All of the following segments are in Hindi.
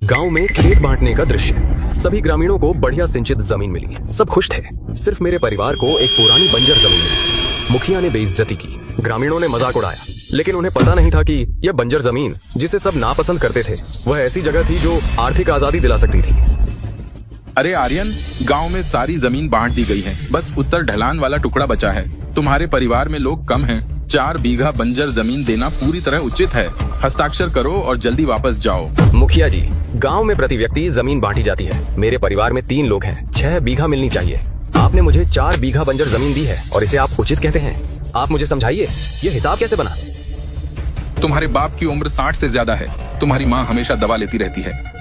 गांव में खेत बांटने का दृश्य। सभी ग्रामीणों को बढ़िया सिंचित जमीन मिली, सब खुश थे। सिर्फ मेरे परिवार को एक पुरानी बंजर जमीन मिली। मुखिया ने बेइज्जती की, ग्रामीणों ने मजाक उड़ाया, लेकिन उन्हें पता नहीं था कि यह बंजर जमीन, जिसे सब नापसंद करते थे, वह ऐसी जगह थी जो आर्थिक आजादी दिला सकती थी। अरे आर्यन, गांव में सारी जमीन बांट दी गई है, बस उत्तर ढलान वाला टुकड़ा बचा है। तुम्हारे परिवार में लोग कम हैं, 4 बीघा बंजर जमीन देना पूरी तरह उचित है। हस्ताक्षर करो और जल्दी वापस जाओ। मुखिया जी, गांव में प्रति व्यक्ति जमीन बांटी जाती है। मेरे परिवार में 3 लोग हैं, 6 बीघा मिलनी चाहिए। आपने मुझे 4 बीघा बंजर जमीन दी है और इसे आप उचित कहते हैं। आप मुझे समझाइए, ये हिसाब कैसे बना? तुम्हारे बाप की उम्र 60 से ज्यादा है। तुम्हारी माँ हमेशा दवा लेती रहती है।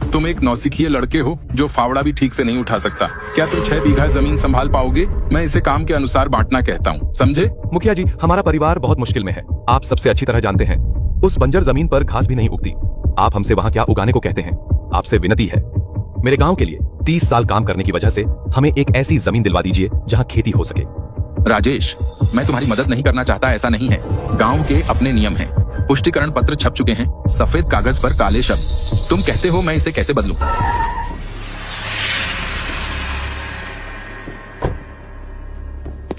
तुम एक नौसिखिए लड़के हो जो फावड़ा भी ठीक से नहीं उठा सकता। क्या तुम 6 बीघा जमीन संभाल पाओगे? मैं इसे काम के अनुसार बांटना कहता हूँ, समझे? मुखिया जी, हमारा परिवार बहुत मुश्किल में है। आप सबसे अच्छी तरह जानते हैं, उस बंजर जमीन पर घास भी नहीं उगती। आप हमसे वहाँ क्या उगाने को कहते हैं? आपसे विनती है, मेरे गांव के लिए 30 साल काम करने की वजह से हमें एक ऐसी जमीन दिलवा दीजिए जहाँ खेती हो सके। राजेश, मैं तुम्हारी मदद नहीं करना चाहता, ऐसा नहीं है। गांव के अपने नियम हैं। पुष्टिकरण पत्र छप चुके हैं, सफेद कागज पर काले शब्द। तुम कहते हो मैं इसे कैसे बदलूं?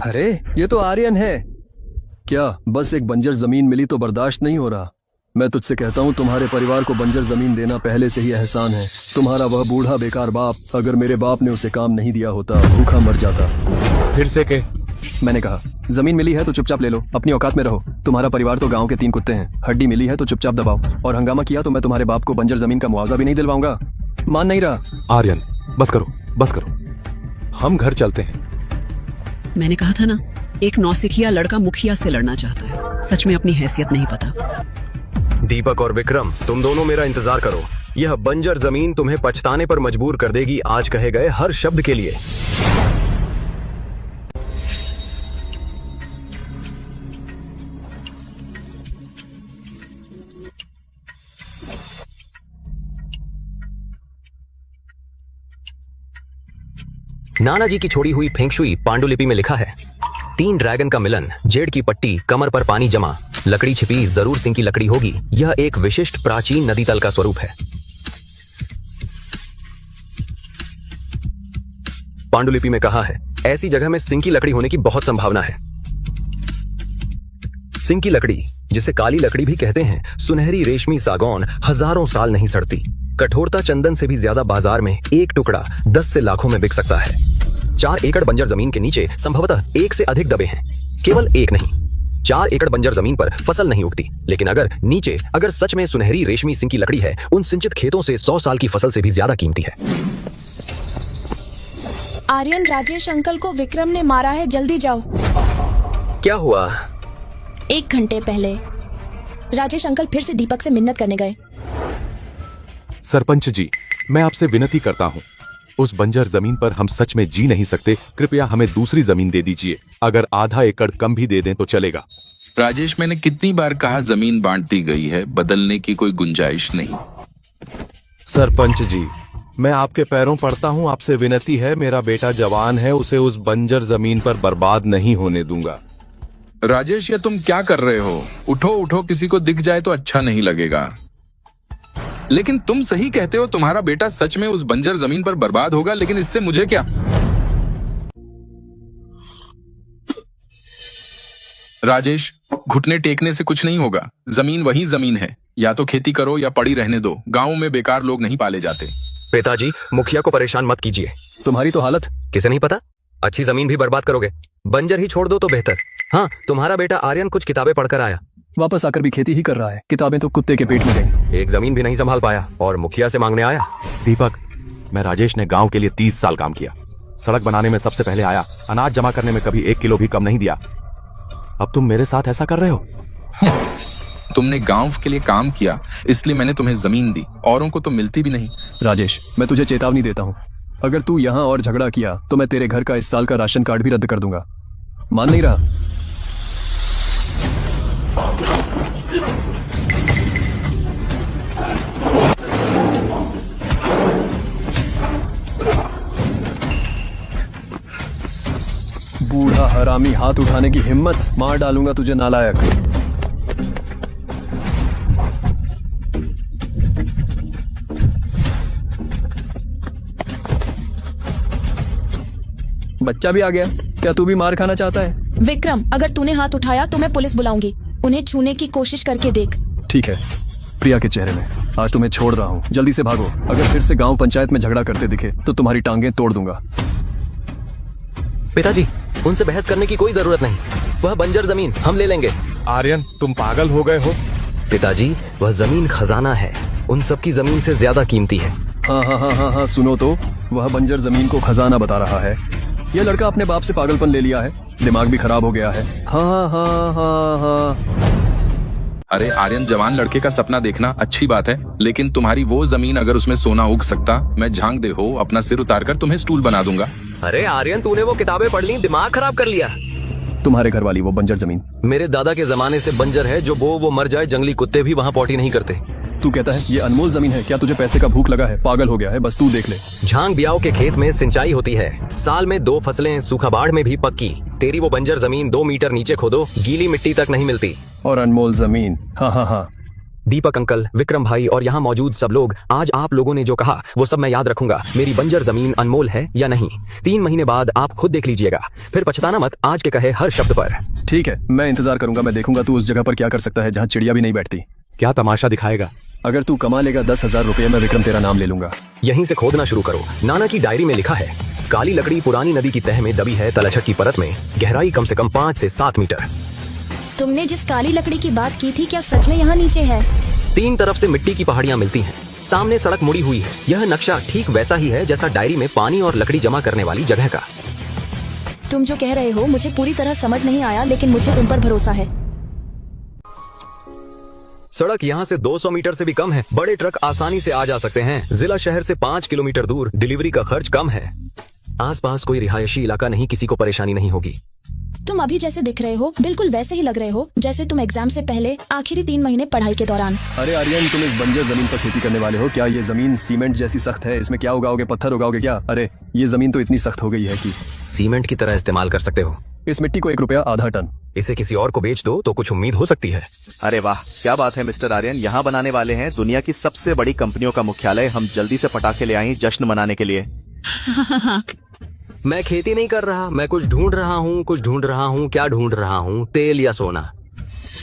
अरे ये तो आर्यन है। क्या बस एक बंजर जमीन मिली तो बर्दाश्त नहीं हो रहा? मैं तुझसे कहता हूँ, तुम्हारे परिवार को बंजर जमीन देना पहले से ही एहसान है। तुम्हारा वह बूढ़ा बेकार बाप, अगर मेरे बाप ने उसे काम नहीं दिया होता, भूखा मर जाता। फिर से के? मैंने कहा जमीन मिली है तो चुपचाप ले लो, अपनी औकात में रहो। तुम्हारा परिवार तो गांव के 3 कुत्ते हैं। हड्डी मिली है तो चुपचाप दबाओ, और हंगामा किया तो मैं तुम्हारे बाप को बंजर जमीन का मुआवजा भी नहीं दिलवाऊंगा। मान नहीं रहा? आर्यन, बस करो, बस करो, हम घर चलते हैं। मैंने कहा था ना, एक नौसिखिया लड़का मुखिया से लड़ना चाहता है। सच में अपनी हैसियत नहीं पता। दीपक और विक्रम, तुम दोनों मेरा इंतजार करो। यह बंजर जमीन तुम्हें पछताने पर मजबूर कर देगी, आज कहे गए हर शब्द के लिए। नाना जी की छोड़ी हुई फेंगशुई पांडुलिपि में लिखा है, 3 ड्रैगन का मिलन, जेड की पट्टी, कमर पर पानी जमा, लकड़ी छिपी जरूर सिंह की लकड़ी होगी। यह एक विशिष्ट प्राचीन नदी तल का स्वरूप है। पांडुलिपि में कहा है, ऐसी जगह में सिंह की लकड़ी होने की बहुत संभावना है। सिंह की लकड़ी, जिसे काली लकड़ी भी कहते हैं, सुनहरी रेशमी सागौन हजारों साल नहीं सड़ती। कठोरता चंदन से भी ज्यादा बाजार में एक टुकड़ा 10 से लाखों में बिक सकता है। 4 एकड़ बंजर जमीन के नीचे संभवतः 1 से अधिक दबे हैं। केवल एक नहीं, 4 एकड़ बंजर जमीन पर फसल नहीं उगती, लेकिन अगर सच में सुनहरी रेशमी सिंह की लकड़ी है, उन सिंचित खेतों से 100 साल की फसल से भी ज्यादा कीमती है। आर्यन, राजेश अंकल को विक्रम ने मारा है, जल्दी जाओ। क्या हुआ? 1 घंटे पहले राजेश अंकल फिर से दीपक से मिन्नत करने गए। सरपंच जी, मैं आपसे विनती करता हूँ, उस बंजर जमीन पर हम सच में जी नहीं सकते। कृपया हमें दूसरी जमीन दे दीजिए। अगर आधा एकड़ कम भी दे दें तो चलेगा। राजेश, मैंने कितनी बार कहा जमीन बांट दी गई है, बदलने की कोई गुंजाइश नहीं। सरपंच जी, मैं आपके पैरों पड़ता हूँ, आपसे विनती है, मेरा बेटा जवान है, उसे उस बंजर जमीन पर बर्बाद नहीं होने दूंगा। राजेश, ये तुम क्या कर रहे हो? उठो उठो, किसी को दिख जाए तो अच्छा नहीं लगेगा। लेकिन तुम सही कहते हो, तुम्हारा बेटा सच में उस बंजर जमीन पर बर्बाद होगा, लेकिन इससे मुझे क्या? राजेश, घुटने टेकने से कुछ नहीं होगा। जमीन वही जमीन है, या तो खेती करो या पड़ी रहने दो। गांव में बेकार लोग नहीं पाले जाते। पिताजी, मुखिया को परेशान मत कीजिए। तुम्हारी तो हालत किसे नहीं पता, अच्छी जमीन भी बर्बाद करोगे। बंजर ही छोड़ दो तो बेहतर। हाँ, तुम्हारा बेटा आर्यन कुछ किताबें पढ़कर आया, वापस आकर भी खेती ही कर रहा है। किताबें तो कुत्ते के पेट में गई। एक जमीन भी नहीं संभाल पाया और मुखिया से मांगने आया। दीपक, मैं राजेश ने गांव के लिए 30 साल काम किया। सड़क बनाने में सबसे पहले आया, अनाज जमा करने में कभी 1 किलो भी कम नहीं दिया। अब तुम मेरे साथ ऐसा कर रहे हो? तुमने गांव के लिए काम किया, इसलिए मैंने तुम्हें जमीन दी, औरों को तो मिलती भी नहीं। राजेश, मैं तुझे चेतावनी देता हूँ, अगर तू यहाँ और झगड़ा किया तो मैं तेरे घर का इस साल का राशन कार्ड भी रद्द कर दूंगा। मान नहीं रहा? बूढ़ा हरामी, हाथ उठाने की हिम्मत, मार डालूंगा तुझे नालायक। बच्चा भी आ गया। क्या तू भी मार खाना चाहता है? विक्रम, अगर तूने हाथ उठाया तो मैं पुलिस बुलाऊंगी। उन्हें छूने की कोशिश करके देख। ठीक है। प्रिया के चेहरे में, आज तुम्हें छोड़ रहा हूँ, जल्दी से भागो। अगर फिर से गांव पंचायत में झगड़ा करते दिखे तो तुम्हारी टांगें तोड़ दूंगा। पिताजी, उनसे बहस करने की कोई जरूरत नहीं। वह बंजर जमीन हम ले लेंगे। आर्यन, तुम पागल हो गए हो? पिताजी, वह जमीन खजाना है, उन सबकी जमीन से ज्यादा कीमती है। हाँ हाँ हाँ हाँ हाँ, सुनो तो, वह बंजर जमीन को खजाना बता रहा है। यह लड़का अपने बाप से पागलपन ले लिया है, दिमाग भी खराब हो गया है। हाँ हाँ हाँ हाँ। अरे आर्यन, जवान लड़के का सपना देखना अच्छी बात है, लेकिन तुम्हारी वो जमीन अगर उसमें सोना उग सकता, मैं झांक दे हो अपना सिर उतारकर तुम्हें स्टूल बना दूंगा। अरे आर्यन, तूने वो किताबें पढ़ ली, दिमाग खराब कर लिया। तुम्हारे घर वाली वो बंजर जमीन मेरे दादा के जमाने से बंजर है, जो वो मर जाए जंगली कुत्ते भी वहाँ पॉटी नहीं करते। तू कहता है ये अनमोल जमीन है? क्या तुझे पैसे का भूख लगा है? पागल हो गया है, बस तू देख ले। झांग बियाव के खेत में सिंचाई होती है, साल में 2 फसलें, सूखा बाढ़ में भी पक्की। तेरी वो बंजर जमीन 2 मीटर नीचे खोदो, गीली मिट्टी तक नहीं मिलती। और अनमोल जमीन, हाँ हाँ हाँ। दीपक अंकल, विक्रम भाई और यहाँ मौजूद सब लोग, आज आप लोगों ने जो कहा वो सब मैं याद रखूंगा। मेरी बंजर जमीन अनमोल है या नहीं, 3 महीने बाद आप खुद देख लीजिएगा, फिर पछताना मत आज के कहे हर शब्द पर। ठीक है, मैं इंतजार करूंगा। मैं देखूंगा तू उस जगह पर क्या कर सकता है जहाँ चिड़िया भी नहीं बैठती। क्या तमाशा दिखाएगा? अगर तू कमा लेगा 10,000 रुपये, मैं विक्रम तेरा नाम ले लूंगा। यहीं से खोदना शुरू करो। नाना की डायरी में लिखा है, काली लकड़ी पुरानी नदी की तह में दबी है, तलछट की परत में, गहराई कम से कम 5 से 7 मीटर। तुमने जिस काली लकड़ी की बात की थी, क्या सच में यहाँ नीचे है? 3 तरफ से मिट्टी की पहाड़ियाँ मिलती हैं, सामने सड़क मुड़ी हुई है। यह नक्शा ठीक वैसा ही है जैसा डायरी में पानी और लकड़ी जमा करने वाली जगह का। तुम जो कह रहे हो मुझे पूरी तरह समझ नहीं आया, लेकिन मुझे तुम पर भरोसा है। सड़क यहाँ से 200 मीटर से भी कम है, बड़े ट्रक आसानी से आ जा सकते हैं। जिला शहर से 5 किलोमीटर दूर, डिलीवरी का खर्च कम है। आसपास कोई रिहायशी इलाका नहीं, किसी को परेशानी नहीं होगी। तुम अभी जैसे दिख रहे हो बिल्कुल वैसे ही लग रहे हो जैसे तुम एग्जाम से पहले आखिरी 3 महीने पढ़ाई के दौरान। अरे आर्यन, तुम इस बंजर जमीन पर खेती करने वाले हो क्या? ये जमीन सीमेंट जैसी सख्त है, इसमें क्या उगाओगे? पत्थर उगाओगे क्या? अरे ये जमीन तो इतनी सख्त हो गई है कि सीमेंट की तरह इस्तेमाल कर सकते हो। इस मिट्टी को 1 रुपया आधा टन। इसे किसी और को बेच दो तो कुछ उम्मीद हो सकती है। अरे वाह, क्या बात है मिस्टर आर्यन, यहाँ बनाने वाले हैं दुनिया की सबसे बड़ी कंपनियों का मुख्यालय। हम जल्दी से पटाखे ले आए जश्न मनाने के लिए। मैं खेती नहीं कर रहा, मैं कुछ ढूंढ रहा हूँ, कुछ ढूंढ रहा हूँ। क्या ढूंढ रहा हूँ? तेल या सोना?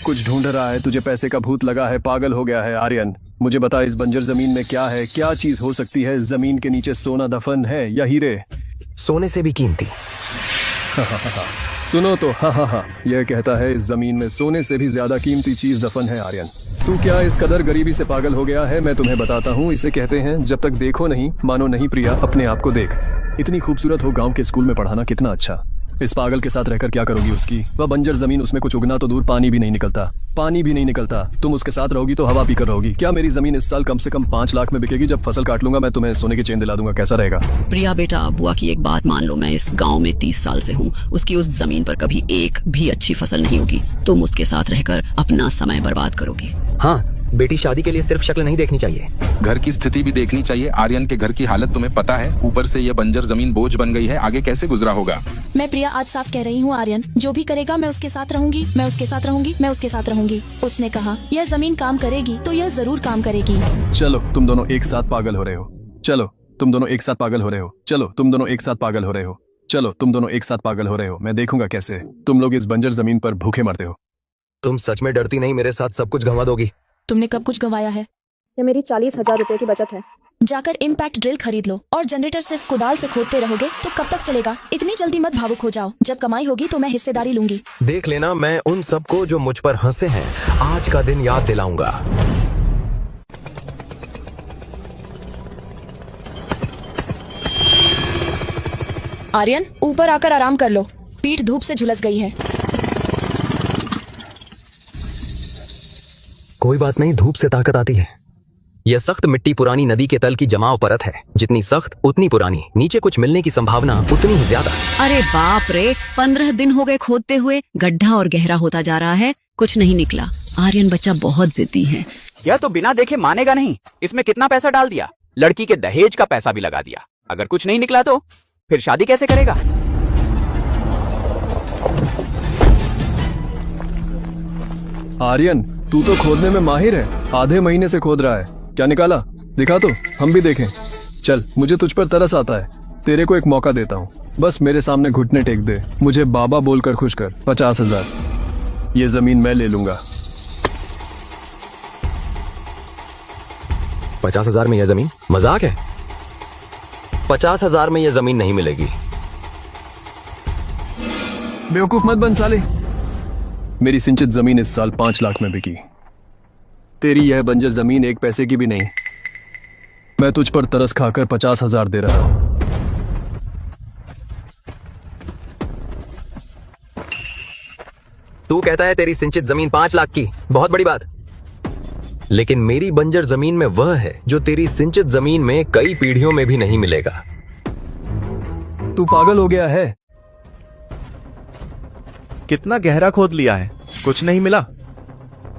कुछ ढूंढ रहा है? तुझे पैसे का भूत लगा है, पागल हो गया है। आर्यन, मुझे बता, इस बंजर जमीन में क्या है? क्या चीज हो सकती है? जमीन के नीचे सोना दफन है या हीरे? सोने से भी कीमती। सुनो तो, हाँ हाँ हाँ, यह कहता है इस जमीन में सोने से भी ज्यादा कीमती चीज दफन है। आर्यन, तू क्या इस कदर गरीबी से पागल हो गया है? मैं तुम्हें बताता हूँ, इसे कहते हैं जब तक देखो नहीं मानो नहीं। प्रिया, अपने आप को देख, इतनी खूबसूरत हो, गांव के स्कूल में पढ़ाना कितना अच्छा। इस पागल के साथ रहकर क्या करोगी उसकी? वह बंजर जमीन, उसमें कुछ उगना तो दूर, पानी भी नहीं निकलता, पानी भी नहीं निकलता। तुम उसके साथ रहोगी तो हवा पीकर रहोगी। क्या मेरी जमीन इस साल कम से कम 5 लाख में बिकेगी? जब फसल काट लूंगा मैं तुम्हें सोने की चेन दिला दूंगा, कैसा रहेगा? प्रिया बेटा, बुआ की एक बात मान लो, मैं इस गांव में 30 साल से हूँ। उसकी उस जमीन पर कभी एक भी अच्छी फसल नहीं होगी। तुम उसके साथ रहकर अपना समय बर्बाद करोगे। हाँ, बेटी, शादी के लिए सिर्फ शक्ल नहीं देखनी चाहिए, घर की स्थिति भी देखनी चाहिए। आर्यन के घर की हालत तुम्हें पता है, ऊपर से यह बंजर जमीन बोझ बन गई है, आगे कैसे गुजरा होगा? मैं प्रिया आज साफ कह रही हूँ, आर्यन जो भी करेगा मैं उसके साथ रहूंगी, मैं उसके साथ रहूंगी, मैं उसके साथ रहूंगी। उसने कहा यह जमीन काम करेगी तो यह जरूर काम करेगी। चलो तुम दोनों एक साथ पागल हो रहे हो। चलो तुम दोनों एक साथ पागल हो रहे हो। चलो तुम दोनों एक साथ पागल हो रहे हो। चलो तुम दोनों एक साथ पागल हो रहे हो। मैं देखूंगा कैसे तुम लोग इस बंजर जमीन पर भूखे मरते हो। तुम सच में डरती नहीं? मेरे साथ सब कुछ गंवा दोगी। तुमने कब कुछ गंवाया है? ये मेरी 40,000 रुपए की बचत है। जाकर इम्पैक्ट ड्रिल खरीद लो, और जनरेटर सिर्फ कुदाल से खोदते रहोगे तो कब तक चलेगा? इतनी जल्दी मत भावुक हो जाओ, जब कमाई होगी तो मैं हिस्सेदारी लूंगी। देख लेना, मैं उन सबको जो मुझ पर हंसे हैं आज का दिन याद दिलाऊंगा। आर्यन, ऊपर आकर आराम कर लो, पीठ धूप से झुलस गई है। कोई बात नहीं, धूप से ताकत आती है। यह सख्त मिट्टी पुरानी नदी के तल की जमाव परत है, जितनी सख्त उतनी पुरानी, नीचे कुछ मिलने की संभावना उतनी ही ज्यादा। अरे बाप रे, 15 दिन हो गए खोदते हुए, गड्ढा और गहरा होता जा रहा है, कुछ नहीं निकला। आर्यन बच्चा बहुत जिद्दी है। यह तो बिना देखे मानेगा नहीं। इसमें कितना पैसा डाल दिया, लड़की के दहेज का पैसा भी लगा दिया। अगर कुछ नहीं निकला तो फिर शादी कैसे करेगा? आर्यन, तू तो खोदने में माहिर है, आधे महीने से खोद रहा है। क्या निकाला? दिखा तो हम भी देखें। चल, मुझे तुझ पर तरस आता है, तेरे को एक मौका देता हूँ। बस मेरे सामने घुटने टेक दे, मुझे बाबा बोलकर खुश कर। 50,000। ये जमीन मैं ले लूंगा। 50,000 में यह जमीन? मजाक है। 50,000 में यह जमीन नहीं मिलेगी। बेवकूफ मत बन साले। मेरी सिंचित जमीन इस साल 5 लाख में बिकी। तेरी यह बंजर जमीन 1 पैसे की भी नहीं। मैं तुझ पर तरस खाकर 50,000 दे रहा हूं। तू कहता है तेरी सिंचित जमीन 5 लाख की, बहुत बड़ी बात। लेकिन मेरी बंजर जमीन में वह है जो तेरी सिंचित जमीन में कई पीढ़ियों में भी नहीं मिलेगा। तू पागल हो गया है? कितना गहरा खोद लिया है, कुछ नहीं मिला।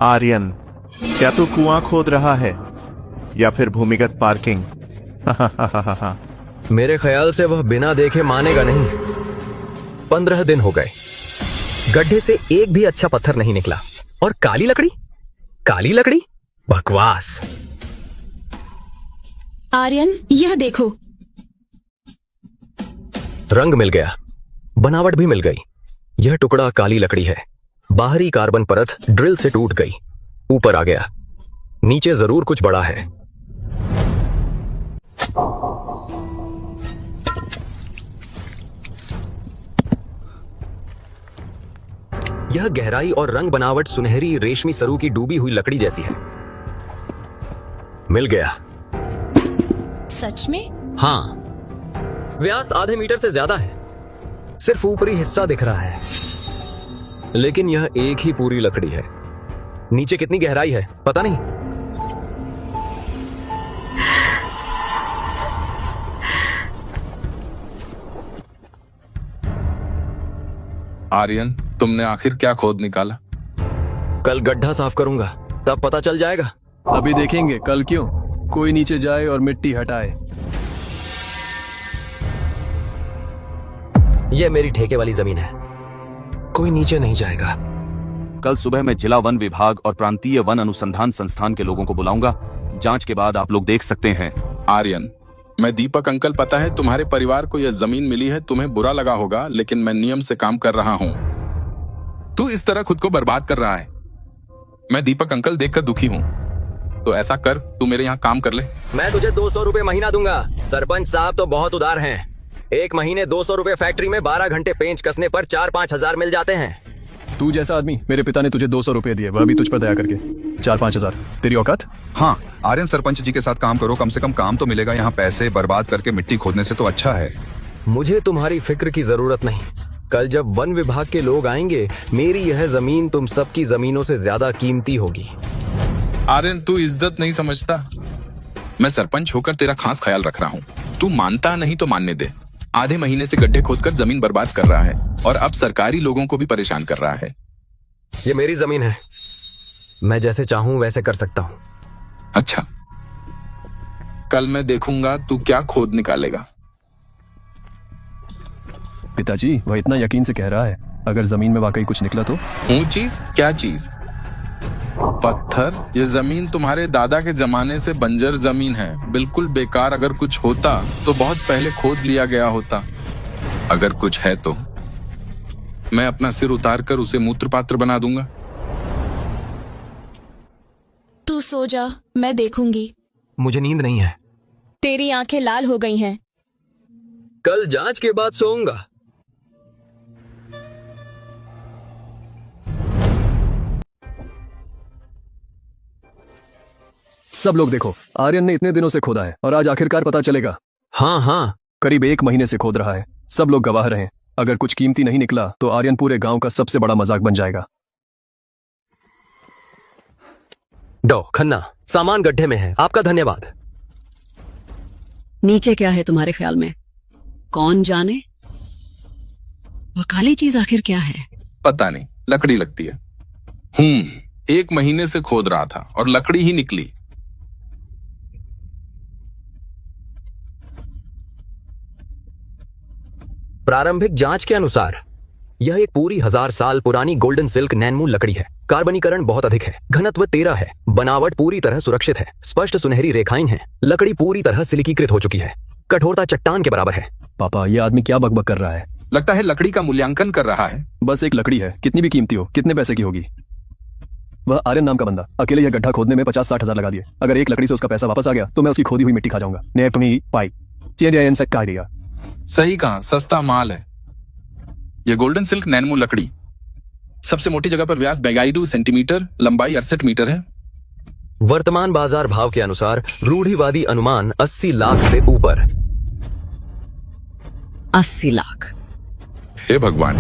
आर्यन, क्या तू कुआं खोद रहा है या फिर भूमिगत पार्किंग? मेरे ख्याल से वह बिना देखे मानेगा नहीं। 15 दिन हो गए, गड्ढे से एक भी अच्छा पत्थर नहीं निकला। और काली लकड़ी? काली लकड़ी? बकवास। आर्यन, यह देखो। रंग मिल गया, बनावट भी मिल गई। यह टुकड़ा काली लकड़ी है। बाहरी कार्बन परत ड्रिल से टूट गई, ऊपर आ गया। नीचे जरूर कुछ बड़ा है। यह गहराई और रंग बनावट सुनहरी रेशमी सरू की डूबी हुई लकड़ी जैसी है। मिल गया। सच में? हाँ, व्यास आधे मीटर से ज्यादा है। सिर्फ ऊपरी हिस्सा दिख रहा है, लेकिन यह एक ही पूरी लकड़ी है। नीचे कितनी गहराई है पता नहीं। आर्यन, तुमने आखिर क्या खोद निकाला? कल गड्ढा साफ करूंगा, तब पता चल जाएगा। अभी देखेंगे, कल क्यों? कोई नीचे जाए और मिट्टी हटाए। यह मेरी ठेके वाली जमीन है, कोई नीचे नहीं जाएगा। कल सुबह मैं जिला वन विभाग और प्रांतीय वन अनुसंधान संस्थान के लोगों को बुलाऊंगा। जांच के बाद आप लोग देख सकते हैं। आर्यन, मैं दीपक अंकल, पता है तुम्हारे परिवार को यह जमीन मिली है, तुम्हें बुरा लगा होगा, लेकिन मैं नियम से काम कर रहा हूं। तू इस तरह खुद को बर्बाद कर रहा है। मैं दीपक अंकल देखकर दुखी हूं। तो ऐसा कर, तू मेरे यहाँ काम कर ले। मैं तुझे 200 रुपए महीना दूंगा। सरपंच साहब तो बहुत उदार हैं। एक महीने 200 रुपए फैक्ट्री में 12 घंटे पेंच कसने पर 4-5 हजार मिल जाते हैं। तू जैसा आदमी, मेरे पिता ने तुझे 200 रुपए दिए, वह भी तुझ पर दया करके। 4-5 हजार तेरी औकात? हाँ, आर्यन सरपंच जी के साथ काम करो, कम से कम काम तो मिलेगा। यहाँ पैसे बर्बाद करके मिट्टी खोदने से तो अच्छा है। मुझे तुम्हारी फिक्र की जरूरत नहीं। कल जब वन विभाग के लोग आएंगे, मेरी यह जमीन तुम सबकी जमीनों से ज्यादा कीमती होगी। आर्यन, तू इज्जत नहीं समझता। मैं सरपंच होकर तेरा खास ख्याल रख रहा हूँ। तू मानता नहीं तो मानने दे। आधे महीने से गड्ढे खोदकर जमीन बर्बाद कर रहा है और अब सरकारी लोगों को भी परेशान कर रहा है। ये मेरी जमीन है, मैं जैसे चाहूं वैसे कर सकता हूं। अच्छा, कल मैं देखूंगा तू क्या खोद निकालेगा। पिताजी, वह इतना यकीन से कह रहा है, अगर जमीन में वाकई कुछ निकला तो? चीज? क्या चीज? पत्थर? ये जमीन तुम्हारे दादा के जमाने से बंजर जमीन है, बिल्कुल बेकार। अगर कुछ होता तो बहुत पहले खोद लिया गया होता। अगर कुछ है तो मैं अपना सिर उतार कर उसे मूत्र पात्र बना दूंगा। तू सो जा, मैं देखूंगी। मुझे नींद नहीं है। तेरी आंखें लाल हो गई हैं। कल जांच के बाद सोऊंगा। सब लोग देखो, आर्यन ने इतने दिनों से खोदा है और आज आखिरकार पता चलेगा। हाँ हाँ, करीब 1 महीने से खोद रहा है। सब लोग गवाह रहे। अगर कुछ कीमती नहीं निकला तो आर्यन पूरे गांव का सबसे बड़ा मजाक बन जाएगा। डॉ खन्ना, सामान गड्ढे में है, आपका धन्यवाद। नीचे क्या है तुम्हारे ख्याल में? कौन जाने? वह काली चीज आखिर क्या है? पता नहीं, लकड़ी लगती है। 1 महीने से खोद रहा था और लकड़ी ही निकली। प्रारंभिक जांच के अनुसार यह एक पूरी 1000 साल पुरानी गोल्डन सिल्क नैनमूल लकड़ी है। कार्बनीकरण बहुत अधिक है, घनत्व 13 है, बनावट पूरी तरह सुरक्षित है, स्पष्ट सुनहरी रेखाएं हैं। लकड़ी पूरी तरह सिलिकीकृत हो चुकी है, कठोरता चट्टान के बराबर है। पापा, ये आदमी क्या बकबक कर रहा है? लगता है लकड़ी का मूल्यांकन कर रहा है। बस एक लकड़ी है, कितनी भी कीमती हो, कितने पैसे की होगी? वह आर्यन नाम का बंदा अकेले यह गड्ढा खोदने में 50-60 हजार लगा दिए। अगर एक लकड़ी से उसका पैसा वापस आ गया तो मैं उसकी खोदी हुई मिट्टी खा जाऊंगा। सही कहा, सस्ता माल है। ये गोल्डन सिल्क नैनमू लकड़ी सबसे मोटी जगह पर व्यास 42 सेंटीमीटर, लंबाई 68 मीटर है। वर्तमान बाजार भाव के अनुसार रूढ़िवादी अनुमान 80 लाख से ऊपर। 80 लाख। हे भगवान,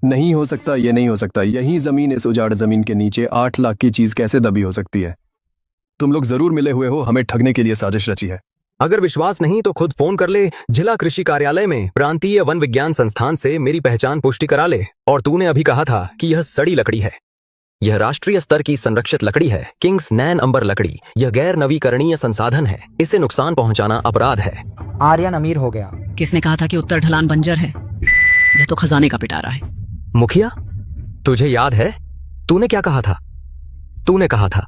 नहीं हो सकता, ये नहीं हो सकता। यही जमीन, इस उजाड़ जमीन के नीचे 8 लाख की चीज कैसे दबी हो सकती है? तुम लोग जरूर मिले हुए हो, हमें ठगने के लिए साजिश रची है। अगर विश्वास नहीं तो खुद फोन कर ले जिला कृषि कार्यालय में प्रांतीय वन विज्ञान संस्थान से मेरी पहचान पुष्टि करा ले। और तूने अभी कहा था कि यह सड़ी लकड़ी है। यह राष्ट्रीय स्तर की संरक्षित लकड़ी है, किंग्स नैन अंबर लकड़ी। यह गैर नवीकरणीय संसाधन है, इसे नुकसान पहुंचाना अपराध है। आर्यन अमीर हो गया। किसने कहा था कि उत्तर ढलान बंजर है? यह तो खजाने का पिटारा है। मुखिया, तुझे याद है तूने क्या कहा था? तूने कहा था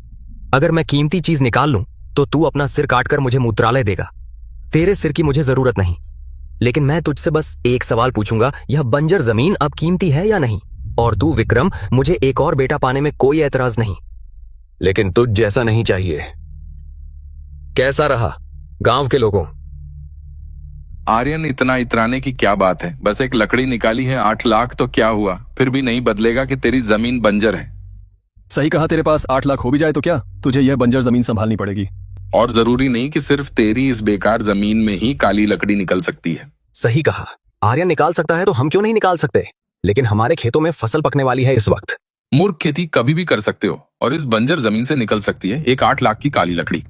अगर मैं कीमती चीज निकाल लूं तो तू अपना सिर काटकर मुझे मूत्रालय देगा। तेरे सिर की मुझे जरूरत नहीं, लेकिन मैं तुझसे बस एक सवाल पूछूंगा, यह बंजर जमीन अब कीमती है या नहीं? और तू विक्रम, मुझे एक और बेटा पाने में कोई एतराज नहीं, लेकिन तुझ जैसा नहीं चाहिए। कैसा रहा गांव के लोगों? आर्यन, इतना इतराने की क्या बात है? बस एक लकड़ी निकाली है, 8 लाख तो क्या हुआ? फिर भी नहीं बदलेगा कि तेरी जमीन बंजर है। सही कहा, तेरे पास 8 लाख हो भी जाए तो क्या, तुझे यह बंजर जमीन संभालनी पड़ेगी। और जरूरी नहीं कि सिर्फ तेरी इस बेकार जमीन में ही काली लकड़ी निकल सकती है। सही कहा, आर्यन निकाल सकता है तो हम क्यों नहीं निकाल सकते? लेकिन हमारे खेतों में फसल पकने वाली है इस वक्त। मूर्ख खेती कभी भी कर सकते हो, और इस बंजर जमीन से निकल सकती है एक 8 लाख की काली लकड़ी।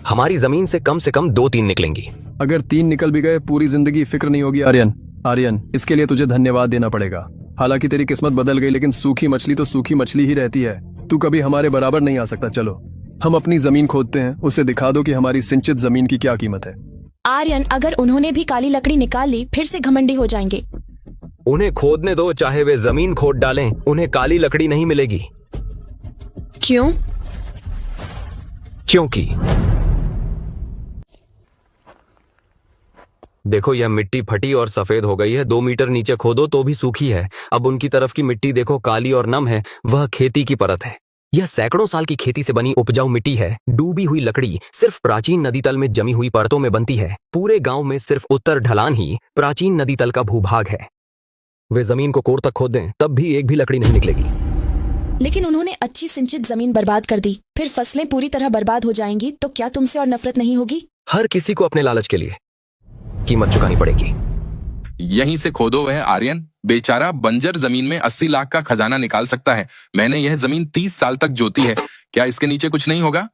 हमारी जमीन से कम 2-3 निकलेंगी। अगर 3 निकल भी गए पूरी जिंदगी फिक्र नहीं होगी। आर्यन, इसके लिए तुझे धन्यवाद देना पड़ेगा। हालांकि तेरी किस्मत बदल गई, लेकिन सूखी मछली तो सूखी मछली ही रहती है। तू कभी हमारे बराबर नहीं आ सकता। चलो हम अपनी जमीन खोदते हैं, उसे दिखा दो कि हमारी सिंचित जमीन की क्या कीमत है। आर्यन, अगर उन्होंने भी काली लकड़ी निकाल ली फिर से घमंडी हो जाएंगे। उन्हें खोदने दो, चाहे वे जमीन खोद डालें, उन्हें काली लकड़ी नहीं मिलेगी। क्यों? क्योंकि देखो, यह मिट्टी फटी और सफेद हो गई है। 2 मीटर नीचे खोदो तो भी सूखी है। अब उनकी तरफ की मिट्टी देखो, काली और नम है। वह खेती की परत है। यह सैकड़ों साल की खेती से बनी उपजाऊ मिट्टी है। डूबी हुई लकड़ी सिर्फ प्राचीन नदी तल में जमी हुई परतों में बनती है। पूरे गांव में सिर्फ उत्तर ढलान ही प्राचीन नदी तल का भूभाग है। वे जमीन को कोर तक खोद दें तब भी एक भी लकड़ी नहीं निकलेगी। लेकिन उन्होंने अच्छी सिंचित जमीन बर्बाद कर दी, फिर फसलें पूरी तरह बर्बाद हो जाएंगी, तो क्या तुमसे और नफरत नहीं होगी? हर किसी को अपने लालच के लिए कीमत चुकानी पड़ेगी। यहीं से खोदो वह आर्यन। बेचारा बंजर जमीन में 80 लाख का खजाना निकाल सकता है। मैंने यह जमीन 30 साल तक जोती है। क्या इसके नीचे कुछ नहीं होगा?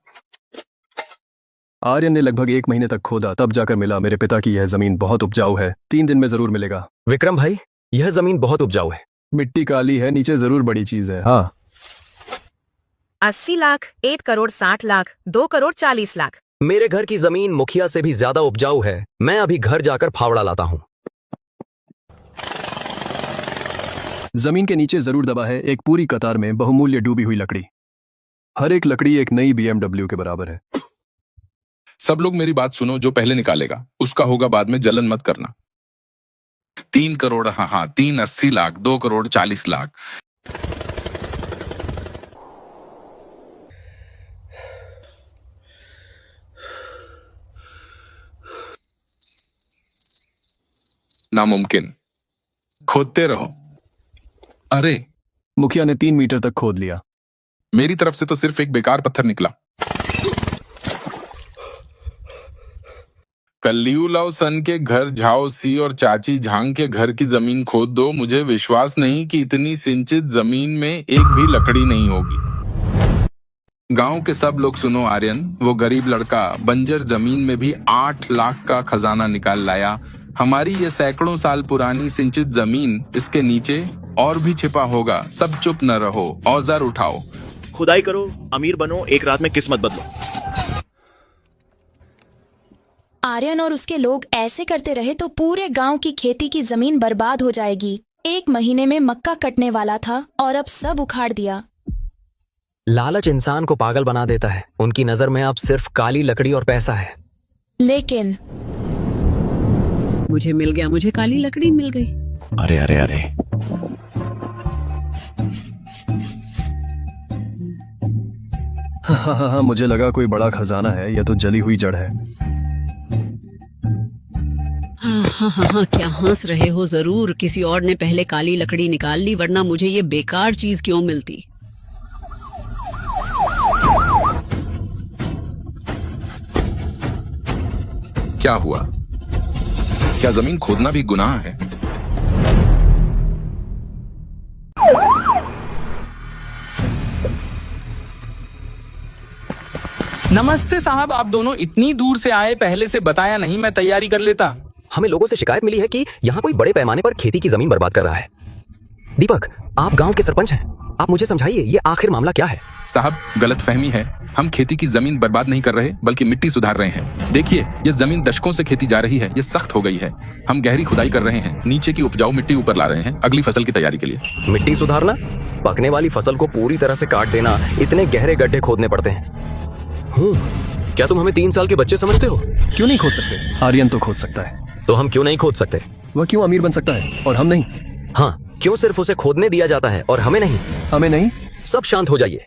आर्यन ने लगभग 1 महीने तक खोदा, तब जाकर मिला मेरे पिता की यह जमीन बहुत उपजाऊ है। 3 दिन में जरूर मिलेगा। विक्रम भाई, यह जमीन बहुत उपजाऊ है। मिट्टी काली है, नीचे जरूर बड़ी चीज है। हाँ, 80 लाख, 1 करोड़ 60 लाख, 2 करोड़ 40 लाख। मेरे घर की जमीन मुखिया से भी ज्यादा उपजाऊ है। मैं अभी घर जाकर फावड़ा लाता हूँ। जमीन के नीचे जरूर दबा है एक पूरी कतार में बहुमूल्य डूबी हुई लकड़ी। हर एक लकड़ी एक नई BMW के बराबर है। सब लोग मेरी बात सुनो, जो पहले निकालेगा उसका होगा बाद में, जलन मत करना। 3 करोड़, हाँ 3 80 लाख, 2 करोड़ 40 लाख। नामुमकिन, खोदते रहो। अरे, मुखिया ने 3 मीटर तक खोद लिया। मेरी तरफ से तो सिर्फ एक बेकार पत्थर निकला। कल्लियू लाओ सन के घर झाओ सी और चाची झांग के घर की जमीन खोद दो, मुझे विश्वास नहीं कि इतनी सिंचित जमीन में एक भी लकड़ी नहीं होगी। गांव के सब लोग सुनो आर्यन, वो गरीब लड़का बंजर जमीन में भी 8 लाख का खजाना निकाल लाया। हमारी ये सैकड़ों साल पुरानी सिंचित जमीन, इसके नीचे और भी छिपा होगा। सब चुप न रहो, औजार उठाओ, खुदाई करो, अमीर बनो, एक रात में किस्मत बदलो। आर्यन और उसके लोग ऐसे करते रहे तो पूरे गांव की खेती की जमीन बर्बाद हो जाएगी। 1 महीने में मक्का कटने वाला था और अब सब उखाड़ दिया। लालच इंसान को पागल बना देता है। उनकी नजर में अब सिर्फ काली लकड़ी और पैसा है। लेकिन मुझे मिल गया, मुझे काली लकड़ी मिल गई। अरे अरे अरे, हाँ, मुझे लगा कोई बड़ा खजाना है, यह तो जली हुई जड़ है। हाँ, क्या हंस रहे हो? जरूर किसी और ने पहले काली लकड़ी निकाल ली, वरना मुझे ये बेकार चीज क्यों मिलती। क्या हुआ? क्या जमीन खोदना भी गुनाह है? नमस्ते साहब, आप दोनों इतनी दूर से आए, पहले से बताया नहीं, मैं तैयारी कर लेता। हमें लोगों से शिकायत मिली है कि यहाँ कोई बड़े पैमाने पर खेती की जमीन बर्बाद कर रहा है। दीपक, आप गांव के सरपंच हैं, आप मुझे समझाइए ये आखिर मामला क्या है। साहब, गलतफहमी है। हम खेती की जमीन बर्बाद नहीं कर रहे, बल्कि मिट्टी सुधार रहे हैं। देखिए, ये जमीन दशकों से खेती जा रही है, ये सख्त हो गई है। हम गहरी खुदाई कर रहे हैं, नीचे की उपजाऊ मिट्टी ऊपर ला रहे हैं अगली फसल की तैयारी के लिए। मिट्टी सुधारना? पकने वाली फसल को पूरी तरह से काट देना, इतने गहरे गड्ढे खोदने पड़ते हैं। क्या तुम हमें 3 साल के बच्चे समझते हो? क्यों नहीं खोद सकते? आर्यन तो खोद सकता है। तो हम क्यों नहीं खोद सकते? वह क्यों अमीर बन सकता है और हम नहीं? हाँ, क्यों सिर्फ उसे खोदने दिया जाता है और हमें नहीं? हमें नहीं? सब शांत हो जाइए।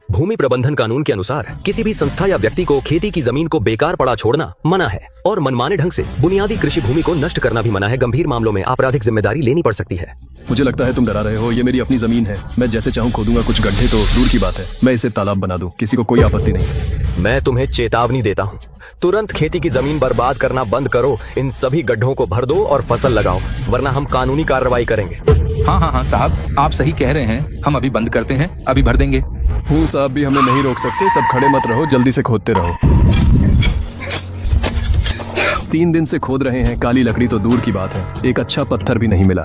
भूमि प्रबंधन कानून के अनुसार किसी भी संस्था या व्यक्ति को खेती की जमीन को बेकार पड़ा छोड़ना मना है, और मनमाने ढंग से बुनियादी कृषि भूमि को नष्ट करना भी मना है। गंभीर मामलों में आपराधिक जिम्मेदारी लेनी पड़ सकती है। मुझे लगता है तुम डरा रहे हो। ये मेरी अपनी जमीन है, मैं जैसे चाहूँ खोदूंगा। कुछ गड्ढे तो दूर की बात है, मैं इसे तालाब बना दूं, किसी को कोई आपत्ति नहीं। मैं तुम्हें चेतावनी देता हूँ, तुरंत खेती की जमीन बर्बाद करना बंद करो। इन सभी गड्ढों को भर दो और फसल लगाओ, वरना हम कानूनी कार्रवाई करेंगे। हाँ साहब, आप सही कह रहे हैं। हम अभी बंद करते हैं, अभी भर देंगे। हूँ साहब भी हमें नहीं रोक सकते। सब खड़े मत रहो, जल्दी से खोदते रहो। 3 दिन से खोद रहे हैं, काली लकड़ी तो दूर की बात है, एक अच्छा पत्थर भी नहीं मिला।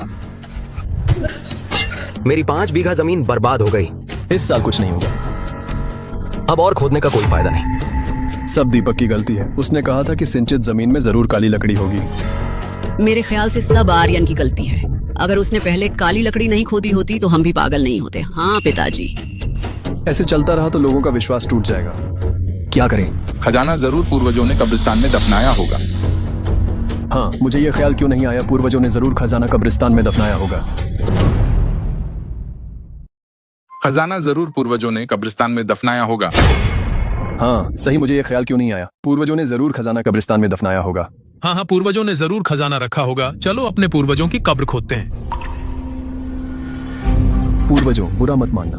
मेरी 5 बीघा जमीन बर्बाद हो गई। इस साल कुछ नहीं होगा। अब और खोदने का कोई फायदा नहीं। सब दीपक की गलती है। उसने कहा था कि सिंचित जमीन में जरूर काली लकड़ी होगी। मेरे ख्याल से सब आर्यन की गलती है। अगर उसने पहले काली लकड़ी नहीं खोदी होती तो हम भी पागल नहीं होते। हाँ पिताजी। ऐसे चलता रहा तो लोगों का विश्वास टूट जाएगा। क्या करें? खजाना जरूर पूर्वजों ने कब्रिस्तान में दफनाया होगा। हाँ, मुझे ये ख्याल क्यों नहीं आया, पूर्वजों ने जरूर खजाना कब्रिस्तान में दफनाया होगा। खजाना जरूर पूर्वजों ने कब्रिस्तान में दफनाया होगा। हाँ सही, मुझे ये ख्याल क्यों नहीं आया, पूर्वजों ने जरूर खजाना कब्रिस्तान में दफनाया होगा। हाँ, पूर्वजों ने जरूर खजाना रखा होगा। चलो अपने पूर्वजों की कब्र खोदते हैं। पूर्वजों, बुरा मत मानना।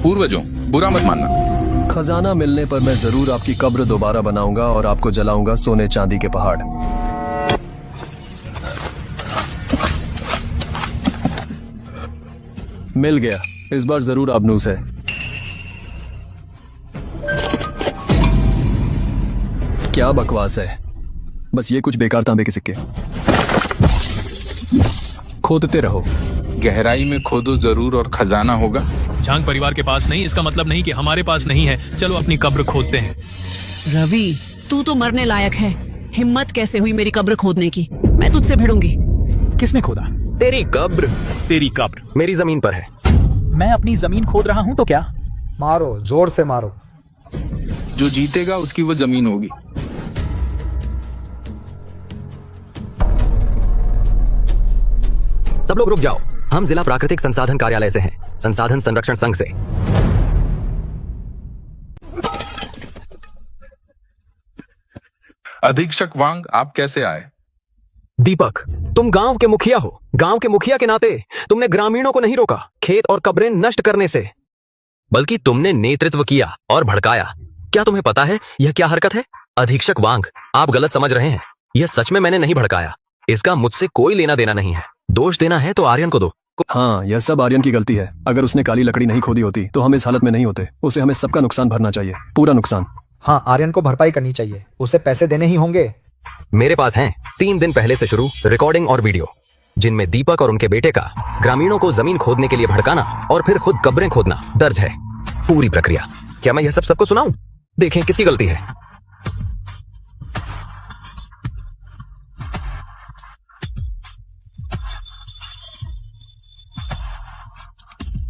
पूर्वजों, बुरा मत मानना। खजाना मिलने पर मैं जरूर आपकी कब्र दोबारा बनाऊंगा और आपको जलाऊंगा सोने चांदी के पहाड़। मिल गया, इस बार जरूर आबनूस है। क्या बकवास है, बस ये कुछ बेकार तांबे के सिक्के। खोदते रहो। गहराई में खोदो जरूर और खजाना होगा। झांग परिवार के पास नहीं, इसका मतलब नहीं कि हमारे पास नहीं है। चलो अपनी कब्र खोदते हैं। रवि, तू तो मरने लायक है। हिम्मत कैसे हुई मेरी कब्र खोदने की? मैं तुझसे भिड़ूंगी। किसने खोदा? तेरी कब्र। तेरी कब्र मेरी जमीन पर है। मैं अपनी जमीन खोद रहा हूँ तो क्या? मारो, जोर से मारो। जो जीतेगा उसकी वो जमीन होगी। सब लोग रुक जाओ, हम जिला प्राकृतिक संसाधन कार्यालय से हैं, संसाधन संरक्षण संघ से। अधीक्षक वांग, आप कैसे आए? दीपक, तुम गांव के मुखिया हो। गांव के मुखिया के नाते तुमने ग्रामीणों को नहीं रोका खेत और कब्रें नष्ट करने से, बल्कि तुमने नेतृत्व किया और भड़काया। क्या तुम्हें पता है यह क्या हरकत है? अधीक्षक वांग, आप गलत समझ रहे हैं। यह सच में मैंने नहीं भड़काया। इसका मुझसे कोई लेना देना नहीं है। दोष देना है तो आर्यन को दो। हाँ, यह सब आर्यन की गलती है। अगर उसने काली लकड़ी नहीं खोदी होती तो हम इस हालत में नहीं होते। उसे हमें सबका नुकसान भरना चाहिए, पूरा नुकसान। हाँ, आर्यन को भरपाई करनी चाहिए, उसे पैसे देने ही होंगे। मेरे पास हैं 3 दिन पहले से शुरू रिकॉर्डिंग और वीडियो, जिनमें दीपक और उनके बेटे का ग्रामीणों को जमीन खोदने के लिए भड़काना और फिर खुद कब्रें खोदना दर्ज है। पूरी प्रक्रिया। क्या मैं यह सब सबको सुनाऊं? देखें किसकी गलती है।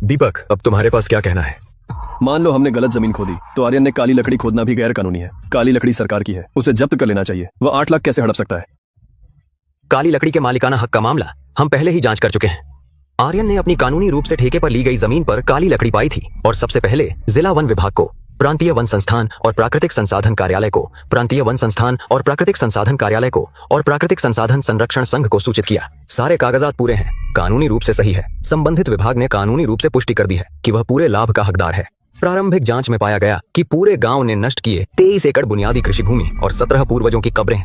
दीपक, अब तुम्हारे पास क्या कहना है? मान लो हमने गलत जमीन खोदी तो आर्यन ने काली लकड़ी खोदना भी गैर कानूनी है। काली लकड़ी सरकार की है, उसे जब्त कर लेना चाहिए। वह 8 लाख कैसे हड़प सकता है? काली लकड़ी के मालिकाना हक का मामला हम पहले ही जांच कर चुके हैं। आर्यन ने अपनी कानूनी रूप से ठेके पर ली गई जमीन पर काली लकड़ी पाई थी और सबसे पहले जिला वन विभाग को, प्रांतीय वन संस्थान और प्राकृतिक संसाधन कार्यालय को, प्रांतीय वन संस्थान और प्राकृतिक संसाधन कार्यालय को और प्राकृतिक संसाधन संरक्षण संघ को सूचित किया। सारे कागजात पूरे हैं, कानूनी रूप से सही है। संबंधित विभाग ने कानूनी रूप से पुष्टि कर दी है कि वह पूरे लाभ का हकदार है। प्रारंभिक जांच में पाया गया कि पूरे गांव ने नष्ट किए 23 एकड़ बुनियादी कृषि भूमि और 17 पूर्वजों की कब्रें।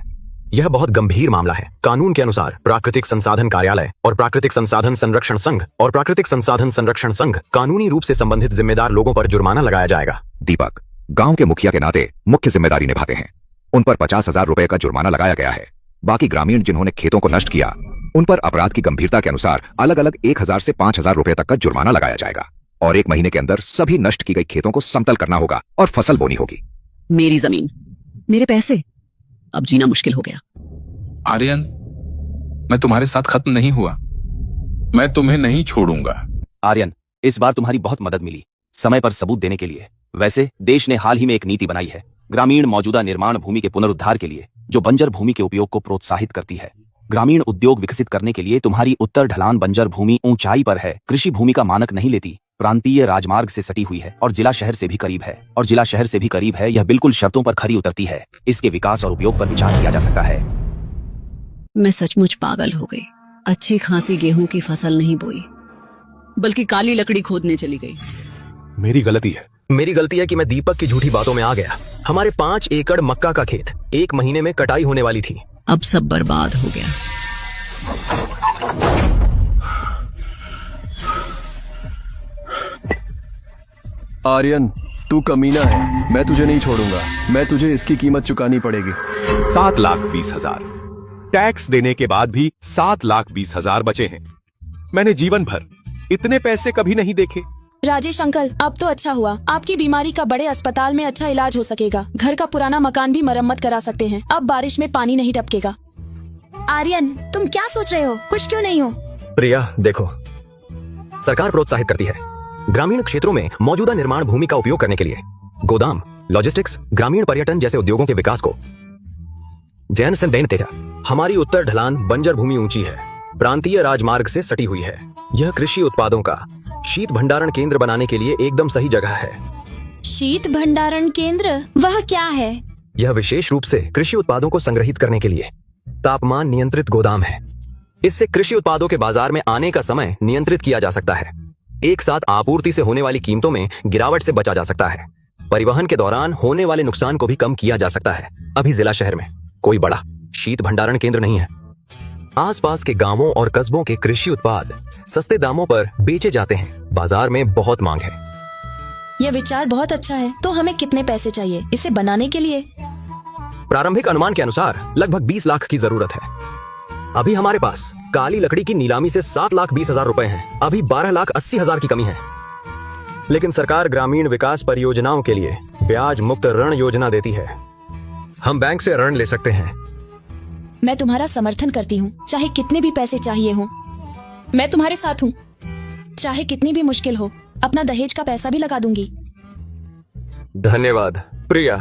यह बहुत गंभीर मामला है। कानून के अनुसार प्राकृतिक संसाधन कार्यालय और प्राकृतिक संसाधन संरक्षण संघ और प्राकृतिक संसाधन संरक्षण संघ कानूनी रूप से संबंधित जिम्मेदार लोगों पर जुर्माना लगाया जाएगा। दीपक गांव के मुखिया के नाते मुख्य जिम्मेदारी निभाते हैं। उन पर 50,000 रुपए का जुर्माना लगाया गया है। बाकी ग्रामीण जिन्होंने खेतों को नष्ट किया उन पर अपराध की गंभीरता के अनुसार अलग अलग 1,000 से 5,000 रुपए तक का जुर्माना लगाया जाएगा और 1 महीने के अंदर सभी नष्ट की गई खेतों को समतल करना होगा और फसल बोनी होगी। मेरी जमीन, मेरे पैसे, अब जीना मुश्किल हो गया। आर्यन, मैं तुम्हारे साथ खत्म नहीं हुआ, मैं तुम्हें नहीं छोड़ूंगा। आर्यन, इस बार तुम्हारी बहुत मदद मिली समय पर सबूत देने के लिए। वैसे देश ने हाल ही में एक नीति बनाई है ग्रामीण मौजूदा निर्माण भूमि के पुनरुद्धार के लिए, जो बंजर भूमि के उपयोग को प्रोत्साहित करती है। ग्रामीण उद्योग विकसित करने के लिए तुम्हारी उत्तर ढलान बंजर भूमि ऊंचाई पर है, कृषि भूमि का मानक नहीं लेती, प्रांतीय राजमार्ग से सटी हुई है और जिला शहर से भी करीब है। यह बिल्कुल शर्तों पर खरी उतरती है। इसके विकास और उपयोग पर विचार किया जा सकता है। मैं सचमुच पागल हो गई। अच्छी खासी गेहूं की फसल नहीं बोई, बल्कि काली लकड़ी खोदने चली गई। मेरी गलती है कि मैं दीपक की झूठी बातों में आ गया। हमारे 5 एकड़ मक्का का खेत 1 महीने में कटाई होने वाली थी। अब सब बर्बाद हो गया। आर्यन, तू कमीना है, मैं तुझे नहीं छोड़ूंगा। मैं तुझे इसकी कीमत चुकानी पड़ेगी। 7,20,000 टैक्स देने के बाद भी 7,20,000 बचे हैं। मैंने जीवन भर इतने पैसे कभी नहीं देखे। राजेश अंकल, अब तो अच्छा हुआ। आपकी बीमारी का बड़े अस्पताल में अच्छा इलाज हो सकेगा। घर का पुराना मकान भी मरम्मत करा सकते हैं। अब बारिश में पानी नहीं टपकेगा। आर्यन, तुम क्या सोच रहे हो? खुश क्यों नहीं हो? प्रिया, देखो, सरकार प्रोत्साहित करती है ग्रामीण क्षेत्रों में मौजूदा निर्माण भूमि का उपयोग करने के लिए। गोदाम, लॉजिस्टिक्स, ग्रामीण पर्यटन जैसे उद्योगों के विकास को। जैन सेन बेन तेरा, हमारी उत्तर ढलान बंजर भूमि ऊंची है, प्रांतीय राजमार्ग से सटी हुई है। यह कृषि उत्पादों का शीत भंडारण केंद्र बनाने के लिए एकदम सही जगह है। शीत भंडारण केंद्र, वह क्या है? यह विशेष रूप से कृषि उत्पादों को संग्रहित करने के लिए तापमान नियंत्रित गोदाम है। इससे कृषि उत्पादों के बाजार में आने का समय नियंत्रित किया जा सकता है। एक साथ आपूर्ति से होने वाली कीमतों में गिरावट से बचा जा सकता है। परिवहन के दौरान होने वाले नुकसान को भी कम किया जा सकता है। अभी जिला शहर में कोई बड़ा शीत भंडारण केंद्र नहीं है। आसपास के गांवों और कस्बों के कृषि उत्पाद सस्ते दामों पर बेचे जाते हैं। बाजार में बहुत मांग है। यह विचार बहुत अच्छा है। तो हमें कितने पैसे चाहिए इसे बनाने के लिए? प्रारंभिक अनुमान के अनुसार लगभग 20 लाख की जरूरत है। अभी हमारे पास काली लकड़ी की नीलामी से 7,20,000 रुपए हैं। अभी 12,80,000 की कमी है। लेकिन सरकार ग्रामीण विकास परियोजनाओं के लिए ब्याज मुक्त ऋण योजना देती है। हम बैंक से ऋण ले सकते हैं। मैं तुम्हारा समर्थन करती हूँ, चाहे कितने भी पैसे चाहिए हो। मैं तुम्हारे साथ हूँ, चाहे कितनी भी मुश्किल हो। अपना दहेज का पैसा भी लगा दूंगी। धन्यवाद प्रिया।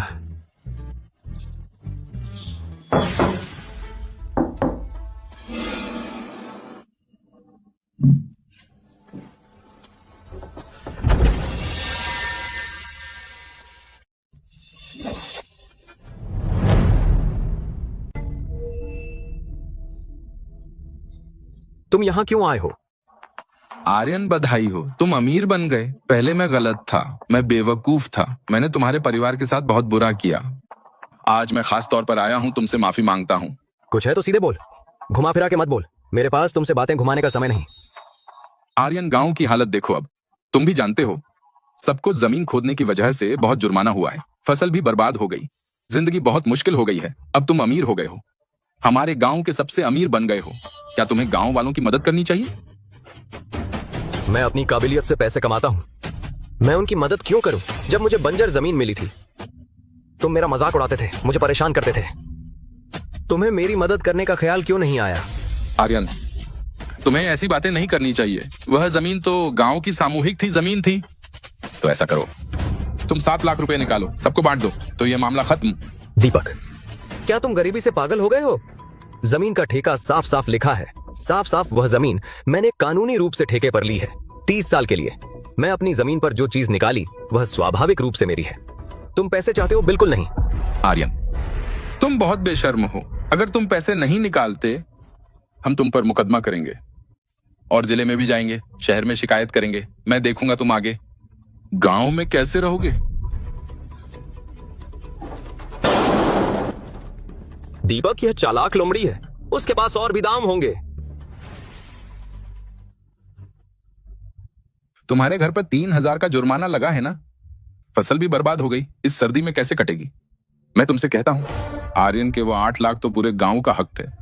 तुम यहाँ क्यों आए हो? आर्यन, बधाई हो, तुम अमीर बन गए। पहले मैं गलत था, मैं बेवकूफ था। मैंने तुम्हारे परिवार के साथ बहुत बुरा किया। आज मैं खास तौर पर आया हूँ तुमसे माफी मांगता हूँ। कुछ है तो सीधे बोल, घुमा फिरा के मत बोल। मेरे पास तुमसे बातें घुमाने का समय नहीं। आर्यन, गांव की हालत देखो। अब तुम भी जानते हो, सबको जमीन खोदने की वजह से बहुत जुर्माना हुआ है। फसल भी बर्बाद हो गई। जिंदगी बहुत मुश्किल हो गई है। अब तुम अमीर हो गए हो, हमारे गांव के सबसे अमीर बन गए हो। क्या तुम्हें गांव वालों की मदद करनी चाहिए? मैं अपनी काबिलियत से पैसे कमाता हूँ। मैं उनकी मदद क्यों करूं? जब मुझे बंजर जमीन मिली थी तुम मेरा मजाक उड़ाते थे, मुझे परेशान करते थे। तुम्हें मेरी मदद करने का ख्याल क्यों नहीं आया? आर्यन, तुम्हें ऐसी बातें नहीं करनी चाहिए। वह जमीन तो गांव की सामूहिक जमीन थी। तो ऐसा करो, तुम 7 लाख रुपए निकालो, सबको बांट दो, तो ये मामला खत्म। दीपक, क्या तुम गरीबी से पागल हो गए हो? जमीन का ठेका साफ साफ लिखा है। साफ साफ वह जमीन मैंने कानूनी रूप से ठेके पर ली है 30 साल के लिए। मैं अपनी जमीन पर जो चीज निकाली वह स्वाभाविक रूप से मेरी है। तुम पैसे चाहते हो? बिल्कुल नहीं। आर्यन, तुम बहुत बेशर्म हो। अगर तुम पैसे नहीं निकालते हम तुम पर मुकदमा करेंगे और जिले में भी जाएंगे, शहर में शिकायत करेंगे। मैं देखूंगा तुम आगे गांव में कैसे रहोगे। दीपक, यह चालाक लोमड़ी है, उसके पास और भी दाम होंगे। तुम्हारे घर पर 3,000 का जुर्माना लगा है ना? फसल भी बर्बाद हो गई, इस सर्दी में कैसे कटेगी? मैं तुमसे कहता हूं, आर्यन के वो 8 लाख तो पूरे गांव का हक है।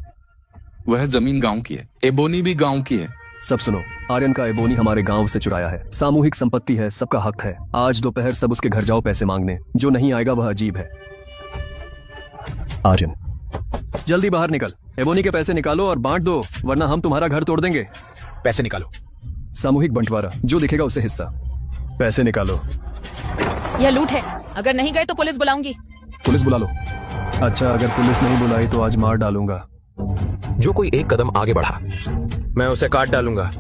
वह जमीन गांव की है, एबोनी भी गांव की है। सब सुनो, आर्यन का एबोनी हमारे गांव से चुराया है। सामूहिक संपत्ति है, सबका हक है। आज दोपहर सब उसके घर जाओ पैसे मांगने। जो नहीं आएगा वह अजीब है। आर्यन, जल्दी बाहर निकल। एबोनी के पैसे निकालो और बांट दो, वरना हम तुम्हारा घर तोड़ देंगे। पैसे निकालो। सामूहिक बंटवारा, जो दिखेगा उसे हिस्सा। पैसे निकालो। यह लूट है, अगर नहीं गए तो पुलिस बुलाऊंगी। पुलिस बुला लो। अच्छा, अगर पुलिस नहीं बुलाई तो आज मार डालूंगा। जो कोई एक कदम आगे बढ़ा मैं उसे काट डालूंगा।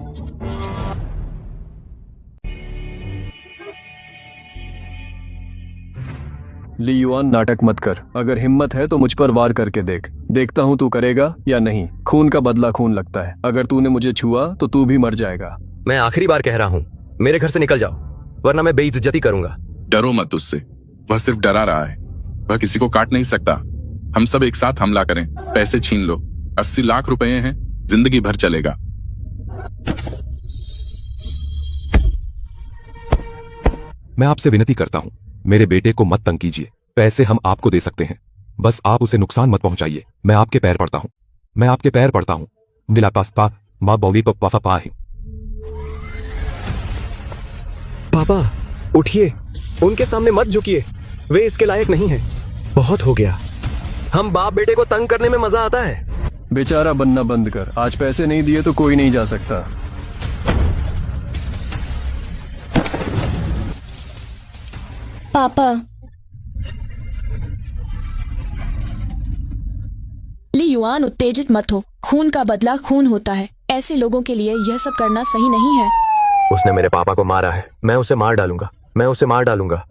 ली युआन, नाटक मत कर। अगर हिम्मत है तो मुझ पर वार करके देख। देखता हूँ तू करेगा या नहीं। खून का बदला खून लगता है। अगर तूने मुझे छुआ तो तू भी मर जाएगा। मैं आखिरी बार कह रहा हूँ, मेरे घर से निकल जाओ, वरना मैं बेइज्जती करूंगा। डरो मत उससे, वह सिर्फ डरा रहा है। वह किसी को काट नहीं सकता। हम सब एक साथ हमला करें, पैसे छीन लो। 80 लाख रुपए हैं, जिंदगी भर चलेगा। मैं आपसे विनती करता हूं, मेरे बेटे को मत तंग कीजिए। पैसे हम आपको दे सकते हैं, बस आप उसे नुकसान मत पहुंचाइए। मैं आपके पैर पड़ता हूं, मैं आपके पैर पड़ता हूं। मिला पास्पा माँ बौली पप्पा पा है। पापा उठिए, उनके सामने मत झुकिए, वे इसके लायक नहीं है। बहुत हो गया। हम बाप बेटे को तंग करने में मजा आता है। बेचारा बनना बंद कर। आज पैसे नहीं दिए तो कोई नहीं जा सकता। पापा, ली युआन, उत्तेजित मत हो। खून का बदला खून होता है। ऐसे लोगों के लिए यह सब करना सही नहीं है। उसने मेरे पापा को मारा है, मैं उसे मार डालूंगा, मैं उसे मार डालूंगा।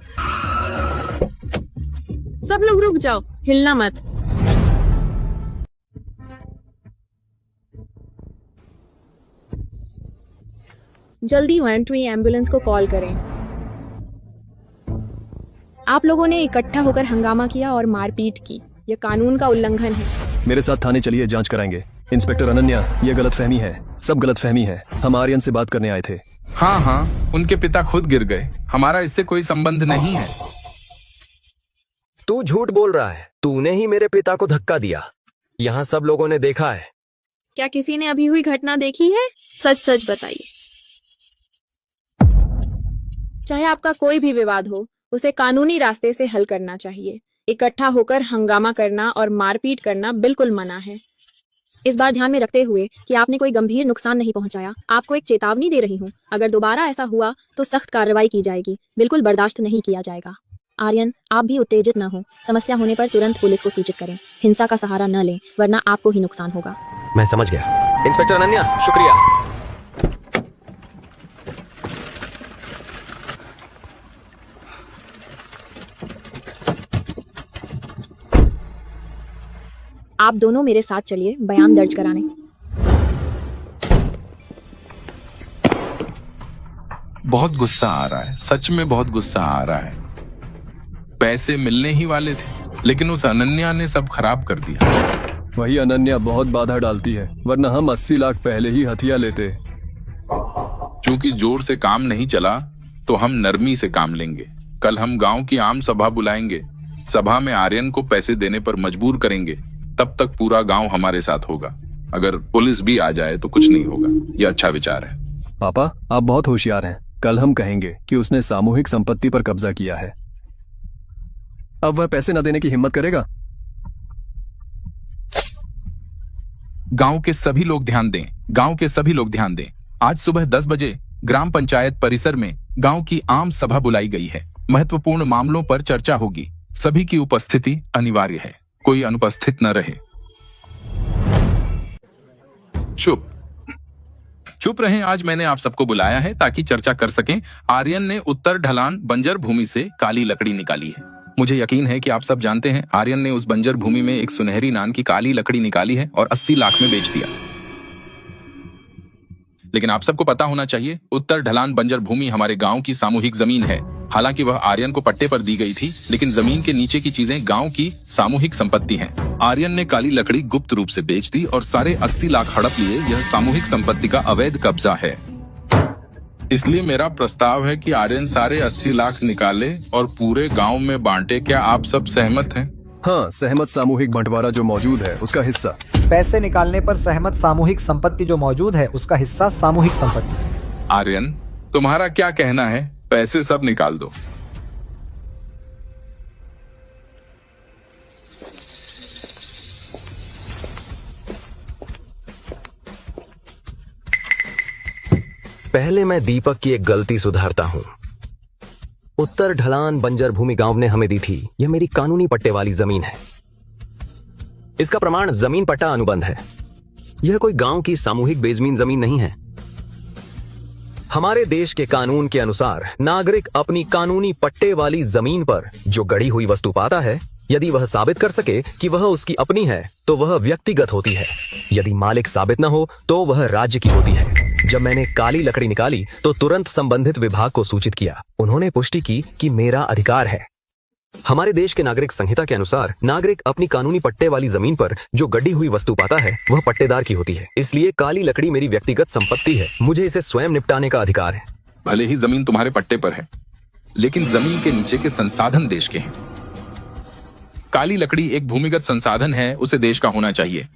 सब लोग रुक जाओ, हिलना मत। जल्दी 120 एम्बुलेंस को कॉल करें। आप लोगों ने इकट्ठा होकर हंगामा किया और मारपीट की, यह कानून का उल्लंघन है। मेरे साथ थाने चलिए, जांच कराएंगे। इंस्पेक्टर अनन्या, यह गलतफहमी है, सब गलतफहमी है। हम आर्यन से बात करने आए थे। हाँ हाँ, उनके पिता खुद गिर गए, हमारा इससे कोई संबंध नहीं है। तू झूठ बोल रहा है। तूने ही मेरे पिता को धक्का दिया, यहाँ सब लोगों ने देखा है। क्या किसी ने अभी हुई घटना देखी है? सच सच बताइए। चाहे आपका कोई भी विवाद हो, उसे कानूनी रास्ते से हल करना चाहिए। इकट्ठा होकर हंगामा करना और मारपीट करना बिल्कुल मना है। इस बार ध्यान में रखते हुए कि आपने कोई गंभीर नुकसान नहीं पहुंचाया, आपको एक चेतावनी दे रही हूं। अगर दोबारा ऐसा हुआ तो सख्त कार्रवाई की जाएगी, बिल्कुल बर्दाश्त नहीं किया जाएगा। आर्यन, आप भी उत्तेजित न हो। समस्या होने पर तुरंत पुलिस को सूचित करें। हिंसा का सहारा न लें, वरना आपको ही नुकसान होगा। मैं समझ गया। इंस्पेक्टर अनन्या, शुक्रिया। आप दोनों मेरे साथ चलिए बयान दर्ज कराने। बहुत गुस्सा आ रहा है, सच में बहुत गुस्सा आ रहा है। पैसे मिलने ही वाले थे, लेकिन उस अनन्या ने सब खराब कर दिया। वही अनन्या बहुत बाधा डालती है, वरना हम 80 लाख पहले ही हथिया लेते। चूंकि जोर से काम नहीं चला तो हम नरमी से काम लेंगे। कल हम गांव की आम सभा बुलाएंगे। सभा में आर्यन को पैसे देने पर मजबूर करेंगे। तब तक पूरा गांव हमारे साथ होगा। अगर पुलिस भी आ जाए तो कुछ नहीं होगा। यह अच्छा विचार है। पापा, आप बहुत होशियार हैं। कल हम कहेंगे कि उसने सामूहिक संपत्ति पर कब्जा किया है। अब वह पैसे न देने की हिम्मत करेगा? गांव के सभी लोग ध्यान दें, गांव के सभी लोग ध्यान दें। आज सुबह 10 बजे ग्राम पंचायत परिसर में गांव की आम सभा बुलाई गई है। महत्वपूर्ण मामलों पर चर्चा होगी। सभी की उपस्थिति अनिवार्य है, कोई अनुपस्थित न रहे। चुप रहें। आज मैंने आप सबको बुलाया है ताकि चर्चा कर सकें। आर्यन ने उत्तर ढलान बंजर भूमि से काली लकड़ी निकाली है। मुझे यकीन है कि आप सब जानते हैं आर्यन ने उस बंजर भूमि में एक सुनहरी नाम की काली लकड़ी निकाली है और 80 लाख में बेच दिया। लेकिन आप सबको पता होना चाहिए, उत्तर ढलान बंजर भूमि हमारे गांव की सामूहिक जमीन है। हालांकि वह आर्यन को पट्टे पर दी गई थी, लेकिन जमीन के नीचे की चीजें गांव की सामूहिक संपत्ति हैं। आर्यन ने काली लकड़ी गुप्त रूप से बेच दी और सारे 80 लाख हड़प लिए। यह सामूहिक संपत्ति का अवैध कब्जा है। इसलिए मेरा प्रस्ताव है कि आर्यन सारे 80 लाख निकाले और पूरे गांव में बांटे। क्या आप सब सहमत हैं? हाँ, सहमत। सामूहिक बंटवारा जो मौजूद है उसका हिस्सा। पैसे निकालने पर सहमत। सामूहिक संपत्ति जो मौजूद है उसका हिस्सा सामूहिक संपत्ति। आर्यन, तुम्हारा क्या कहना है? पैसे सब निकाल दो। पहले मैं दीपक की एक गलती सुधारता हूं। उत्तर ढलान बंजर भूमि गांव ने हमें दी थी। यह मेरी कानूनी पट्टे वाली जमीन है। इसका प्रमाण जमीन पट्टा अनुबंध है। यह कोई गांव की सामूहिक बेजमीन जमीन नहीं है। हमारे देश के कानून के अनुसार नागरिक अपनी कानूनी पट्टे वाली जमीन पर जो गढ़ी हुई वस्तु पाता है, यदि वह साबित कर सके कि वह उसकी अपनी है तो वह व्यक्तिगत होती है। यदि मालिक साबित न हो तो वह राज्य की होती है। जब मैंने काली लकड़ी निकाली तो तुरंत संबंधित विभाग को सूचित किया। उन्होंने पुष्टि की कि मेरा अधिकार है। हमारे देश के नागरिक संहिता के अनुसार नागरिक अपनी कानूनी पट्टे वाली जमीन पर जो गढ़ी हुई वस्तु पाता है वह पट्टेदार की होती है। इसलिए काली लकड़ी मेरी व्यक्तिगत संपत्ति है। मुझे इसे स्वयं निपटाने का अधिकार है। भले ही जमीन तुम्हारे पट्टे पर है, लेकिन जमीन के नीचे के संसाधन देश के हैं। काली लकड़ी एक भूमिगत संसाधन है, उसे देश का होना चाहिए।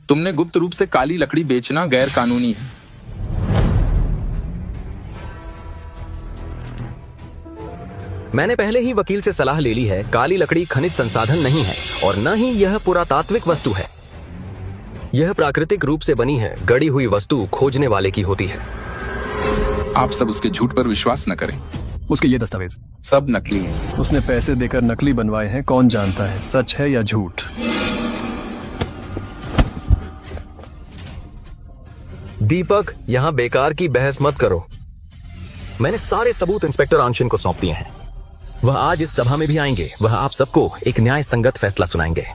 तुमने गुप्त रूप से काली लकड़ी बेचना गैर कानूनी है। मैंने पहले ही वकील से सलाह ले ली है। काली लकड़ी खनिज संसाधन नहीं है और न ही यह पुरातात्विक वस्तु है। यह प्राकृतिक रूप से बनी है। गढ़ी हुई वस्तु खोजने वाले की होती है। आप सब उसके झूठ पर विश्वास न करें। उसके ये दस्तावेज सब नकली हैं। उसने पैसे देकर नकली बनवाए हैं। कौन जानता है सच है या झूठ। दीपक, यहाँ बेकार की बहस मत करो। मैंने सारे सबूत इंस्पेक्टर आंशिन को सौंप दिए हैं। वह आज इस सभा में भी आएंगे। वह आप सबको एक न्याय संगत फैसला सुनाएंगे।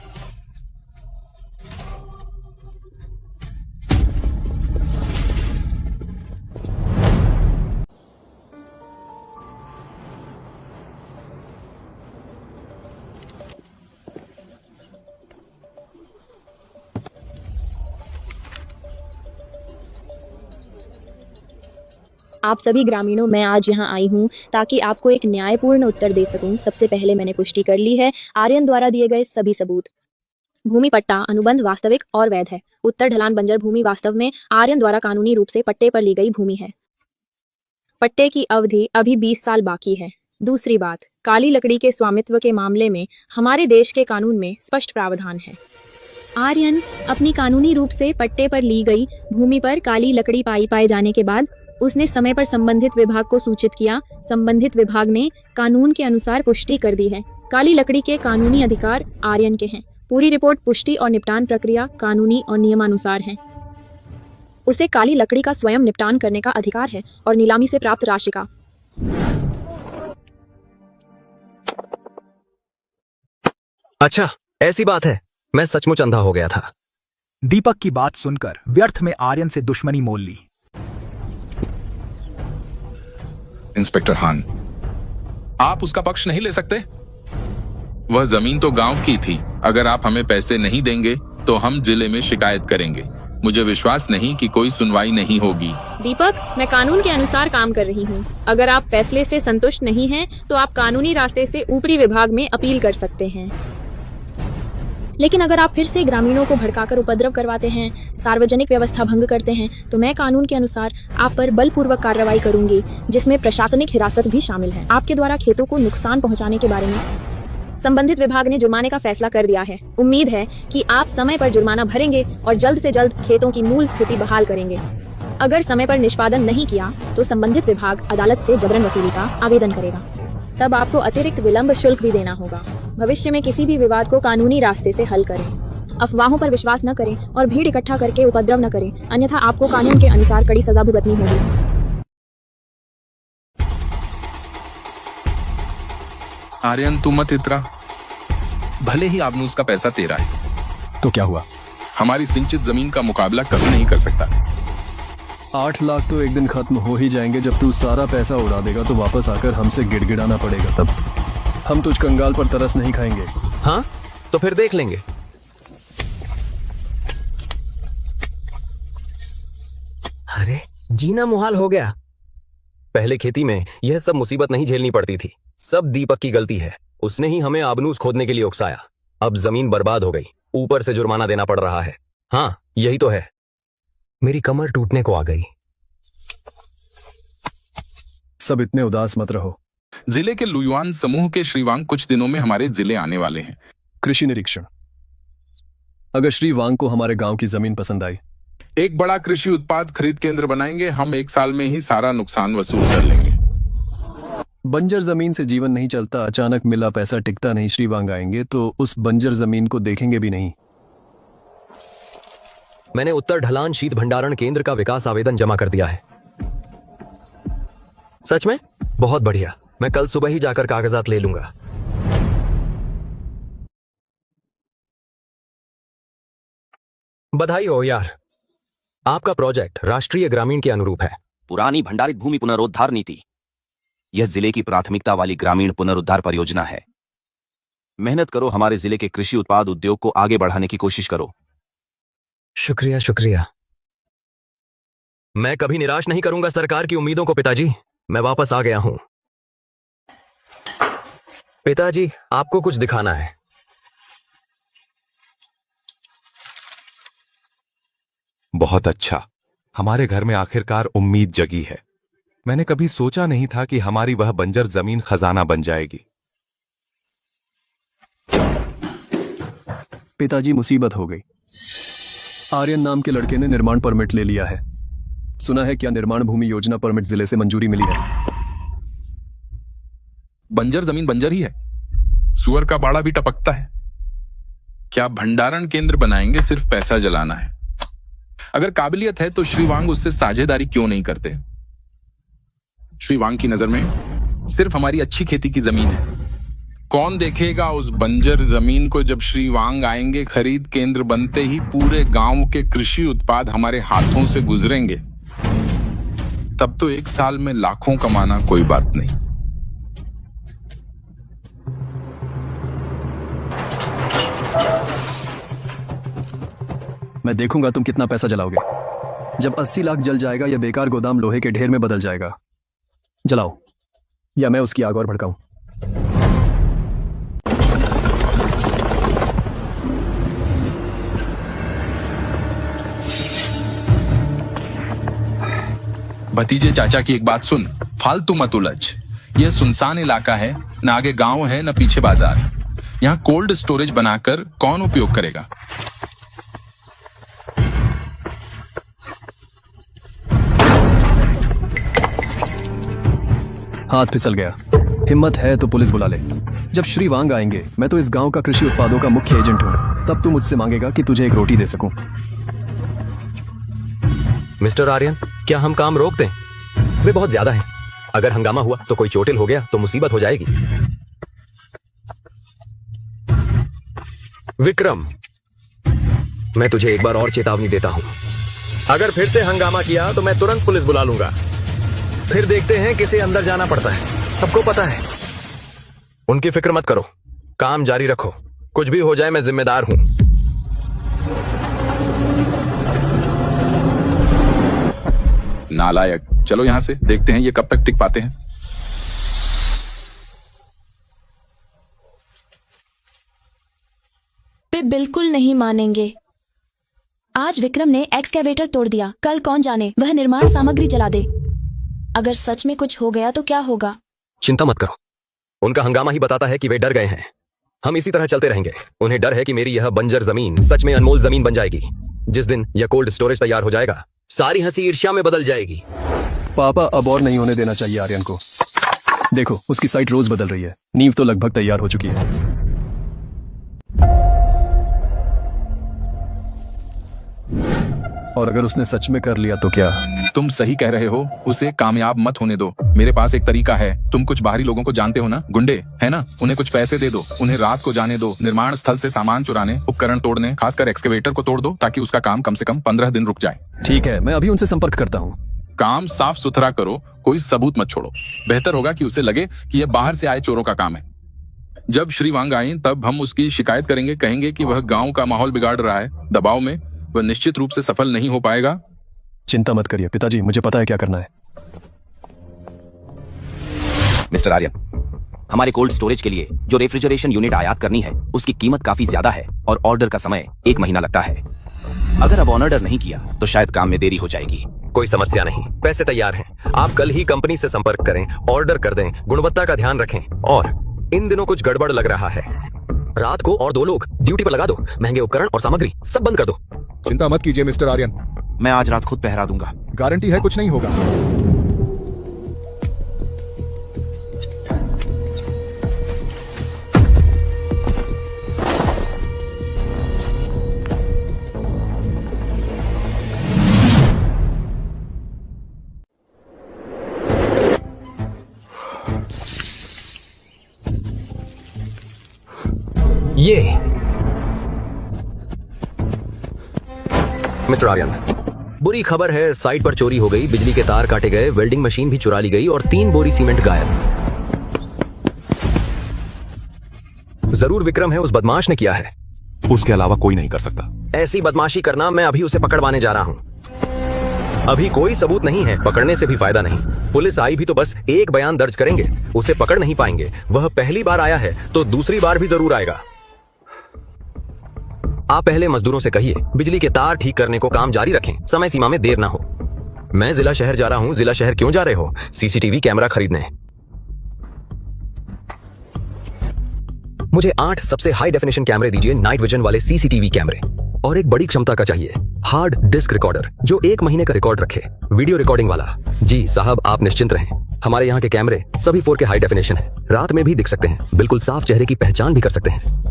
आप सभी ग्रामीणों, मैं आज यहाँ आई हूँ ताकि आपको एक न्यायपूर्ण उत्तर दे सकूं। सबसे पहले मैंने पुष्टि कर ली है आर्यन द्वारा दिए गए सभी सबूत। भूमि पट्टा अनुबंध वास्तविक और वैध है। उत्तर ढलान बंजर भूमि वास्तव में आर्यन द्वारा कानूनी रूप से पट्टे पर ली गई भूमि है। पट्टे की अवधि अभी 20 साल बाकी है। दूसरी बात, काली लकड़ी के स्वामित्व के मामले में हमारे देश के कानून में स्पष्ट प्रावधान है। आर्यन अपनी कानूनी रूप से पट्टे पर ली गई भूमि पर काली लकड़ी पाए जाने के बाद उसने समय पर संबंधित विभाग को सूचित किया। संबंधित विभाग ने कानून के अनुसार पुष्टि कर दी है। काली लकड़ी के कानूनी अधिकार आर्यन के हैं। पूरी रिपोर्ट, पुष्टि और निपटान प्रक्रिया कानूनी और नियमानुसार है। उसे काली लकड़ी का स्वयं निपटान करने का अधिकार है और नीलामी से प्राप्त राशि का। अच्छा, ऐसी बात है। मैं सचमुच अंधा हो गया था। दीपक की बात सुनकर व्यर्थ में आर्यन से दुश्मनी मोल ली। इंस्पेक्टर हान, आप उसका पक्ष नहीं ले सकते। वह जमीन तो गांव की थी। अगर आप हमें पैसे नहीं देंगे तो हम जिले में शिकायत करेंगे। मुझे विश्वास नहीं कि कोई सुनवाई नहीं होगी। दीपक, मैं कानून के अनुसार काम कर रही हूँ। अगर आप फैसले से संतुष्ट नहीं हैं, तो आप कानूनी रास्ते से ऊपरी विभाग में अपील कर सकते हैं। लेकिन अगर आप फिर से ग्रामीणों को भड़काकर उपद्रव करवाते हैं, सार्वजनिक व्यवस्था भंग करते हैं, तो मैं कानून के अनुसार आप पर बलपूर्वक कार्रवाई करूंगी, जिसमें प्रशासनिक हिरासत भी शामिल है। आपके द्वारा खेतों को नुकसान पहुंचाने के बारे में संबंधित विभाग ने जुर्माने का फैसला कर दिया है। उम्मीद है कि आप समय पर जुर्माना भरेंगे और जल्द से जल्द खेतों की मूल स्थिति बहाल करेंगे। अगर समय पर निष्पादन नहीं किया तो संबंधित विभाग अदालत से जबरन वसूली का आवेदन करेगा। तब आपको अतिरिक्त विलंब शुल्क भी देना होगा। भविष्य में किसी भी विवाद को कानूनी रास्ते से हल करें। अफवाहों पर विश्वास न करें और भीड़ इकट्ठा करके उपद्रव न करें, अन्यथा आपको कानून के अनुसार कड़ी सजा भुगतनी होगी। आर्यन तू मत इतरा, भले ही आपने उसका पैसा तेरा है तो क्या हुआ? हमारी सिंचित जमीन का मुकाबला कभी नहीं कर सकता। 8 लाख तो एक दिन खत्म हो ही जाएंगे। जब तू सारा पैसा उड़ा देगा तो वापस आकर हमसे गिड़गिड़ाना पड़ेगा। तब हम तुझ कंगाल पर तरस नहीं खाएंगे। हाँ तो फिर देख लेंगे। अरे जीना मुहाल हो गया। पहले खेती में यह सब मुसीबत नहीं झेलनी पड़ती थी। सब दीपक की गलती है। उसने ही हमें आबनूस खोदने के लिए उकसाया। अब जमीन बर्बाद हो गई, ऊपर से जुर्माना देना पड़ रहा है। हाँ यही तो है। मेरी कमर टूटने को आ गई। सब इतने उदास मत रहो। जिले के लुयुआन समूह के श्री वांग कुछ दिनों में हमारे जिले आने वाले हैं। कृषि निरीक्षण। अगर श्री वांग को हमारे गांव की जमीन पसंद आई, एक बड़ा कृषि उत्पाद खरीद केंद्र बनाएंगे। हम 1 साल में ही सारा नुकसान वसूल कर लेंगे। बंजर जमीन से जीवन नहीं चलता। अचानक मिला पैसा टिकता नहीं। श्री वांग आएंगे तो उस बंजर जमीन को देखेंगे भी नहीं। मैंने उत्तर ढलान शीत भंडारण केंद्र का विकास आवेदन जमा कर दिया है। सच में? बहुत बढ़िया। मैं कल सुबह ही जाकर कागजात ले लूंगा। बधाई हो यार, आपका प्रोजेक्ट राष्ट्रीय ग्रामीण के अनुरूप है। पुरानी भंडारित भूमि पुनरुद्धार नीति, यह जिले की प्राथमिकता वाली ग्रामीण पुनरुद्धार परियोजना है। मेहनत करो, हमारे जिले के कृषि उत्पाद उद्योग को आगे बढ़ाने की कोशिश करो। शुक्रिया शुक्रिया। मैं कभी निराश नहीं करूंगा सरकार की उम्मीदों को। पिताजी मैं वापस आ गया हूं। पिताजी आपको कुछ दिखाना है। बहुत अच्छा, हमारे घर में आखिरकार उम्मीद जगी है। मैंने कभी सोचा नहीं था कि हमारी वह बंजर जमीन खजाना बन जाएगी। पिताजी मुसीबत हो गई। आर्यन नाम के लड़के ने निर्माण परमिट ले लिया है। सुना है क्या निर्माण भूमि योजना परमिट जिले से मंजूरी मिली है। बंजर जमीन बंजर ही है, सुअर का बाड़ा भी टपकता है। क्या भंडारण केंद्र बनाएंगे सिर्फ पैसा जलाना है? अगर काबिलियत है तो श्री वांग उससे साझेदारी क्यों नहीं करते? श्री वांग की नजर में सिर्फ हमारी अच्छी खेती की जमीन है। कौन देखेगा उस बंजर जमीन को जब श्री वांग आएंगे? खरीद केंद्र बनते ही पूरे गांव के कृषि उत्पाद हमारे हाथों से गुजरेंगे। तब तो 1 साल में लाखों कमाना कोई बात नहीं। मैं देखूंगा तुम कितना पैसा जलाओगे। जब 80 लाख जल जाएगा यह बेकार गोदाम लोहे के ढेर में बदल जाएगा। जलाओ या मैं उसकी आग और भड़काऊं। भतीजे चाचा की एक बात सुन, फालतू मत उलझ। यह सुनसान इलाका है, न आगे गांव है न पीछे बाजार। यहाँ कोल्ड स्टोरेज बनाकर कौन उपयोग करेगा? हाथ फिसल गया। हिम्मत है तो पुलिस बुला ले। जब श्री वांग आएंगे मैं तो इस गांव का कृषि उत्पादों का मुख्य एजेंट हूं। तब तू मुझसे मांगेगा कि तुझे एक रोटी दे सकूं। मिस्टर आर्यन, क्या हम काम रोक दें? वे बहुत ज्यादा हैं। अगर हंगामा हुआ तो कोई चोटिल हो गया तो मुसीबत हो जाएगी। विक्रम, मैं तुझे एक बार और चेतावनी देता हूं। अगर फिर से हंगामा किया तो मैं तुरंत पुलिस बुला लूंगा। फिर देखते हैं किसे अंदर जाना पड़ता है। सबको पता है। उनकी फिक्र मत करो, काम जारी रखो। कुछ भी हो जाए मैं जिम्मेदार हूं। नालायक, चलो यहां से, देखते हैं ये कब तक टिक पाते हैं। वे बिल्कुल नहीं मानेंगे। आज विक्रम ने एक्सकेवेटर तोड़ दिया, कल कौन जाने वह निर्माण सामग्री जला दे। अगर सच में कुछ हो गया तो क्या होगा? चिंता मत करो, उनका हंगामा ही बताता है कि वे डर गए हैं। हम इसी तरह चलते रहेंगे। उन्हें डर है कि मेरी यह बंजर जमीन सच में अनमोल जमीन बन जाएगी। जिस दिन यह कोल्ड स्टोरेज तैयार हो जाएगा सारी हंसी ईर्ष्या में बदल जाएगी। पापा, अब और नहीं होने देना चाहिए आर्यन को। देखो, उसकी साइट रोज बदल रही है। नींव तो लगभग तैयार हो चुकी है। और अगर उसने सच में कर लिया तो क्या? तुम सही कह रहे हो, उसे कामयाब मत होने दो। मेरे पास एक तरीका है। तुम कुछ बाहरी लोगों को जानते हो ना, गुंडे है ना, उन्हें कुछ पैसे दे दो, उन्हें रात को जाने दो, निर्माण स्थल से सामान चुराने, उपकरण तोड़ने, खासकर एक्सकेवेटर को तोड़ दो, ताकि उसका काम कम से कम 15 दिन रुक जाए। ठीक है, मैं अभी उनसे संपर्क करता हूँ। काम साफ सुथरा करो, कोई सबूत मत छोड़ो। बेहतर होगा कि उसे लगे कि यह बाहर से आए चोरों का काम है। जब श्री वांग आई तब हम उसकी शिकायत करेंगे, कहेंगे कि वह गांव का माहौल बिगाड़ रहा है। दबाव में वह निश्चित रूप से सफल नहीं हो पाएगा। चिंता मत करिए पिताजी, मुझे पता है क्या करना है। मिस्टर आर्यन, हमारे कोल्ड स्टोरेज के लिए जो रेफ्रिजरेशन यूनिट आयात करनी है उसकी कीमत काफी ज्यादा है और ऑर्डर का समय 1 महीना लगता है। अगर अब ऑर्डर नहीं किया तो शायद काम में देरी हो जाएगी। कोई समस्या नहीं, पैसे तैयार हैं। आप कल ही कंपनी से संपर्क करें, ऑर्डर कर दें, गुणवत्ता का ध्यान रखें। और इन दिनों कुछ गड़बड़ लग रहा है। रात को और 2 लोग ड्यूटी पर लगा दो। महंगे उपकरण और सामग्री सब बंद कर दो। चिंता मत कीजिए मिस्टर आर्यन, मैं आज रात खुद पहरा दूंगा। गारंटी है कुछ नहीं होगा। ये मिस्टर आर्यन, बुरी खबर है, साइट पर चोरी हो गई, बिजली के तार काटे गए, वेल्डिंग मशीन भी चुरा ली गई और 3 बोरी सीमेंट गायब। जरूर विक्रम है, उस बदमाश ने किया है। उसके अलावा कोई नहीं कर सकता। ऐसी बदमाशी करना, मैं अभी उसे पकड़वाने जा रहा हूँ। अभी कोई सबूत नहीं है, पकड़ने से भी फायदा नहीं। पुलिस आई भी तो बस एक बयान दर्ज करेंगे, उसे पकड़ नहीं पाएंगे। वह पहली बार आया है तो दूसरी बार भी जरूर आएगा। आप पहले मजदूरों से कहिए बिजली के तार ठीक करने को काम जारी रखें, समय सीमा में देर ना हो। मैं जिला शहर जा रहा हूं। जिला शहर क्यों जा रहे हो? सीसीटीवी कैमरा खरीदने। मुझे 8 सबसे हाई डेफिनेशन कैमरे दीजिए, नाइट विजन वाले सीसीटीवी कैमरे, और एक बड़ी क्षमता का चाहिए हार्ड डिस्क रिकॉर्डर जो 1 महीने का रिकॉर्ड रखे, वीडियो रिकॉर्डिंग वाला। जी साहब, आप निश्चिंत रहें, हमारे यहाँ के कैमरे सभी 4K हाई डेफिनेशन है, रात में भी दिख सकते हैं, बिल्कुल साफ चेहरे की पहचान भी कर सकते हैं।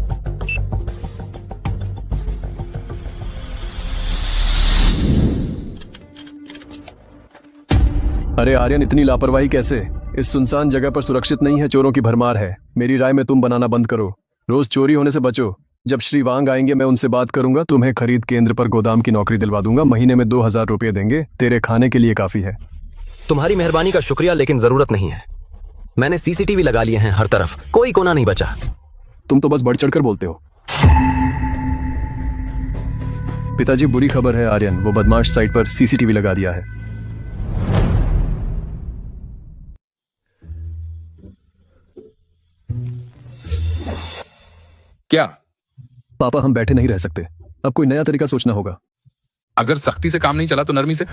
अरे आर्यन, इतनी लापरवाही कैसे? इस सुनसान जगह पर सुरक्षित नहीं है, चोरों की भरमार है। मेरी राय में तुम बनाना बंद करो, रोज चोरी होने से बचो। जब श्री वांग आएंगे मैं उनसे बात करूंगा, तुम्हें खरीद केंद्र पर गोदाम की नौकरी दिलवा दूंगा। महीने में 2000 रुपये देंगे, तेरे खाने के लिए काफी है। तुम्हारी मेहरबानी का शुक्रिया, लेकिन जरूरत नहीं है। मैंने सीसीटीवी लगा लिए हैं हर तरफ, कोई कोना नहीं बचा। तुम तो बस बढ़ चढ़कर बोलते हो। पिताजी, बुरी खबर है आर्यन, वो बदमाश साइट पर सीसीटीवी लगा दिया है। क्या पापा, हम बैठे नहीं रह सकते, अब कोई नया तरीका सोचना होगा। अगर सख्ती से काम नहीं चला तो नरमी से।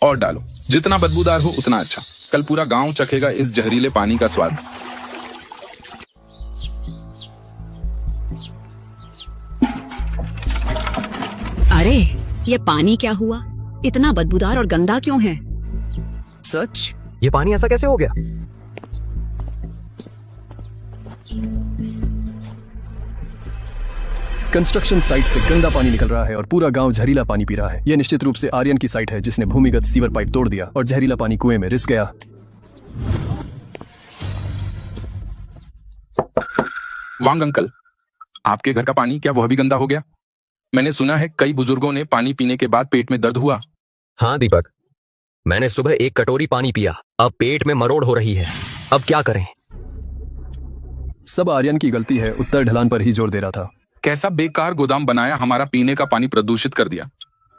और डालो, जितना बदबूदार हो उतना अच्छा। कल पूरा गांव चखेगा इस जहरीले पानी का स्वाद। अरे ये पानी क्या हुआ? इतना बदबूदार और गंदा क्यों है? सच? ये पानी ऐसा कैसे हो गया? कंस्ट्रक्शन साइट से गंदा पानी निकल रहा है और पूरा गांव जहरीला पानी पी रहा है। यह निश्चित रूप से आर्यन की साइट है, जिसने भूमिगत सीवर पाइप तोड़ दिया और जहरीला पानी कुएं में रिस गया। वांग अंकल, आपके घर का पानी क्या वह भी गंदा हो गया? मैंने सुना है कई बुजुर्गों ने पानी पीने के बाद पेट में दर्द हुआ। हाँ दीपक, मैंने सुबह 1 कटोरी पानी पिया, अब पेट में मरोड़ हो रही है। अब क्या करें? सब आर्यन की गलती है, उत्तर ढलान पर ही जोर दे रहा था। कैसा बेकार गोदाम बनाया, हमारा पीने का पानी प्रदूषित कर दिया।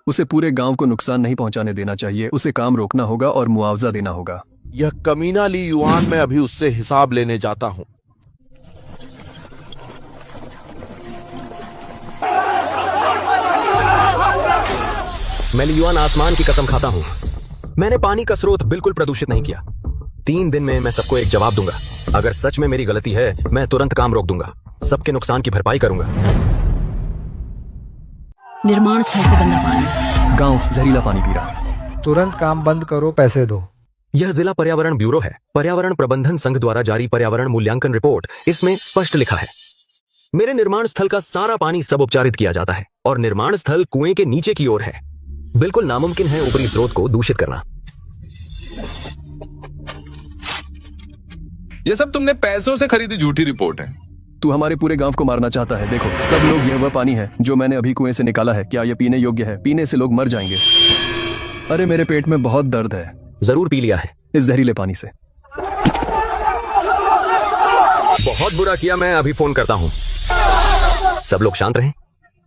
उसे पूरे गांव को नुकसान नहीं पहुंचाने देना चाहिए, उसे काम रोकना होगा और मुआवजा देना होगा। यह कमीना ली युआन, मैं अभी उससे हिसाब लेने जाता हूँ। मैं ली युआन आसमान की कसम खाता हूँ, मैंने पानी का स्रोत बिल्कुल प्रदूषित नहीं किया। 3 दिन में मैं सबको एक जवाब दूंगा। अगर सच में मेरी गलती है, मैं तुरंत काम रोक दूंगा, सबके नुकसान की भरपाई करूंगा। निर्माण स्थल से गंदा पानी। गांव जहरीला पानी पी रहा। तुरंत काम बंद करो, पैसे दो। यह जिला पर्यावरण ब्यूरो है। पर्यावरण प्रबंधन संघ द्वारा जारी पर्यावरण मूल्यांकन रिपोर्ट। इसमें स्पष्ट लिखा है, मेरे निर्माण स्थल का सारा पानी सब उपचारित किया जाता है और निर्माण स्थल कुएं के नीचे की ओर है। बिल्कुल नामुमकिन है ऊपरी स्रोत को दूषित करना। ये सब तुमने पैसों से खरीदी झूठी रिपोर्ट है। तू हमारे पूरे गांव को मारना चाहता है। देखो सब लोग, यह वह पानी है जो मैंने अभी कुएं से निकाला है। क्या यह पीने योग्य है? पीने से लोग मर जाएंगे। अरे मेरे पेट में बहुत दर्द है। जरूर पी लिया है इस जहरीले पानी से। बहुत बुरा किया, मैं अभी फोन करता हूँ। सब लोग शांत रहें,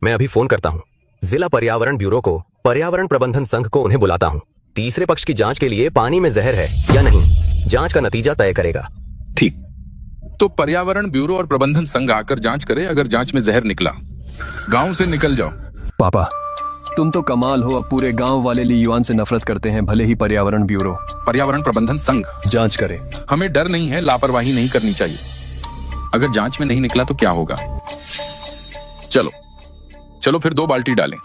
मैं अभी फोन करता हूँ। जिला पर्यावरण ब्यूरो को, पर्यावरण प्रबंधन संघ को उन्हें बुलाता हूँ। तीसरे पक्ष की जांच के लिए पानी में जहर है या नहीं, जांच का नतीजा तय करेगा। ठीक, तो पर्यावरण ब्यूरो और प्रबंधन संघ आकर जांच करे। अगर जांच में जहर निकला, गांव से निकल जाओ। पापा तुम तो कमाल हो। अब पूरे गांव वाले ली युआन से नफरत करते हैं, भले ही पर्यावरण ब्यूरो, पर्यावरण प्रबंधन संघ जांच करे। हमें डर नहीं है, लापरवाही नहीं करनी चाहिए। अगर जांच में नहीं निकला तो क्या होगा? चलो चलो फिर 2 बाल्टी डालें।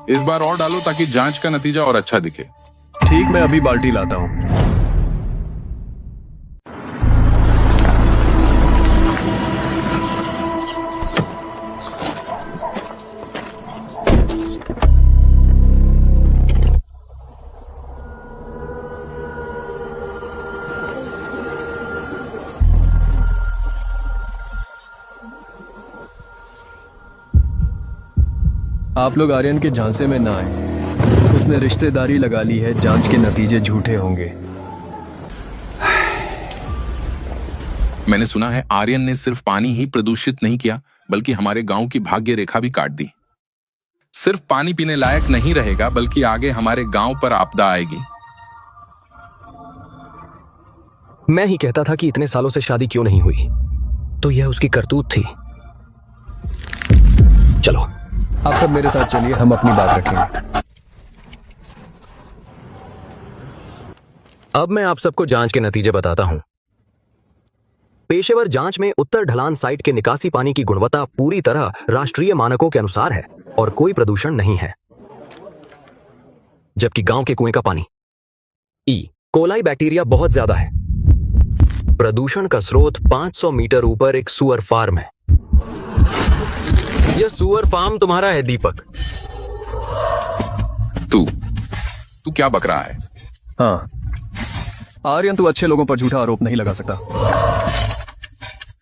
इस बार और डालो ताकि जांच का नतीजा और अच्छा दिखे। ठीक, मैं अभी बाल्टी लाता हूँ। आप लोग आर्यन के झांसे में ना आए। उसने रिश्तेदारी लगा ली है, जांच के नतीजे झूठे होंगे। मैंने सुना है आर्यन ने सिर्फ पानी ही प्रदूषित नहीं किया, बल्कि हमारे गांव की भाग्य रेखा भी काट दी। सिर्फ पानी पीने लायक नहीं रहेगा, बल्कि आगे हमारे गांव पर आपदा आएगी। मैं ही कहता था कि इतने सालों से शादी क्यों नहीं हुई, तो यह उसकी करतूत थी। चलो आप सब मेरे साथ चलिए, हम अपनी बात रखेंगे। अब मैं आप सबको जांच के नतीजे बताता हूं। पेशेवर जांच में उत्तर ढलान साइट के निकासी पानी की गुणवत्ता पूरी तरह राष्ट्रीय मानकों के अनुसार है और कोई प्रदूषण नहीं है। जबकि गांव के कुएं का पानी ई कोलाई बैक्टीरिया बहुत ज्यादा है। प्रदूषण का स्रोत 500 मीटर ऊपर एक सुअर फार्म है। यह सुअर फार्म तुम्हारा है दीपक। तू क्या बक रहा है? हाँ आर्यन, तू अच्छे लोगों पर झूठा आरोप नहीं लगा सकता।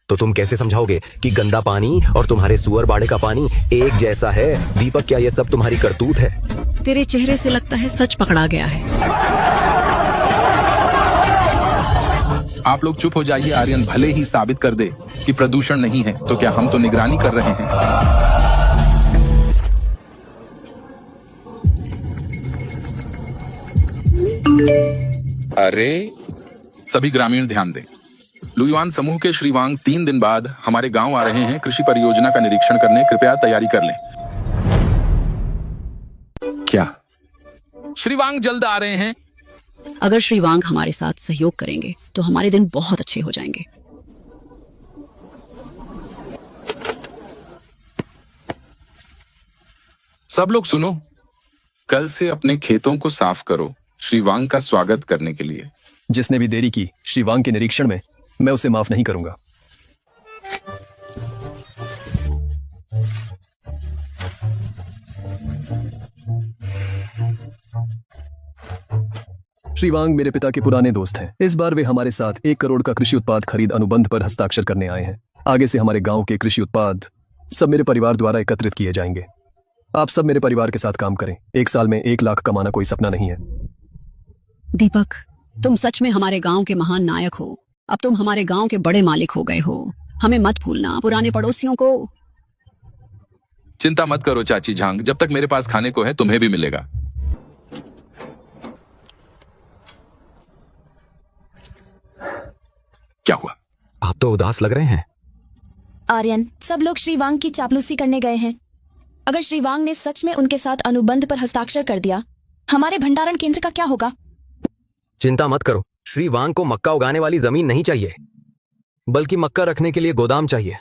तो तुम कैसे समझाओगे कि गंदा पानी और तुम्हारे सुअर बाड़े का पानी एक जैसा है? दीपक, क्या यह सब तुम्हारी करतूत है? तेरे चेहरे से लगता है सच पकड़ा गया है। आप लोग चुप हो जाइए। आर्यन भले ही साबित कर दे कि प्रदूषण नहीं है, तो क्या हम तो निगरानी कर रहे हैं। अरे सभी ग्रामीण ध्यान दें। लुयुआन समूह के श्री वांग 3 दिन बाद हमारे गांव आ रहे हैं कृषि परियोजना का निरीक्षण करने। कृपया तैयारी कर लें। क्या श्री वांग जल्द आ रहे हैं? अगर श्री वांग हमारे साथ सहयोग करेंगे तो हमारे दिन बहुत अच्छे हो जाएंगे। सब लोग सुनो, कल से अपने खेतों को साफ करो श्री वांग का स्वागत करने के लिए। जिसने भी देरी की श्री वांग के निरीक्षण में, मैं उसे माफ नहीं करूंगा। श्री वांग मेरे पिता के पुराने दोस्त हैं। इस बार वे हमारे साथ 1 करोड़ का कृषि उत्पाद खरीद अनुबंध पर हस्ताक्षर करने आए हैं। आगे से हमारे गांव के कृषि उत्पाद सब मेरे परिवार द्वारा एकत्रित किए जाएंगे। आप सब मेरे परिवार के साथ काम करें। 1 साल में 1 लाख कमाना कोई सपना नहीं है। दीपक, तुम सच में हमारे गांव के महान नायक हो। अब तुम हमारे गांव के बड़े मालिक हो गए हो। हमें मत भूलना। पुराने पड़ोसियों को चिंता मत करो चाची झांग, जब तक मेरे पास खाने को है तुम्हें भी मिलेगा। क्या हुआ? आप तो उदास लग रहे हैं। आर्यन, सब लोग श्री वांग की चापलूसी करने गए हैं। अगर श्री वांग ने सच में उनके साथ अनुबंध पर हस्ताक्षर कर दिया, हमारे भंडारण केंद्र का क्या होगा? चिंता मत करो, श्री वांग को मक्का उगाने वाली जमीन नहीं चाहिए, बल्कि मक्का रखने के लिए गोदाम चाहिए।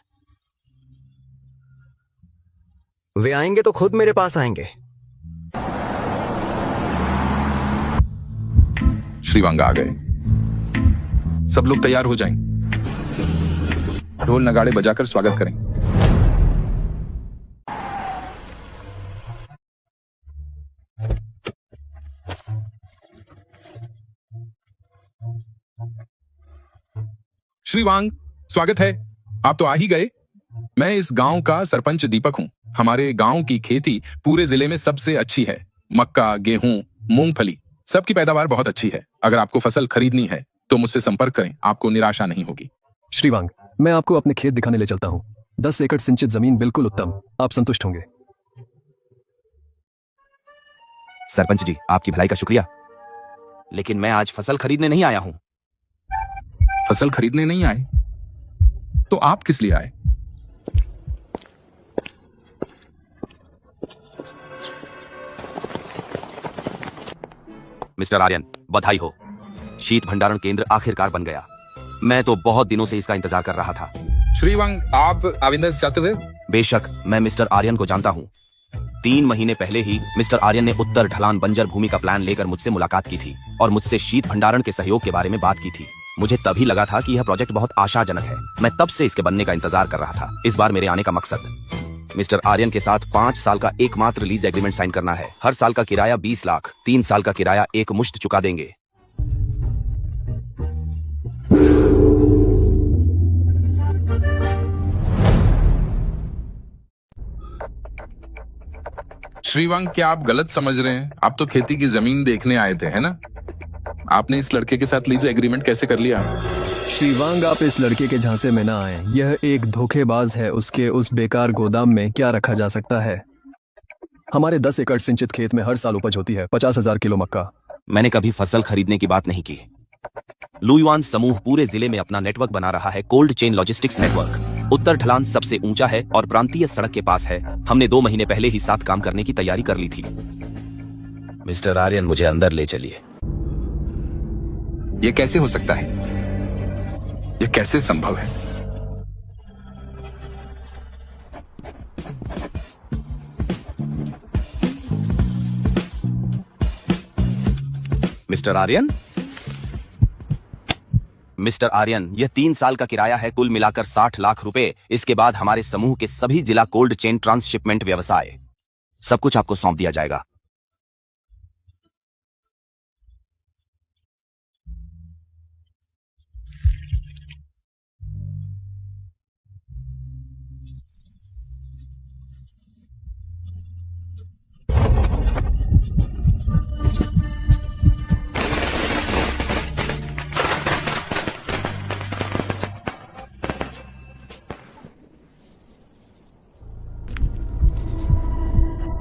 वे आएंगे तो खुद मेरे पास आएंगे। श्री वांग आ गए। सब लोग तैयार हो जाएं। ढोल नगाड़े बजाकर स्वागत करें। श्री वांग, स्वागत है। आप तो आ ही गए। मैं इस गांव का सरपंच दीपक हूं। हमारे गांव की खेती पूरे जिले में सबसे अच्छी है। मक्का, गेहूं, मूंगफली, सबकी पैदावार बहुत अच्छी है। अगर आपको फसल खरीदनी है तो मुझसे संपर्क करें, आपको निराशा नहीं होगी। श्री वांग, मैं आपको अपने खेत दिखाने ले चलता हूँ। 10 एकड़ सिंचित जमीन बिल्कुल उत्तम, आप संतुष्ट होंगे। सरपंच जी, आपकी भलाई का शुक्रिया, लेकिन मैं आज फसल खरीदने नहीं आया हूं। फसल खरीदने नहीं आए तो आप किस लिए आए? मिस्टर आर्यन, बधाई हो। शीत भंडारण केंद्र आखिरकार बन गया। मैं तो बहुत दिनों से इसका इंतजार कर रहा था। श्री वांग, आप अविंदर सत्यदेव? बेशक, मैं मिस्टर आर्यन को जानता हूँ। 3 महीने पहले ही मिस्टर आर्यन ने उत्तर ढलान बंजर भूमि का प्लान लेकर मुझसे मुलाकात की थी और मुझसे शीत भंडारण के सहयोग के बारे में बात की थी। मुझे तभी लगा था कि यह प्रोजेक्ट बहुत आशाजनक है। मैं तब से इसके बनने का इंतजार कर रहा था। इस बार मेरे आने का मकसद मिस्टर आर्यन के साथ 5 साल का एकमात्र लीज एग्रीमेंट साइन करना है। हर साल का किराया 20 लाख, 3 साल का किराया एक मुश्त चुका देंगे। श्री वांग, क्या आप गलत समझ रहे हैं? आप तो खेती की जमीन देखने आए थे, है ना? आपने इस लड़के के साथ लीज एग्रीमेंट कैसे कर लिया? श्री वांग, आप इस लड़के के झांसे में ना आए। यह एक धोखेबाज है। उसके उस बेकार गोदाम में क्या रखा जा सकता है? हमारे 10 एकड़ सिंचित खेत में हर साल उपज होती है 50,000 किलो मक्का। मैंने कभी फसल खरीदने की बात नहीं की। लुईवान समूह पूरे जिले में अपना नेटवर्क बना रहा है, कोल्ड चेन लॉजिस्टिक्स नेटवर्क। उत्तर ढलान सबसे ऊंचा है और प्रांतीय सड़क के पास है। हमने 2 महीने पहले ही साथ काम करने की तैयारी कर ली थी। मिस्टर आर्यन, मुझे अंदर ले चलिए। यह कैसे हो सकता है? यह कैसे संभव है? मिस्टर आर्यन, मिस्टर आर्यन, यह 3 साल का किराया है, कुल मिलाकर 60 लाख रुपए। इसके बाद हमारे समूह के सभी जिला कोल्ड चेन ट्रांसशिपमेंट व्यवसाय, सब कुछ आपको सौंप दिया जाएगा।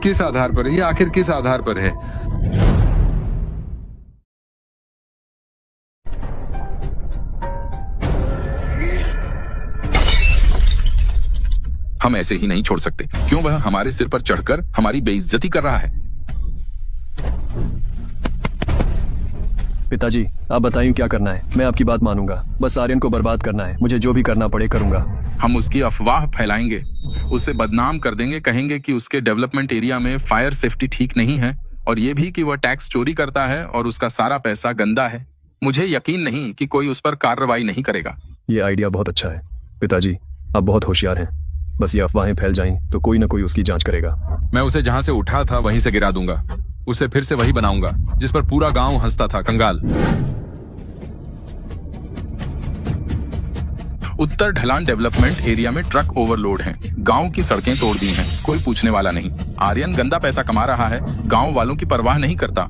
किस आधार पर है? ये आखिर किस आधार पर है? हम ऐसे ही नहीं छोड़ सकते। क्यों वह हमारे सिर पर चढ़कर हमारी बेइज्जती कर रहा है? पिताजी, आप बताइए क्या करना है। मैं आपकी बात मानूंगा। बस आर्यन को बर्बाद करना है। मुझे जो भी करना पड़े करूंगा। हम उसकी अफवाह फैलाएंगे, उसे बदनाम कर देंगे, कहेंगे कि उसके डेवलपमेंट एरिया में फायर सेफ्टी ठीक नहीं है और ये भी कि वह टैक्स चोरी करता है और उसका सारा पैसा गंदा है। मुझे यकीन नहीं कि कोई उस पर कार्रवाई नहीं करेगा। ये आइडिया बहुत अच्छा है पिताजी, आप बहुत होशियार हैं। बस ये अफवाहें फैल जाएं तो कोई ना कोई उसकी जांच करेगा। मैं उसे जहां से उठा था वहीं से गिरा दूंगा। उसे फिर से वही बनाऊंगा जिस पर पूरा गांव हंसता था, कंगाल। उत्तर ढलान डेवलपमेंट एरिया में ट्रक ओवरलोड हैं। गांव की सड़कें तोड़ दी हैं, कोई पूछने वाला नहीं। आर्यन गंदा पैसा कमा रहा है, गांव वालों की परवाह नहीं करता।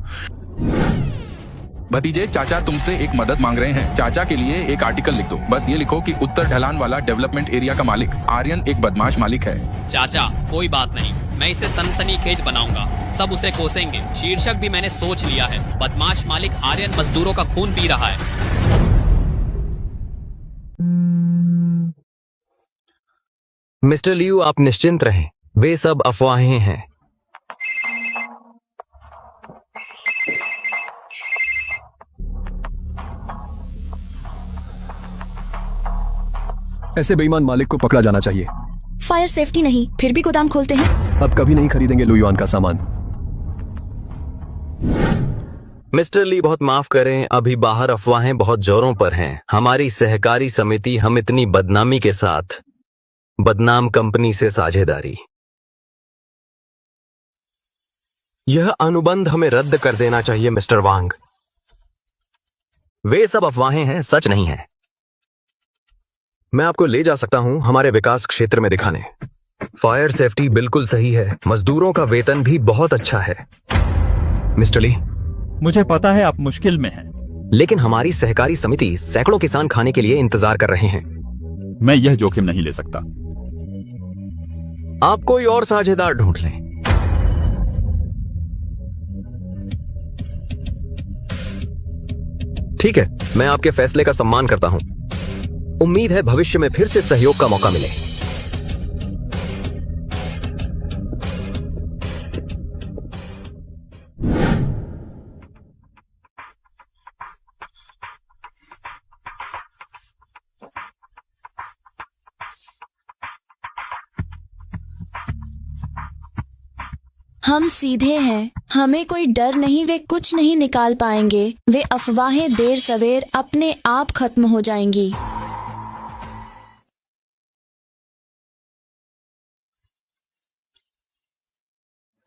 भतीजे, चाचा तुमसे एक मदद मांग रहे हैं। चाचा के लिए एक आर्टिकल लिख दो। बस ये लिखो कि उत्तर ढलान वाला डेवलपमेंट एरिया का मालिक आर्यन एक बदमाश मालिक है। चाचा, कोई बात नहीं, मैं इसे सनसनीखेज बनाऊंगा। सब उसे कोसेंगे। शीर्षक भी मैंने सोच लिया है, बदमाश मालिक आर्यन मजदूरों का खून पी रहा है। मिस्टर लियू, आप निश्चिंत रहें, वे सब अफवाहें हैं। ऐसे बेईमान मालिक को पकड़ा जाना चाहिए। फायर सेफ्टी नहीं, फिर भी गोदाम खोलते हैं। अब कभी नहीं खरीदेंगे लुयुआन का सामान। मिस्टर ली, बहुत माफ करें, अभी बाहर अफवाहें बहुत जोरों पर हैं। हमारी सहकारी समिति हम इतनी बदनामी के साथ बदनाम कंपनी से साझेदारी। यह अनुबंध हमें रद्द कर देना चाहिए मिस्टर वांग। वे सब अफवाहें हैं, सच नहीं है। मैं आपको ले जा सकता हूं हमारे विकास क्षेत्र में दिखाने। फायर सेफ्टी बिल्कुल सही है, मजदूरों का वेतन भी बहुत अच्छा है। मिस्टर ली, मुझे पता है आप मुश्किल में हैं, लेकिन हमारी सहकारी समिति सैकड़ों किसान खाने के लिए इंतजार कर रहे हैं। मैं यह जोखिम नहीं ले सकता। आप कोई और साझेदार ढूंढ लें। ठीक है, मैं आपके फैसले का सम्मान करता हूं। उम्मीद है भविष्य में फिर से सहयोग का मौका मिले। हम सीधे हैं, हमें कोई डर नहीं, वे कुछ नहीं निकाल पाएंगे। वे अफवाहें देर सवेर अपने आप खत्म हो जाएंगी।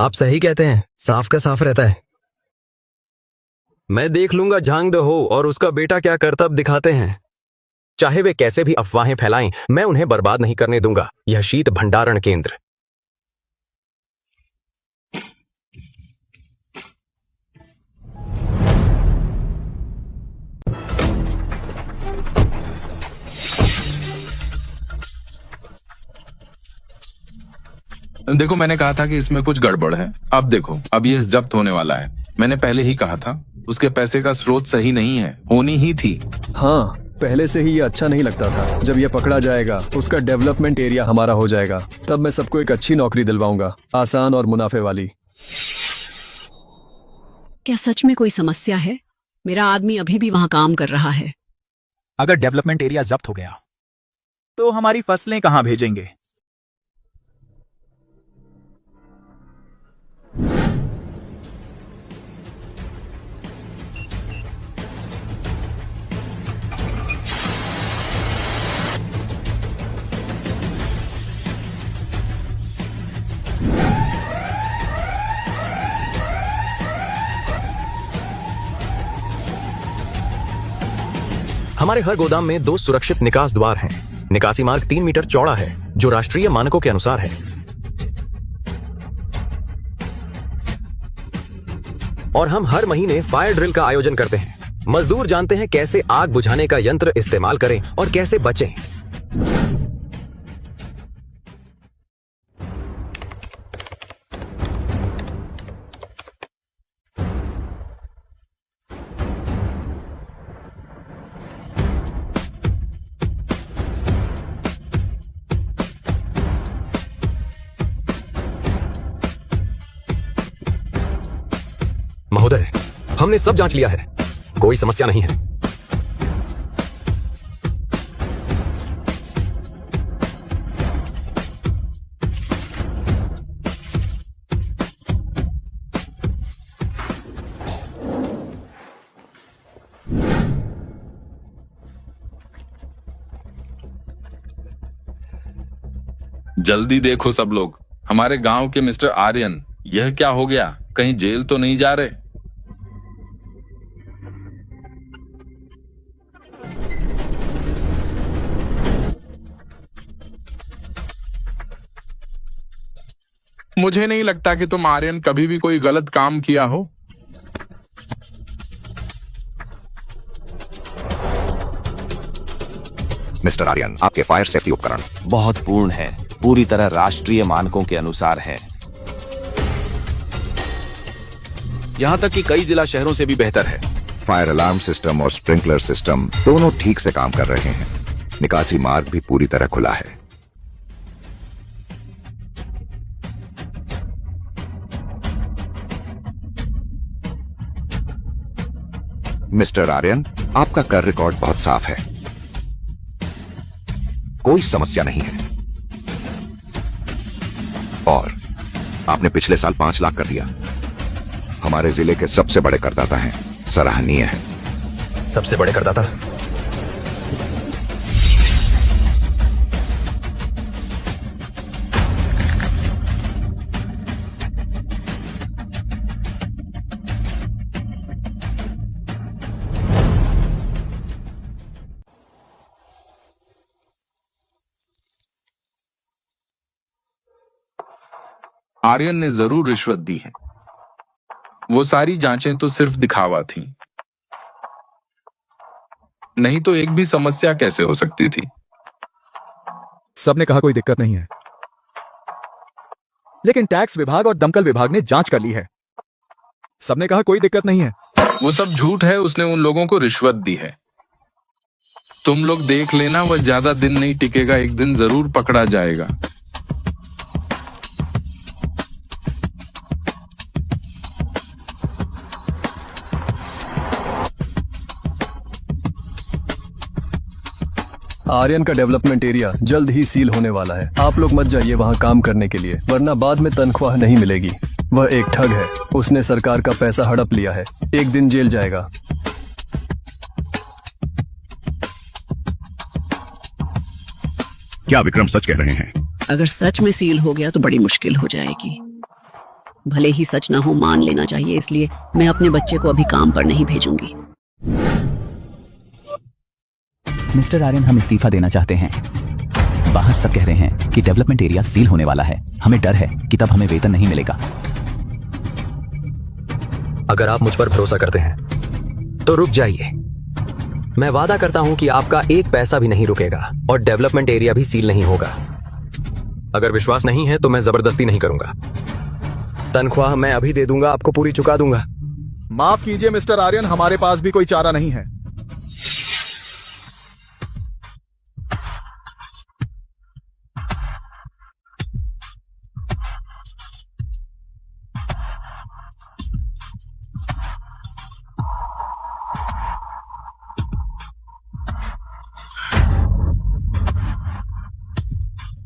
आप सही कहते हैं, साफ का साफ रहता है। मैं देख लूंगा झांग दे हो और उसका बेटा क्या करतब दिखाते हैं। चाहे वे कैसे भी अफवाहें फैलाएं, मैं उन्हें बर्बाद नहीं करने दूंगा। यह शीत भंडारण केंद्र। देखो, मैंने कहा था कि इसमें कुछ गड़बड़ है। अब देखो, अब यह जब्त होने वाला है। मैंने पहले ही कहा था, उसके पैसे का स्रोत सही नहीं है, होनी ही थी। हाँ, पहले से ही ये अच्छा नहीं लगता था। जब ये पकड़ा जाएगा, उसका डेवलपमेंट एरिया हमारा हो जाएगा। तब मैं सबको एक अच्छी नौकरी दिलवाऊंगा, आसान और मुनाफे वाली। क्या सच में कोई समस्या है? मेरा आदमी अभी भी वहाँ काम कर रहा है। अगर डेवलपमेंट एरिया जब्त हो गया तो हमारी फसलें कहाँ भेजेंगे? हमारे हर गोदाम में 2 सुरक्षित निकास द्वार हैं। निकासी मार्ग 3 मीटर चौड़ा है, जो राष्ट्रीय मानकों के अनुसार है। और हम हर महीने फायर ड्रिल का आयोजन करते हैं। मजदूर जानते हैं कैसे आग बुझाने का यंत्र इस्तेमाल करें और कैसे बचें। महोदय, हमने सब जांच लिया है, कोई समस्या नहीं है। जल्दी देखो सब लोग, हमारे गांव के मिस्टर आर्यन, यह क्या हो गया? कहीं जेल तो नहीं जा रहे? मुझे नहीं लगता कि तुम आर्यन कभी भी कोई गलत काम किया हो। मिस्टर आर्यन, आपके फायर सेफ्टी उपकरण बहुत पूर्ण है, पूरी तरह राष्ट्रीय मानकों के अनुसार है। यहाँ तक कि कई जिला शहरों से भी बेहतर है। फायर अलार्म सिस्टम और स्प्रिंकलर सिस्टम दोनों ठीक से काम कर रहे हैं। निकासी मार्ग भी पूरी तरह खुला है। मिस्टर आर्यन, आपका कर रिकॉर्ड बहुत साफ है। कोई समस्या नहीं है। और आपने पिछले साल 5 लाख कर दिया। हमारे जिले के सबसे बड़े करदाता हैं, सराहनीय है। सबसे बड़े करदाता? आर्यन ने जरूर रिश्वत दी है। वो सारी जांचें तो सिर्फ दिखावा थी, नहीं तो एक भी समस्या कैसे हो सकती थी। सबने कहा कोई दिक्कत नहीं है, लेकिन टैक्स विभाग और दमकल विभाग ने जांच कर ली है। सबने कहा कोई दिक्कत नहीं है। वो सब झूठ है, उसने उन लोगों को रिश्वत दी है। तुम लोग देख लेना, वह ज्यादा दिन नहीं टिकेगा, एक दिन जरूर पकड़ा जाएगा। आर्यन का डेवलपमेंट एरिया जल्द ही सील होने वाला है। आप लोग मत जाइए वहाँ काम करने के लिए, वरना बाद में तनख्वाह नहीं मिलेगी। वह एक ठग है, उसने सरकार का पैसा हड़प लिया है, एक दिन जेल जाएगा। क्या विक्रम सच कह रहे हैं? अगर सच में सील हो गया तो बड़ी मुश्किल हो जाएगी। भले ही सच ना हो, मान लेना चाहिए, इसलिए मैं अपने बच्चे को अभी काम पर नहीं भेजूंगी। मिस्टर आर्यन, हम इस्तीफा देना चाहते हैं। बाहर सब कह रहे हैं कि डेवलपमेंट एरिया सील होने वाला है। हमें डर है कि तब हमें वेतन नहीं मिलेगा। अगर आप मुझ पर भरोसा करते हैं तो रुक जाइए। मैं वादा करता हूं कि आपका एक पैसा भी नहीं रुकेगा और डेवलपमेंट एरिया भी सील नहीं होगा। अगर विश्वास नहीं है तो मैं जबरदस्ती नहीं करूंगा। तनख्वाह मैं अभी दे दूंगा, आपको पूरी चुका दूंगा। माफ कीजिए मिस्टर आर्यन, हमारे पास भी कोई चारा नहीं है।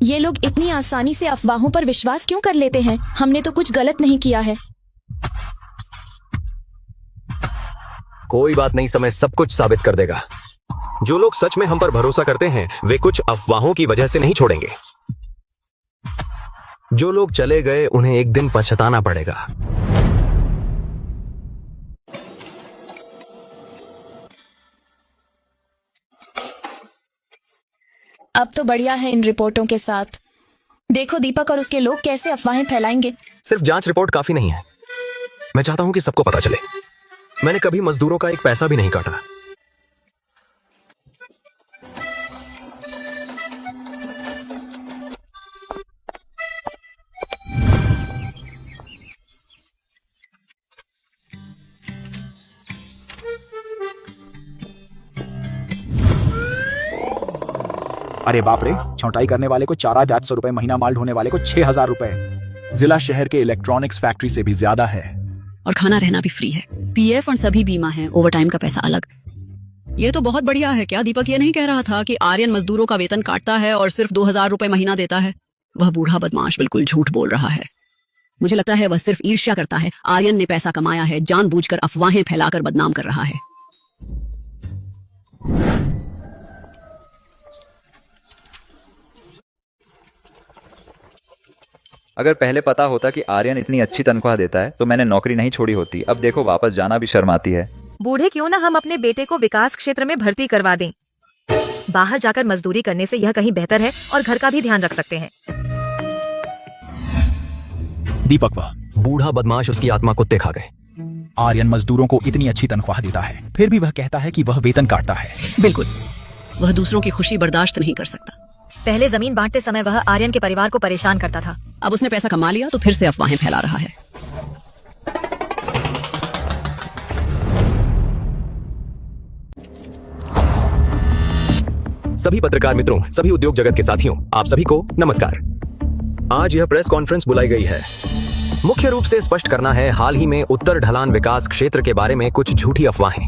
ये लोग इतनी आसानी से अफवाहों पर विश्वास क्यों कर लेते हैं? हमने तो कुछ गलत नहीं किया है। कोई बात नहीं, समय सब कुछ साबित कर देगा। जो लोग सच में हम पर भरोसा करते हैं वे कुछ अफवाहों की वजह से नहीं छोड़ेंगे। जो लोग चले गए उन्हें एक दिन पछताना पड़ेगा। अब तो बढ़िया है इन रिपोर्टों के साथ। देखो दीपक और उसके लोग कैसे अफवाहें फैलाएंगे। सिर्फ जांच रिपोर्ट काफी नहीं है। मैं चाहता हूं कि सबको पता चले मैंने कभी मजदूरों का एक पैसा भी नहीं काटा। अरे बाप रे, छौटाई करने वाले को 4,800 रुपए महीना, माल ढोने वाले को 6,000 रुपए। जिला शहर के इलेक्ट्रॉनिक्स फैक्ट्री से भी ज्यादा है। और खाना रहना भी फ्री है। पीएफ और सभी बीमा है, ओवरटाइम का पैसा अलग। ये तो बहुत बढ़िया है। क्या दीपक ये नहीं कह रहा था कि आर्यन मजदूरों का वेतन काटता है और सिर्फ 2,000 रुपए महीना देता है? वह बूढ़ा बदमाश बिल्कुल झूठ बोल रहा है। मुझे लगता है वह सिर्फ ईर्ष्या करता है। आर्यन ने पैसा कमाया है, जानबूझकर अफवाहें फैलाकर बदनाम कर रहा है। अगर पहले पता होता कि आर्यन इतनी अच्छी तनख्वाह देता है तो मैंने नौकरी नहीं छोड़ी होती। अब देखो वापस जाना भी शर्म आती है। बूढ़े क्यों ना हम अपने बेटे को विकास क्षेत्र में भर्ती करवा दें। बाहर जाकर मजदूरी करने से यह कहीं बेहतर है और घर का भी ध्यान रख सकते हैं। दीपक, वह बूढ़ा बदमाश उसकी आत्मा कुत्ते खा गए। आर्यन मजदूरों को इतनी अच्छी तनख्वाह देता है, फिर भी वह कहता है कि वह वेतन काटता है। बिल्कुल, वह दूसरों की खुशी बर्दाश्त नहीं कर सकता। पहले जमीन बांटते समय वह आर्यन के परिवार को परेशान करता था। अब उसने पैसा कमा लिया तो फिर से अफवाहें फैला रहा है। सभी पत्रकार मित्रों, सभी उद्योग जगत के साथियों, आप सभी को नमस्कार। आज यह प्रेस कॉन्फ्रेंस बुलाई गई है। मुख्य रूप से स्पष्ट करना है हाल ही में उत्तर ढलान विकास क्षेत्र के बारे में कुछ झूठी अफवाहें।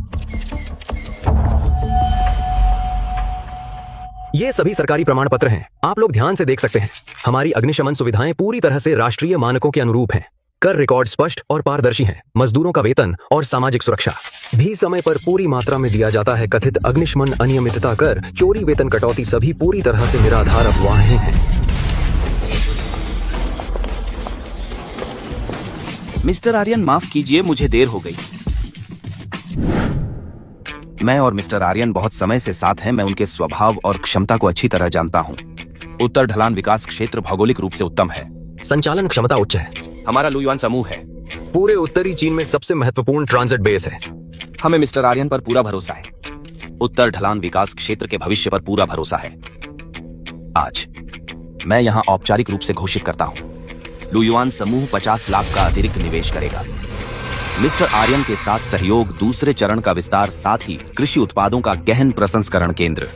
ये सभी सरकारी प्रमाण पत्र हैं, आप लोग ध्यान से देख सकते हैं। हमारी अग्निशमन सुविधाएं पूरी तरह से राष्ट्रीय मानकों के अनुरूप हैं। कर रिकॉर्ड स्पष्ट और पारदर्शी हैं। मजदूरों का वेतन और सामाजिक सुरक्षा भी समय पर पूरी मात्रा में दिया जाता है। कथित अग्निशमन अनियमितता, कर चोरी, वेतन कटौती सभी पूरी तरह से निराधार अफवाहें हैं। मिस्टर आर्यन, माफ कीजिए, मुझे देर हो गई। मैं और मिस्टर आर्यन बहुत समय से साथ हैं। मैं उनके स्वभाव और क्षमता को अच्छी तरह जानता हूं। उत्तर ढलान विकास क्षेत्र भौगोलिक रूप से उत्तम है। संचालन क्षमता उच्च है। हमारा लुयुआन समूह है। पूरे उत्तरी चीन में सबसे महत्वपूर्ण ट्रांजिट बेस है। हमें मिस्टर आर्यन पर पूरा भरोसा है। उत्तर ढलान विकास क्षेत्र के भविष्य पर पूरा भरोसा है। आज मैं यहाँ औपचारिक रूप से घोषित करता हूँ, लुयुआन समूह 50 लाख का अतिरिक्त निवेश करेगा। मिस्टर आर्यन के साथ सहयोग, दूसरे चरण का विस्तार, साथ ही कृषि उत्पादों का गहन प्रसंस्करण केंद्र।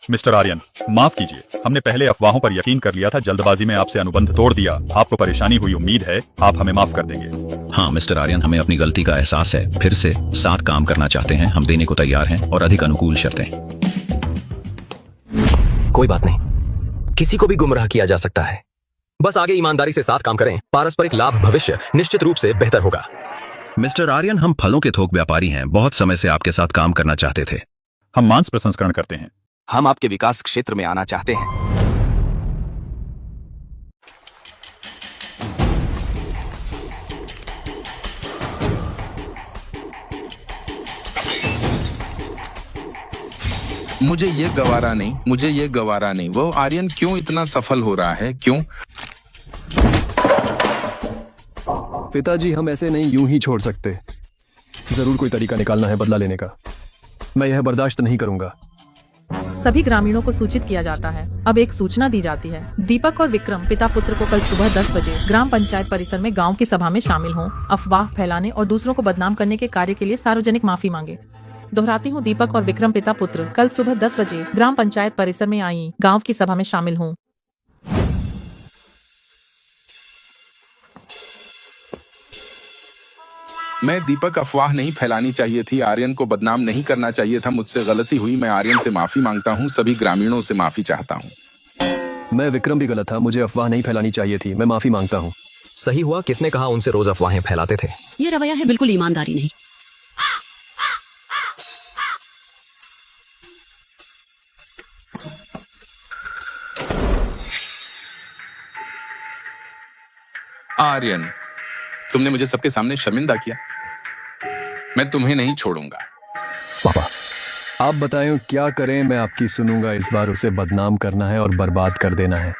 मिस्टर आर्यन, माफ कीजिए, हमने पहले अफवाहों पर यकीन कर लिया था। जल्दबाजी में आपसे अनुबंध तोड़ दिया। आपको परेशानी हुई, उम्मीद है आप हमें माफ कर देंगे। हाँ मिस्टर आर्यन, हमें अपनी गलती का एहसास है। फिर से साथ काम करना चाहते हैं। हम देने को तैयार हैं और अधिक अनुकूल शर्तें। कोई बात नहीं, किसी को भी गुमराह किया जा सकता है। बस आगे ईमानदारी से साथ काम करें। पारस्परिक लाभ भविष्य निश्चित रूप से बेहतर होगा। मिस्टर आर्यन, हम फलों के थोक व्यापारी हैं। बहुत समय से आपके साथ काम करना चाहते थे। हम मांस प्रसंस्करण करते हैं। हम आपके विकास क्षेत्र में आना चाहते हैं। मुझे ये गवारा नहीं। वो आर्यन क्यों इतना सफल हो रहा है? क्यों? पिताजी, हम ऐसे नहीं यूं ही छोड़ सकते। जरूर कोई तरीका निकालना है बदला लेने का। मैं यह बर्दाश्त नहीं करूंगा। सभी ग्रामीणों को सूचित किया जाता है। अब एक सूचना दी जाती है। दीपक और विक्रम पिता पुत्र को कल सुबह 10 बजे ग्राम पंचायत परिसर में गांव की सभा में शामिल हों। अफवाह फैलाने और दूसरों को बदनाम करने के कार्य के लिए सार्वजनिक माफी मांगे। दोहराती हूँ, दीपक और विक्रम पिता पुत्र कल सुबह 10 बजे ग्राम पंचायत परिसर में आई गांव की सभा में शामिल हों। मैं दीपक, अफवाह नहीं फैलानी चाहिए थी। आर्यन को बदनाम नहीं करना चाहिए था। मुझसे गलती हुई। मैं आर्यन से माफी मांगता हूँ। सभी ग्रामीणों से माफी चाहता हूँ। मैं विक्रम भी गलत था। मुझे अफवाह नहीं फैलानी चाहिए थी। मैं माफी मांगता हूँ। सही हुआ, किसने कहा उनसे रोज अफवाहें फैलाते थे? ये रवैया है बिल्कुल ईमानदारी नहीं। आर्यन, तुमने मुझे सबके सामने शर्मिंदा किया। मैं तुम्हें नहीं छोड़ूंगा। पापा, आप बताएं क्या करें? मैं आपकी सुनूंगा। इस बार उसे बदनाम करना है और बर्बाद कर देना है।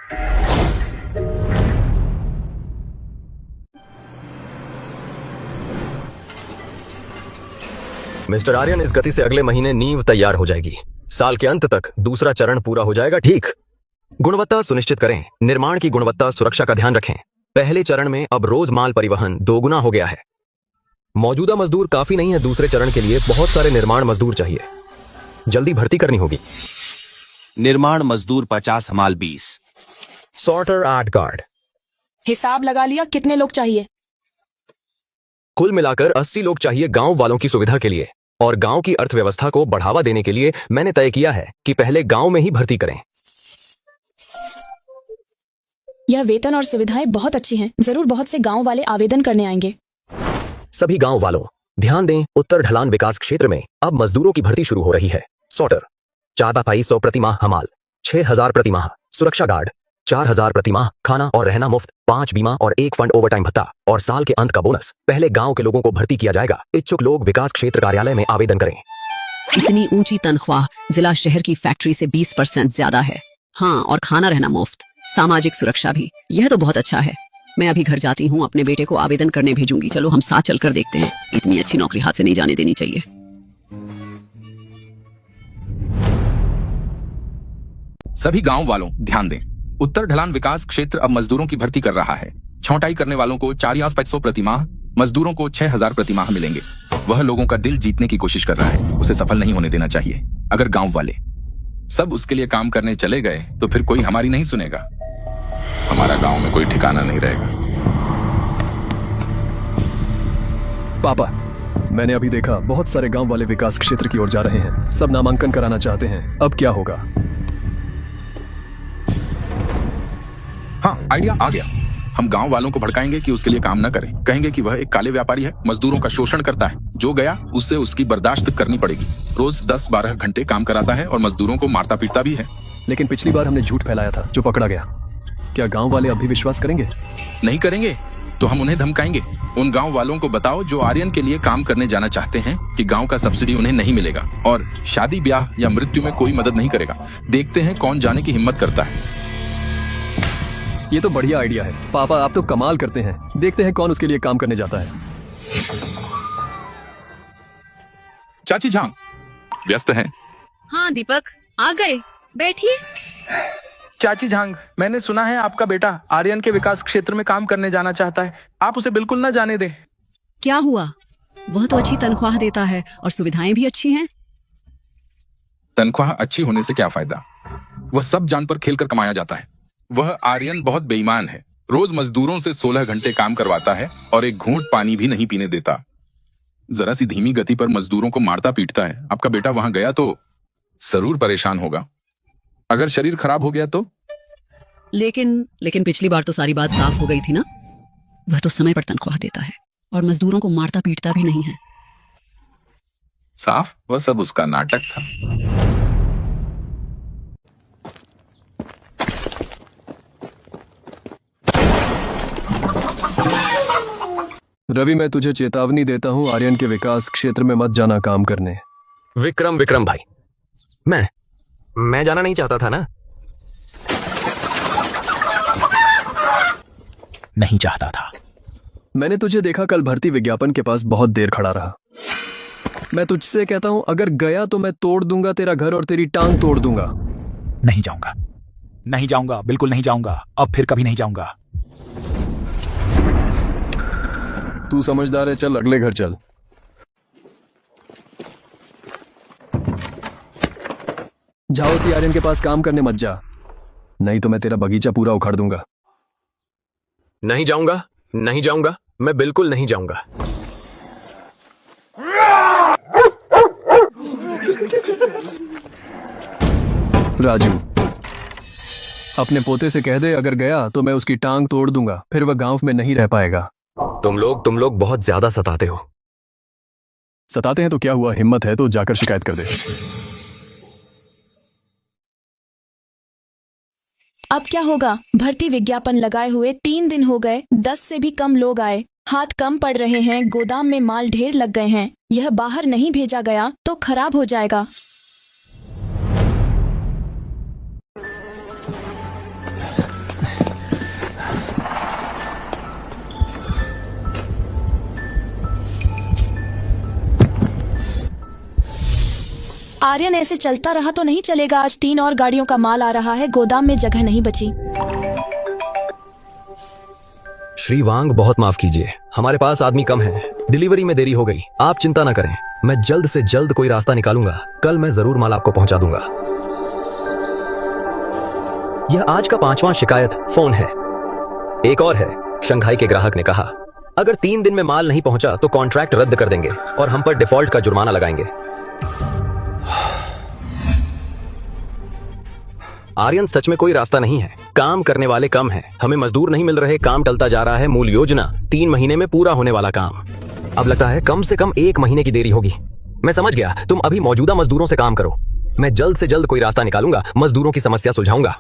मिस्टर आर्यन, इस गति से अगले महीने नींव तैयार हो जाएगी। साल के अंत तक दूसरा चरण पूरा हो जाएगा। ठीक। गुणवत्ता सुनिश्चित करें। निर्माण की गुणवत्ता सुरक्षा का ध्यान रखें। पहले चरण में अब रोज माल परिवहन 2 गुना हो गया है। मौजूदा मजदूर काफी नहीं है। दूसरे चरण के लिए बहुत सारे निर्माण मजदूर चाहिए। जल्दी भर्ती करनी होगी। निर्माण मजदूर 50, हमाल 20। Sorter 8 guard. हिसाब लगा लिया? कितने लोग चाहिए? कुल मिलाकर 80 लोग चाहिए गांव वालों की सुविधा के लिए। और गांव की अर्थव्यवस्था को बढ़ावा देने के लिए मैंने तय किया है कि पहले गांव में ही भर्ती करें। यह वेतन और सुविधाएं बहुत अच्छी हैं। जरूर बहुत से गांव वाले आवेदन करने आएंगे। सभी गांव वालों, ध्यान दें, उत्तर ढलान विकास क्षेत्र में अब मजदूरों की भर्ती शुरू हो रही है। सॉर्टर 4/500 प्रति माह, हमाल 6000 प्रति माह, सुरक्षा गार्ड 4000 प्रति माह, खाना और रहना मुफ्त, 5 बीमा और 1 फंड ओवरटाइम भत्ता और साल के अंत का बोनस। पहले गांव के लोगों को भर्ती किया जाएगा। इच्छुक लोग विकास क्षेत्र कार्यालय में आवेदन करें। इतनी ऊंची तनख्वाह जिला शहर की फैक्ट्री से 20% ज्यादा है। हाँ, और खाना रहना मुफ्त, सामाजिक सुरक्षा भी। यह तो बहुत अच्छा है। मैं अभी घर जाती हूँ, अपने बेटे को आवेदन करने भेजूंगी। चलो हम साथ चलकर देखते हैं। इतनी अच्छी नौकरी हाथ से नहीं जाने देनी चाहिए। सभी गांव वालों ध्यान दें, उत्तर ढलान विकास क्षेत्र अब मजदूरों की भर्ती कर रहा है। छौंटाई करने वालों को 4,500 प्रति माह, मजदूरों को 6,000 प्रति माह मिलेंगे। वह लोगों का दिल जीतने की कोशिश कर रहा है। उसे सफल नहीं होने देना चाहिए। अगर गांव वाले सब उसके लिए काम करने चले गए तो फिर कोई हमारी नहीं सुनेगा। हमारा गांव में कोई ठिकाना नहीं रहेगा। पापा, मैंने अभी देखा बहुत सारे गांव वाले विकास क्षेत्र की ओर जा रहे हैं। सब नामांकन कराना चाहते हैं। अब क्या होगा? हाँ, आइडिया आ गया। हम गांव वालों को भड़काएंगे कि उसके लिए काम न करें। कहेंगे कि वह एक काले व्यापारी है, मजदूरों का शोषण करता है। जो गया उससे उसकी बर्दाश्त करनी पड़ेगी। रोज 10-12 घंटे काम कराता है और मजदूरों को मारता पीटता भी है। लेकिन पिछली बार हमने झूठ फैलाया था जो पकड़ा गया। क्या गांव वाले अब भी विश्वास करेंगे? नहीं करेंगे तो हम उन्हें धमकाएंगे। उन गांव वालों को बताओ जो आर्यन के लिए काम करने जाना चाहते हैं कि गांव का सब्सिडी उन्हें नहीं मिलेगा और शादी ब्याह या मृत्यु में कोई मदद नहीं करेगा। देखते हैं कौन जाने की हिम्मत करता है। ये तो बढ़िया आइडिया है। पापा आप तो कमाल करते हैं। देखते हैं कौन उसके लिए काम करने जाता है। चाची झांग व्यस्त हैं? हाँ दीपक आ गए, बैठिए। चाची झांग, मैंने सुना है आपका बेटा आर्यन के विकास क्षेत्र में काम करने जाना चाहता है। आप उसे बिल्कुल न जाने दें। क्या हुआ? वह तो अच्छी तनख्वाह देता है और सुविधाएं भी अच्छी हैं। तनख्वाह अच्छी होने से क्या फायदा? वह सब जान पर खेलकर कमाया जाता है। वह आर्यन बहुत बेईमान है। रोज मजदूरों से 16 घंटे काम करवाता है और एक घूंट पानी भी नहीं पीने देता। जरा सी धीमी गति पर मजदूरों को मारता पीटता है। आपका बेटा वहां गया तो जरूर परेशान होगा। अगर शरीर खराब हो गया तो? लेकिन पिछली बार तो सारी बात साफ हो गई थी ना। वह तो समय पर तनख्वाह देता है और मजदूरों को मारता पीटता भी नहीं है। साफ? वह सब उसका नाटक था। रवि मैं तुझे चेतावनी देता हूँ, आर्यन के विकास क्षेत्र में मत जाना काम करने। विक्रम भाई, मैं जाना नहीं चाहता था ना। नहीं चाहता था। मैंने तुझे देखा कल भर्ती विज्ञापन के पास बहुत देर खड़ा रहा। मैं तुझसे कहता हूं अगर गया तो मैं तोड़ दूंगा तेरा घर और तेरी टांग तोड़ दूंगा। नहीं जाऊंगा, नहीं जाऊंगा, बिल्कुल नहीं जाऊंगा। अब फिर कभी नहीं जाऊंगा। तू समझदार है, चल अगले घर चल। झाओसी आर्यन के पास काम करने मत जा, नहीं तो मैं तेरा बगीचा पूरा उखाड़ दूंगा। नहीं जाऊंगा, मैं बिल्कुल नहीं जाऊंगा। राजू, अपने पोते से कह दे अगर गया तो मैं उसकी टांग तोड़ दूंगा, फिर वह गांव में नहीं रह पाएगा। तुम लोग बहुत ज्यादा सताते हो। सताते हैं तो क्या हुआ? हिम्मत है तो जाकर शिकायत कर दे। अब क्या होगा? भर्ती विज्ञापन लगाए हुए 3 दिन हो गए, 10 से भी कम लोग आए। हाथ कम पड़ रहे हैं, गोदाम में माल ढेर लग गए हैं। यह बाहर नहीं भेजा गया तो खराब हो जाएगा। आर्यन ऐसे चलता रहा तो नहीं चलेगा। आज 3 और गाड़ियों का माल आ रहा है, गोदाम में जगह नहीं बची। श्री वांग बहुत माफ कीजिए, हमारे पास आदमी कम है, डिलीवरी में देरी हो गई। आप चिंता न करें, मैं जल्द से जल्द कोई रास्ता निकालूंगा। कल मैं जरूर माल आपको पहुंचा दूंगा। यह आज का 5वां शिकायत फोन है। एक और है, शंघाई के ग्राहक ने कहा अगर 3 दिन में माल नहीं पहुंचा तो कॉन्ट्रैक्ट रद्द कर देंगे और हम पर डिफॉल्ट का जुर्माना लगाएंगे। आर्यन सच में कोई रास्ता नहीं है। काम करने वाले कम हैं, हमें मजदूर नहीं मिल रहे, काम टलता जा रहा है। मूल योजना 3 महीने में पूरा होने वाला काम अब लगता है कम से कम 1 महीने की देरी होगी। मैं समझ गया, तुम अभी मौजूदा मजदूरों से काम करो। मैं जल्द से जल्द कोई रास्ता निकालूंगा, मजदूरों की समस्या सुलझाऊंगा।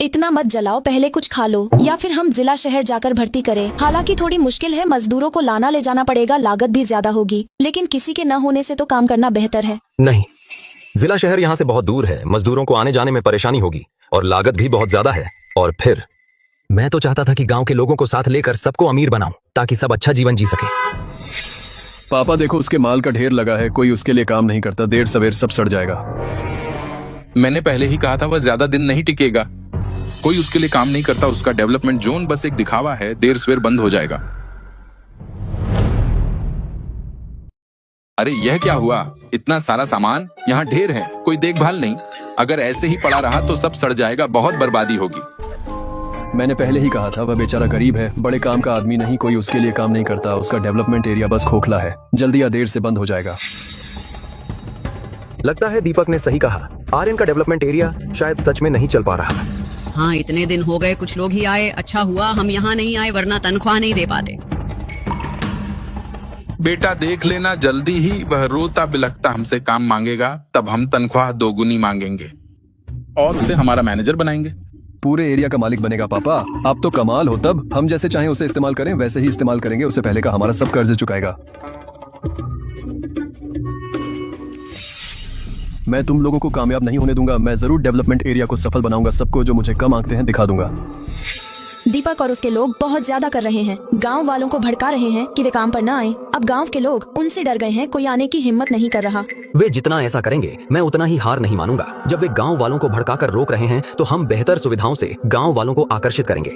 इतना मत जलाओ, पहले कुछ खा लो या फिर हम जिला शहर जाकर भर्ती करें। हालांकि थोड़ी मुश्किल है, मजदूरों को लाना ले जाना पड़ेगा, लागत भी ज्यादा होगी, लेकिन किसी के न होने से तो काम करना बेहतर है। नहीं, जिला शहर यहाँ से बहुत दूर है, मजदूरों को आने जाने में परेशानी होगी और लागत भी बहुत ज्यादा है। और फिर मैं तो चाहता था कि गांव के लोगों को साथ लेकर सबको अमीर बनाऊं ताकि सब अच्छा जीवन जी सके। पापा देखो, उसके माल का ढेर लगा है, कोई उसके लिए काम नहीं करता, देर सवेर सब सड़ जाएगा। मैंने पहले ही कहा था वह ज्यादा दिन नहीं टिकेगा। कोई उसके लिए काम नहीं करता, उसका डेवलपमेंट जोन बस एक दिखावा है, देर सवेर बंद हो जाएगा। अरे यह क्या हुआ? इतना सारा सामान यहाँ ढेर है, कोई देखभाल नहीं। अगर ऐसे ही पड़ा रहा तो सब सड़ जाएगा, बहुत बर्बादी होगी। मैंने पहले ही कहा था, वह बेचारा गरीब है, बड़े काम का आदमी नहीं, कोई उसके लिए काम नहीं करता। उसका डेवलपमेंट एरिया बस खोखला है, जल्दी या देर से बंद हो जाएगा। लगता है दीपक ने सही कहा। आर्यन का डेवलपमेंट एरिया शायद सच में नहीं चल पा रहा। हाँ, इतने दिन हो गए, कुछ लोग ही आए। अच्छा हुआ हम यहाँ नहीं आए, वरना तनख्वाह नहीं दे पाते। बेटा देख लेना, जल्दी ही वह रोता बिलखता हमसे काम मांगेगा, तब हम तनख्वाह दोगुनी मांगेंगे और उसे हमारा मैनेजर बनाएंगे। पूरे एरिया का मालिक बनेगा पापा। आप तो कमाल हो। तब हम जैसे चाहें उसे इस्तेमाल करें, वैसे ही इस्तेमाल करेंगे। उससे पहले का हमारा सब कर्ज चुकाएगा। मैं तुम लोगों को कामयाब नहीं होने दूंगा। मैं जरूर डेवलपमेंट एरिया को सफल बनाऊंगा। सबको जो मुझे कम आंकते हैं दिखा दूंगा। दीपक और उसके लोग बहुत ज्यादा कर रहे हैं। गांव वालों को भड़का रहे हैं कि वे काम पर न आए। अब गांव के लोग उनसे डर गए हैं, कोई आने की हिम्मत नहीं कर रहा। वे जितना ऐसा करेंगे मैं उतना ही हार नहीं मानूंगा। जब वे गांव वालों को भड़काकर रोक रहे हैं तो हम बेहतर सुविधाओं से गांव वालों को आकर्षित करेंगे।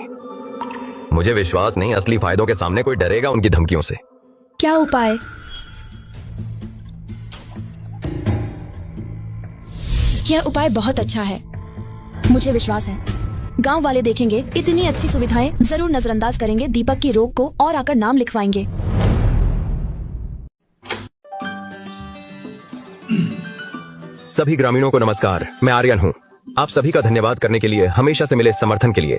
मुझे विश्वास नहीं, असली फायदों के सामने कोई डरेगा उनकी धमकियों से। क्या उपाय? यह उपाय बहुत अच्छा है, मुझे विश्वास है गांव वाले देखेंगे इतनी अच्छी सुविधाएं, जरूर नजरअंदाज करेंगे दीपक की रोक को और आकर नाम लिखवाएंगे। सभी ग्रामीणों को नमस्कार, मैं आर्यन हूं। आप सभी का धन्यवाद करने के लिए, हमेशा से मिले समर्थन के लिए,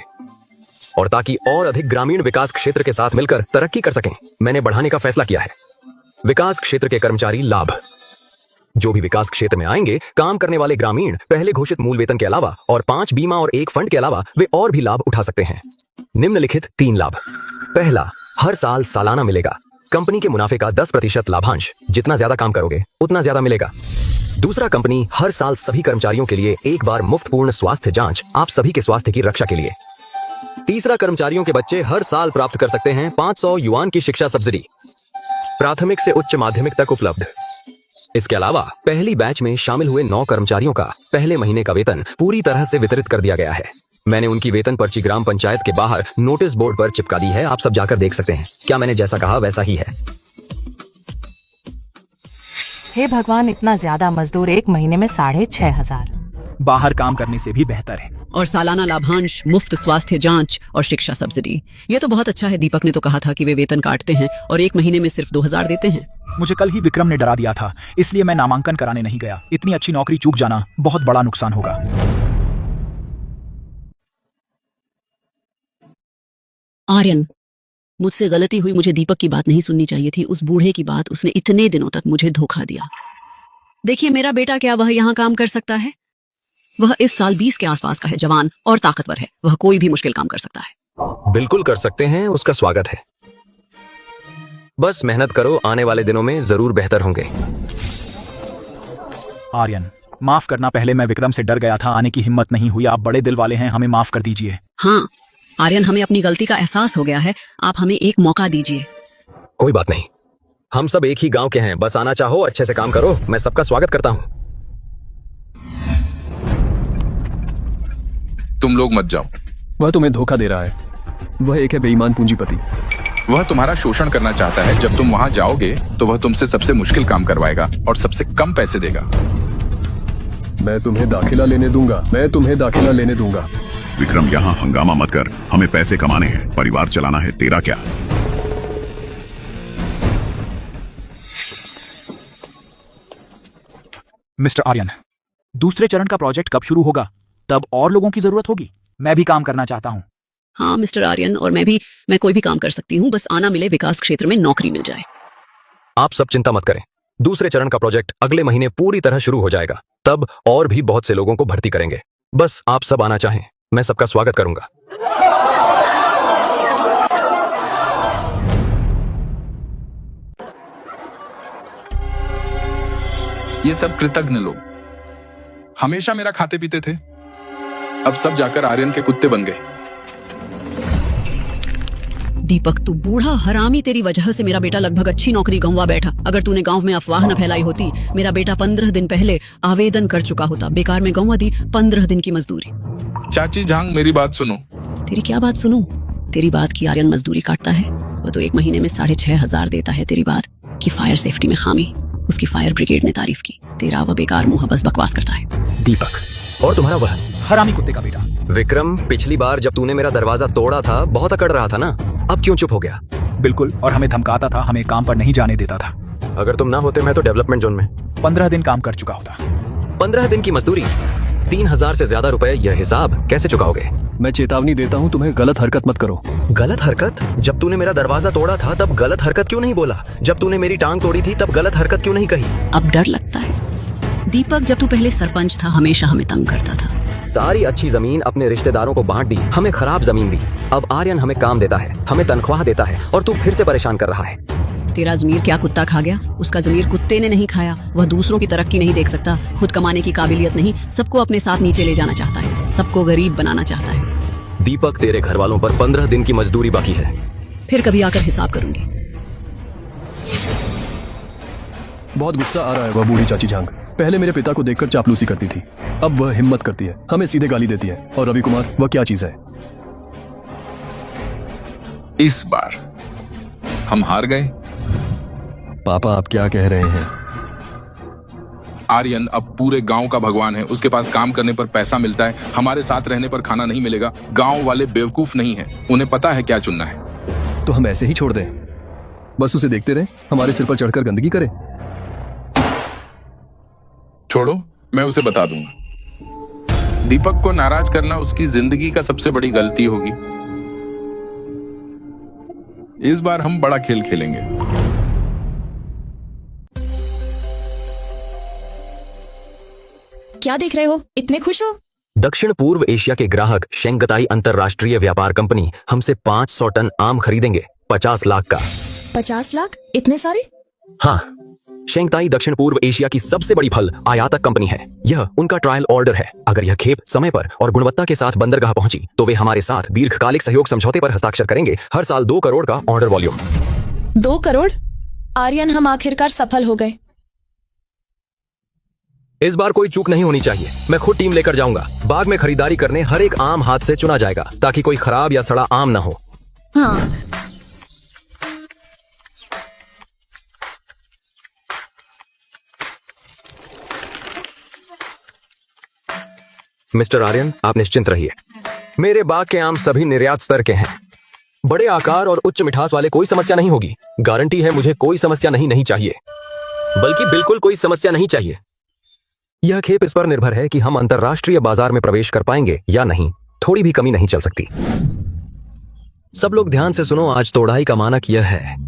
और ताकि और अधिक ग्रामीण विकास क्षेत्र के साथ मिलकर तरक्की कर सकें, मैंने बढ़ाने का फैसला किया है। विकास क्षेत्र के कर्मचारी लाभ। जो भी विकास क्षेत्र में आएंगे, काम करने वाले ग्रामीण पहले घोषित मूल वेतन के अलावा और 5 बीमा और 1 फंड के अलावा वे और भी लाभ उठा सकते हैं। निम्नलिखित 3 लाभ। पहला, हर साल सालाना मिलेगा कंपनी के मुनाफे का 10% लाभांश। जितना ज्यादा काम करोगे उतना ज्यादा मिलेगा। दूसरा, कंपनी हर साल सभी कर्मचारियों के लिए एक बार मुफ्त पूर्ण स्वास्थ्य जांच, आप सभी के स्वास्थ्य की रक्षा के लिए। तीसरा, कर्मचारियों के बच्चे हर साल प्राप्त कर सकते हैं 500 युआन की शिक्षा सब्सिडी, प्राथमिक से उच्च माध्यमिक तक उपलब्ध। इसके अलावा पहली बैच में शामिल हुए 9 कर्मचारियों का पहले महीने का वेतन पूरी तरह से वितरित कर दिया गया है। मैंने उनकी वेतन पर्ची ग्राम पंचायत के बाहर नोटिस बोर्ड पर चिपका दी है, आप सब जाकर देख सकते हैं। क्या मैंने जैसा कहा वैसा ही है? हे भगवान, इतना ज्यादा मजदूर, एक महीने में 6500। बाहर काम करने से भी बेहतर है। और सालाना लाभांश, मुफ्त स्वास्थ्य जांच और शिक्षा सब्सिडी। ये तो बहुत अच्छा है। दीपक ने तो कहा था कि वे वेतन काटते हैं और एक महीने में सिर्फ 2000 देते हैं। मुझे कल ही विक्रम ने डरा दिया था, इसलिए मैं नामांकन कराने नहीं गया। इतनी अच्छी नौकरी चूक जाना बहुत बड़ा नुकसान होगा। आर्यन, मुझसे गलती हुई। मुझे दीपक की बात नहीं सुननी चाहिए थी। उस बूढ़े की बात, उसने इतने दिनों तक मुझे धोखा दिया। देखिए मेरा बेटा, क्या वह यहाँ काम कर सकता है? वह इस साल 20 के आसपास का है, जवान और ताकतवर है। वह कोई भी मुश्किल काम कर सकता है। बिल्कुल कर सकते हैं, उसका स्वागत है। बस मेहनत करो, आने वाले दिनों में जरूर बेहतर होंगे। आर्यन, माफ करना, पहले मैं विक्रम से डर गया था, आने की हिम्मत नहीं हुई। आप बड़े दिल वाले हैं, हमें माफ कर दीजिए। हाँ आर्यन, हमें अपनी गलती का एहसास हो गया है। आप हमें एक मौका दीजिए। कोई बात नहीं, हम सब एक ही गांव के हैं। बस आना चाहो, अच्छे से काम करो, मैं सबका स्वागत करता हूँ। तुम लोग मत जाओ। वह तुम्हें धोखा दे रहा है। वह एक है बेईमान पूंजीपति। वह तुम्हारा शोषण करना चाहता है। जब तुम वहां जाओगे तो वह तुमसे सबसे मुश्किल काम करवाएगा और सबसे कम पैसे देगा। मैं तुम्हें दाखिला लेने दूंगा, मैं तुम्हें दाखिला लेने दूंगा। विक्रम, यहाँ हंगामा मत कर, हमें पैसे कमाने हैं, परिवार चलाना है, तेरा क्या? मिस्टर आर्यन, दूसरे चरण का प्रोजेक्ट कब शुरू होगा? तब और लोगों की जरूरत होगी। मैं भी काम करना चाहता हूँ। हाँ मिस्टर आर्यन, और मैं कोई भी काम कर सकती हूँ, बस आना मिले, विकास क्षेत्र में नौकरी मिल जाए। आप सब चिंता मत करें, दूसरे चरण का प्रोजेक्ट अगले महीने पूरी तरह शुरू हो जाएगा। तब और भी बहुत से लोगों को भर्ती करेंगे। बस आप सब आना चाहें, मैं सबका स्वागत करूंगा। ये सब कृतज्ञ लोग हमेशा मेरा खाते पीते थे, अब सब जाकर आर्यन के कुत्ते बन गए। दीपक, तू बूढ़ा हरामी, तेरी वजह से मेरा बेटा लगभग अच्छी नौकरी गंवा बैठा। अगर तूने गांव में अफवाह न फैलाई होती, मेरा बेटा 15 दिन पहले आवेदन कर चुका होता। बेकार में गंवा दी 15 दिन की मजदूरी। चाची झांग, मेरी बात सुनो। तेरी क्या बात सुनूं? तेरी बात की आर्यन मजदूरी काटता है। वो तो एक महीने में 6500 देता है। तेरी बात की फायर सेफ्टी में खामी, उसकी फायर ब्रिगेड ने तारीफ की। तेरा वह बेकार मुंह बस बकवास करता है। दीपक, और तुम्हारा वह हरामी कुत्ते का बेटा विक्रम, पिछली बार जब तूने मेरा दरवाजा तोड़ा था बहुत अकड़ रहा था ना, अब क्यों चुप हो गया? बिल्कुल, और हमें धमकाता था, हमें काम पर नहीं जाने देता था। अगर तुम ना होते मैं तो डेवलपमेंट जोन में 15 दिन काम कर चुका होता। 15 दिन की मजदूरी, 3000 से ज्यादा रुपए, यह हिसाब कैसे चुकाओगे? मैं चेतावनी देता हूँ, तुम्हें गलत हरकत मत करो। गलत हरकत? जब तूने मेरा दरवाजा तोड़ा था तब गलत हरकत क्यों नहीं बोला? जब तूने मेरी टांग तोड़ी थी तब गलत हरकत क्यों नहीं कही? अब डर लगता है। दीपक, जब तू पहले सरपंच था हमेशा हमें तंग करता था। सारी अच्छी जमीन अपने रिश्तेदारों को बांट दी, हमें खराब जमीन दी। अब आर्यन हमें काम देता है, हमें तनख्वाह देता है और तू फिर से परेशान कर रहा है। तेरा जमीर क्या कुत्ता खा गया? उसका जमीर कुत्ते ने नहीं खाया। वह दूसरों की तरक्की नहीं देख सकता, खुद कमाने की काबिलियत नहीं, सबको अपने साथ नीचे ले जाना चाहता है, सबको गरीब बनाना चाहता है। दीपक, तेरे घर वालों पर 15 दिन की मजदूरी बाकी है। फिर कभी आकर हिसाब करूंगी। बहुत गुस्सा आ रहा है वह बूढ़ी चाची झांग। पहले मेरे पिता को देखकर चापलूसी करती थी, अब वह हिम्मत करती है, हमें सीधे गाली देती है। और रवि कुमार, वह क्या चीज है? इस बार हम हार गए। पापा, आप क्या कह रहे हैं? आर्यन अब पूरे गांव का भगवान है। उसके पास काम करने पर पैसा मिलता है, हमारे साथ रहने पर खाना नहीं मिलेगा। गांव वाले बेवकूफ नहीं हैं, उन्हें पता है क्या चुनना है। तो हम ऐसे ही छोड़ दें? बस उसे देखते रहे, हमारे सिर पर चढ़कर गंदगी करे? छोड़ो, मैं उसे बता दूंगा। दीपक को नाराज करना उसकी जिंदगी का सबसे बड़ी गलती होगी। इस बार हम बड़ा खेल खेलेंगे। क्या देख रहे हो? इतने खुश हो? दक्षिण पूर्व एशिया के ग्राहक शेंगताई अंतरराष्ट्रीय व्यापार कंपनी हमसे 500 टन आम खरीदेंगे, 50 लाख का। 50 लाख? इतने सारे? हाँ, शेंगताई दक्षिण पूर्व एशिया की सबसे बड़ी फल आयातक कंपनी है। यह उनका ट्रायल ऑर्डर है। अगर यह खेप समय पर और गुणवत्ता के साथ बंदरगाह पहुंची तो वे हमारे साथ दीर्घकालिक सहयोग समझौते पर हस्ताक्षर करेंगे। हर साल 2 करोड़ का ऑर्डर वॉल्यूम। 2 करोड़? आर्यन, हम आखिरकार सफल हो गए। इस बार कोई चूक नहीं होनी चाहिए। मैं खुद टीम लेकर जाऊंगा। बाग में खरीदारी करने हर एक आम हाथ से चुना जाएगा ताकि कोई खराब या सड़ा आम ना हो। हाँ। मिस्टर आर्यन, आप निश्चिंत रहिए। मेरे बाग के आम सभी निर्यात स्तर के हैं। बड़े आकार और उच्च मिठास वाले कोई समस्या नहीं होगी। गारंटी है, मुझे कोई समस्या नहीं चाहिए, बल्कि बिल्कुल कोई समस्या नहीं चाहिए। यह खेप इस पर निर्भर है कि हम अंतर्राष्ट्रीय बाजार में प्रवेश कर पाएंगे या नहीं। थोड़ी भी कमी नहीं चल सकती। सब लोग ध्यान से सुनो, आज तोड़ाई का मानक यह है।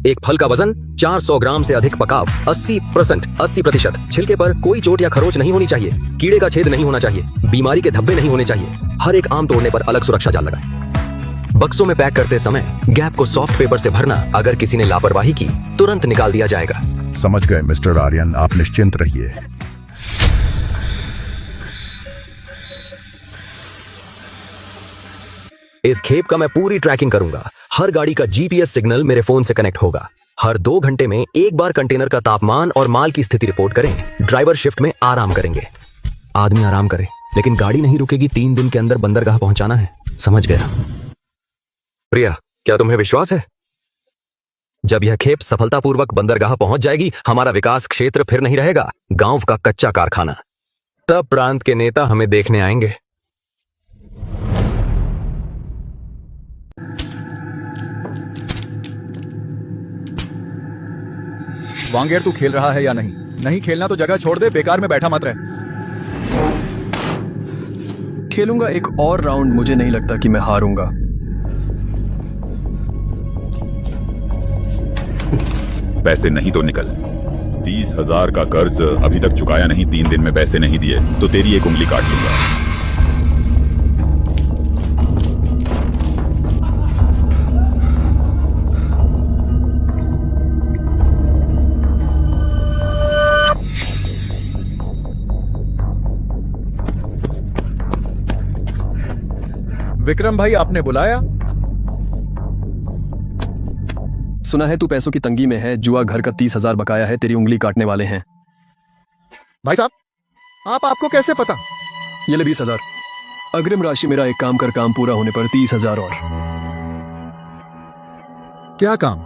एक फल का वजन 400 ग्राम से अधिक, पकाव 80%। छिलके पर कोई चोट या खरोच नहीं होनी चाहिए, कीड़े का छेद नहीं होना चाहिए, बीमारी के धब्बे नहीं होने चाहिए। हर एक आम तोड़ने पर अलग सुरक्षा जाल लगाएं। बक्सों में पैक करते समय गैप को सॉफ्ट पेपर से भरना। अगर किसी ने लापरवाही की तुरंत निकाल दिया जाएगा। समझ गए मिस्टर आर्यन, आप निश्चिंत रहिए। इस खेप का मैं पूरी ट्रैकिंग करूंगा। हर गाड़ी का जीपीएस सिग्नल मेरे फोन से कनेक्ट होगा। हर 2 घंटे में एक बार कंटेनर का तापमान और माल की स्थिति रिपोर्ट करें। ड्राइवर शिफ्ट में आराम करेंगे। आदमी आराम करे, लेकिन गाड़ी नहीं रुकेगी। 3 दिन के अंदर बंदरगाह पहुंचाना है। समझ गया? प्रिया, क्या तुम्हें विश्वास है? जब यह खेप सफलतापूर्वक बंदरगाह पहुंच जाएगी, हमारा विकास क्षेत्र फिर नहीं रहेगा गांव का कच्चा कारखाना। तब प्रांत के नेता हमें देखने आएंगे। वांगेर, तू खेल रहा है या नहीं? नहीं खेलना तो जगह छोड़ दे, बेकार में बैठा मत रहे। खेलूंगा एक और राउंड। मुझे नहीं लगता कि मैं हारूंगा। पैसे नहीं तो निकल। 30,000 का कर्ज अभी तक चुकाया नहीं, 3 दिन में पैसे नहीं दिए तो तेरी एक उंगली काट लूंगा। विक्रम भाई, आपने बुलाया? सुना है तू पैसों की तंगी में है। जुआ घर का 30,000 बकाया है, तेरी उंगली काटने वाले हैं। भाई साहब, आपको कैसे पता? ये ले 20,000 अग्रिम राशि। मेरा एक काम कर, काम पूरा होने पर 30,000 और। क्या काम?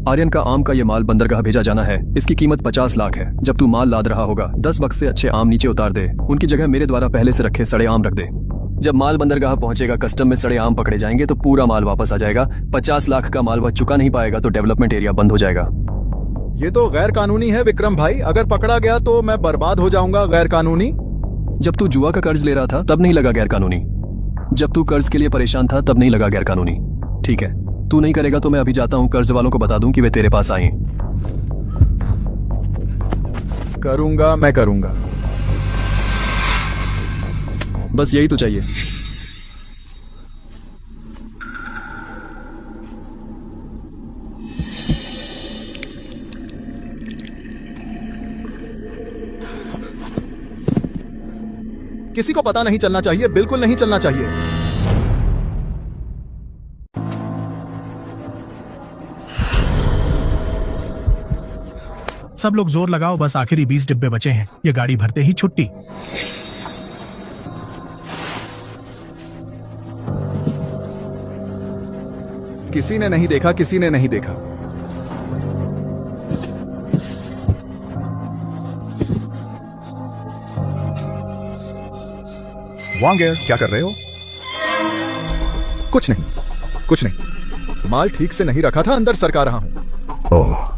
आर्यन का आम का ये माल बंदरगाह भेजा जाना है। इसकी कीमत 50 लाख है। जब तू माल लाद रहा होगा 10 बक्से अच्छे आम नीचे उतार दे। उनकी जगह मेरे द्वारा पहले से रखे सड़े आम रख दे। जब माल बंदरगाह पहुंचेगा कस्टम में सड़े आम पकड़े जाएंगे तो पूरा माल वापस आ जाएगा। 50 लाख का माल वह चुका नहीं पाएगा तो डेवलपमेंट एरिया बंद हो जाएगा। ये तो गैर कानूनी है विक्रम भाई। अगर पकड़ा गया तो मैं बर्बाद हो जाऊंगा। गैर कानूनी? जब तू जुआ का कर्ज ले रहा था तब नहीं लगा गैर कानूनी। जब तू कर्ज के लिए परेशान था तब नहीं लगा गैर कानूनी। ठीक है, तू नहीं करेगा तो मैं अभी जाता हूँ, कर्ज वालों को बता दूं कि वे तेरे पास आए। करूंगा, मैं करूंगा। बस यही तो चाहिए। किसी को पता नहीं चलना चाहिए, बिल्कुल नहीं चलना चाहिए। सब लोग जोर लगाओ, बस आखिरी 20 डिब्बे बचे हैं। ये गाड़ी भरते ही छुट्टी। किसी ने नहीं देखा, किसी ने नहीं देखा। वांगेर, क्या कर रहे हो? कुछ नहीं, कुछ नहीं। माल ठीक से नहीं रखा था, अंदर सरका रहा हूं। ओह,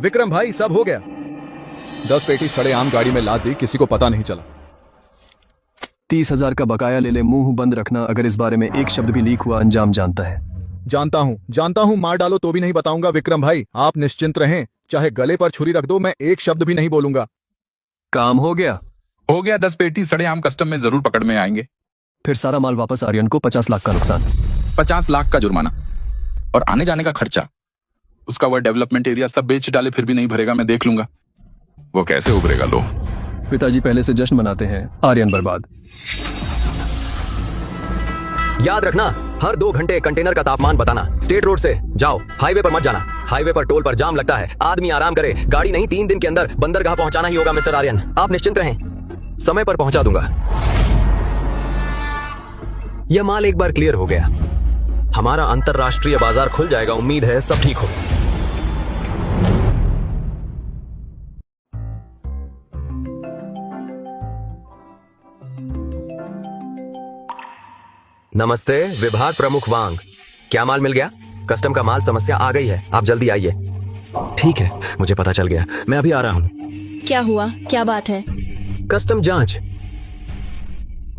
विक्रम भाई, सब हो गया। 10 पेटी सड़े आम गाड़ी में लाद दी, किसी को पता नहीं चला। 30,000 का बकाया ले ले, मुंह बंद रखना। अगर इस बारे में एक शब्द भी लीक हुआ अंजाम जानता है। जानता हूं, मार डालो तो भी नहीं बताऊंगा। विक्रम भाई, आप निश्चिंत रहें, चाहे गले पर छुरी रख दो, मैं एक शब्द भी नहीं बोलूंगा। काम हो गया। 10 पेटी सड़े आम कस्टम में जरूर पकड़ में आएंगे। फिर सारा माल वापस। आर्यन को 50 लाख का नुकसान। 50 लाख का जुर्माना और आने जाने का खर्चा। उसका वह डेवलपमेंट एरिया सब बेच डाले फिर भी नहीं भरेगा, मैं देख लूंगा वो कैसे उभरेगा। लो, पिताजी पहले से जश्न मनाते हैं। आर्यन बर्बाद। याद रखना, हर 2 घंटे कंटेनर का तापमान बताना। स्टेट रोड से जाओ, हाईवे पर मत जाना। हाईवे पर टोल पर जाम लगता है, आदमी आराम करे। गाड़ी नहीं, 3 दिन के अंदर बंदरगाह पहुंचाना ही होगा। मिस्टर आर्यन, आप निश्चिंत रहें, समय पर पहुंचा दूंगा। यह माल एक बार क्लियर हो गया, हमारा अंतरराष्ट्रीय बाजार खुल जाएगा। उम्मीद है सब ठीक हो। नमस्ते, विभाग प्रमुख वांग। क्या माल मिल गया? कस्टम का माल समस्या आ गई है, आप जल्दी आइए। ठीक है, मुझे पता चल गया, मैं अभी आ रहा हूँ। क्या हुआ? क्या बात है? कस्टम जांच।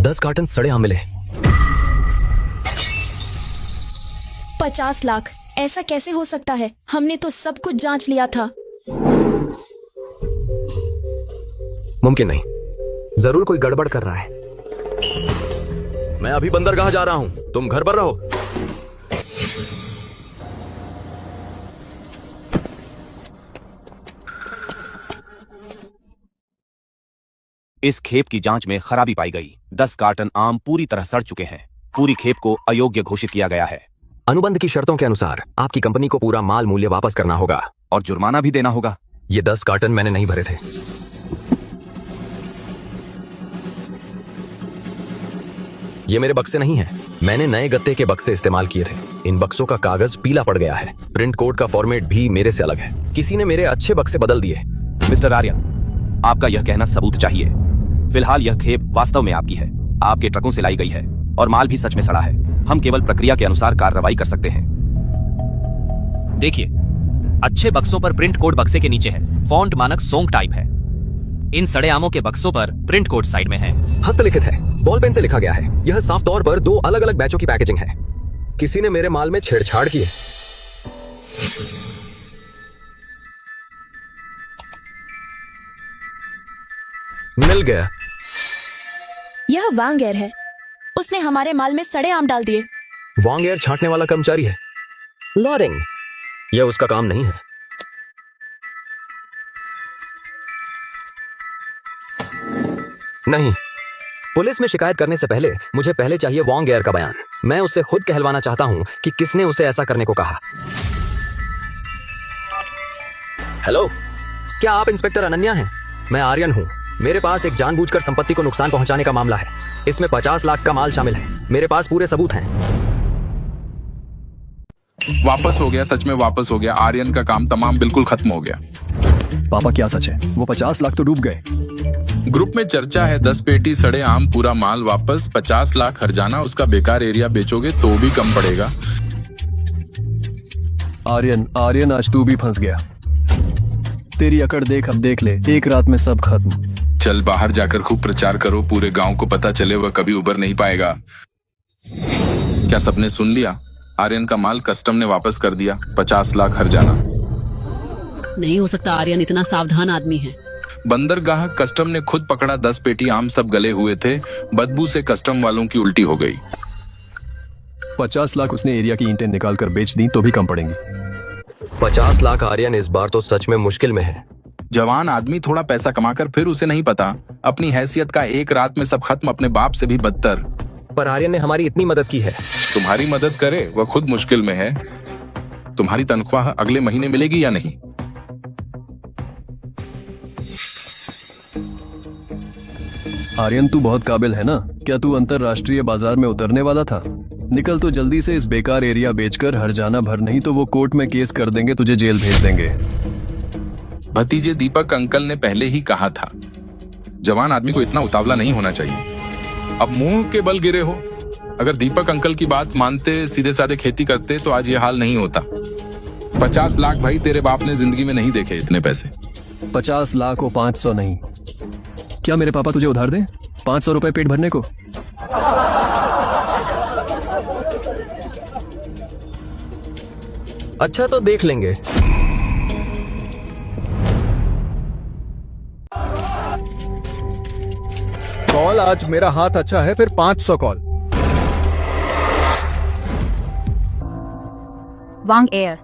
10 कार्टन सड़े आम मिले। 50 लाख? ऐसा कैसे हो सकता है? हमने तो सब कुछ जांच लिया था। मुमकिन नहीं, जरूर कोई गड़बड़ कर रहा है। मैं अभी बंदरगाह जा रहा हूं, तुम घर पर रहो। इस खेप की जांच में खराबी पाई गई। 10 कार्टन आम पूरी तरह सड़ चुके हैं। पूरी खेप को अयोग्य घोषित किया गया है। अनुबंध की शर्तों के अनुसार आपकी कंपनी को पूरा माल मूल्य वापस करना होगा और जुर्माना भी देना होगा। ये 10 कार्टन मैंने नहीं भरे थे। ये मेरे बक्से नहीं हैं, मैंने नए गत्ते के बक्से इस्तेमाल किए थे। इन बक्सों का कागज पीला पड़ गया है। प्रिंट कोड का फॉर्मेट भी मेरे से अलग है। किसी ने मेरे अच्छे बक्से बदल दिए। मिस्टर आर्यन, आपका यह कहना सबूत चाहिए। फिलहाल यह खेप वास्तव में आपकी है, आपके ट्रकों से लाई गई है और माल भी सच में सड़ा है। हम केवल प्रक्रिया के अनुसार कार्रवाई कर सकते हैं। देखिए, अच्छे बक्सों पर प्रिंट कोड बक्से के नीचे है। फॉन्ट मानक सोंग टाइप है। इन सड़े आमों के बक्सों पर प्रिंट कोड साइड में है। हस्तलिखित है, बॉल पेन से लिखा गया है। यह साफ तौर पर 2 अलग अलग बैचों की पैकेजिंग है। किसी ने मेरे माल में छेड़छाड़ की है। मिल गया। यह वांगेर है, उसने हमारे माल में सड़े आम डाल दिए। वांगेर छांटने वाला कर्मचारी है। लॉरिंग, यह उसका काम नहीं है। नहीं, पुलिस में शिकायत करने से पहले मुझे पहले चाहिए वांगेर का बयान। मैं उससे खुद कहलवाना चाहता हूँ कि किसने उसे ऐसा करने को कहा। हेलो, क्या आप इंस्पेक्टर अनन्या हैं? मैं आर्यन हूँ। मेरे पास एक जानबूझकर संपत्ति को नुकसान पहुंचाने का मामला है। इसमें 50 लाख का माल शामिल है। मेरे पास पूरे सबूत हैं। वापस हो गया, सच में वापस हो गया। आर्यन का काम तमाम बिल्कुल खत्म हो गया। पापा क्या सच है? वो 50 लाख तो डूब गए। ग्रुप में चर्चा है 10 पेटी सड़े आम पूरा माल वापस, 50 लाख हर्जाना। उसका बेकार एरिया बेचोगे तो भी कम पड़ेगा। आर्यन आज तू भी फंस गया। तेरी अकड़ देख, अब देख ले, एक रात में सब खत्म। चल बाहर जाकर खूब प्रचार करो, पूरे गांव को पता चले वह कभी उबर नहीं पाएगा। क्या सबने सुन लिया? आर्यन का माल कस्टम ने वापस कर दिया, 50 लाख हर्जाना। नहीं हो सकता, आर्यन इतना सावधान आदमी है। बंदरगाह कस्टम ने खुद पकड़ा। 10 पेटी आम सब गले हुए थे। बदबू से कस्टम वालों की उल्टी हो गई। 50 लाख उसने एरिया की ईंटें निकाल कर बेच दी तो भी कम पड़ेंगी। 50 लाख आर्यन इस बार तो सच में मुश्किल में है। जवान आदमी थोड़ा पैसा कमाकर फिर उसे नहीं पता अपनी हैसियत का, एक रात में सब खत्म, अपने बाप से भी बदतर। पर आर्यन ने हमारी इतनी मदद की है। तुम्हारी मदद करे, वह खुद मुश्किल में है। तुम्हारी तनख्वाह अगले महीने मिलेगी या नहीं? आर्यन तू बहुत काबिल है ना? क्या तू अंतरराष्ट्रीय बाजार में उतरने वाला था? निकल तो जल्दी से इस बेकार एरिया बेचकर हर्जाना भर, नहीं तो वो कोर्ट में केस कर देंगे, तुझे जेल भेज देंगे। भतीजे दीपक अंकल ने पहले ही कहा था, जवान आदमी को इतना उतावला नहीं होना चाहिए। अब मुंह के बल गिरे हो। अगर दीपक अंकल की बात मानते, सीधे साधे खेती करते तो आज ये हाल नहीं होता। 50 लाख भाई, तेरे बाप ने जिंदगी में नहीं देखे इतने पैसे। 50 लाख हो, 500 नहीं। क्या मेरे पापा तुझे उधार दें 500 रुपए पेट भरने को? अच्छा तो देख लेंगे। कॉल आज मेरा हाथ अच्छा है, फिर 500 कॉल। वांग एयर,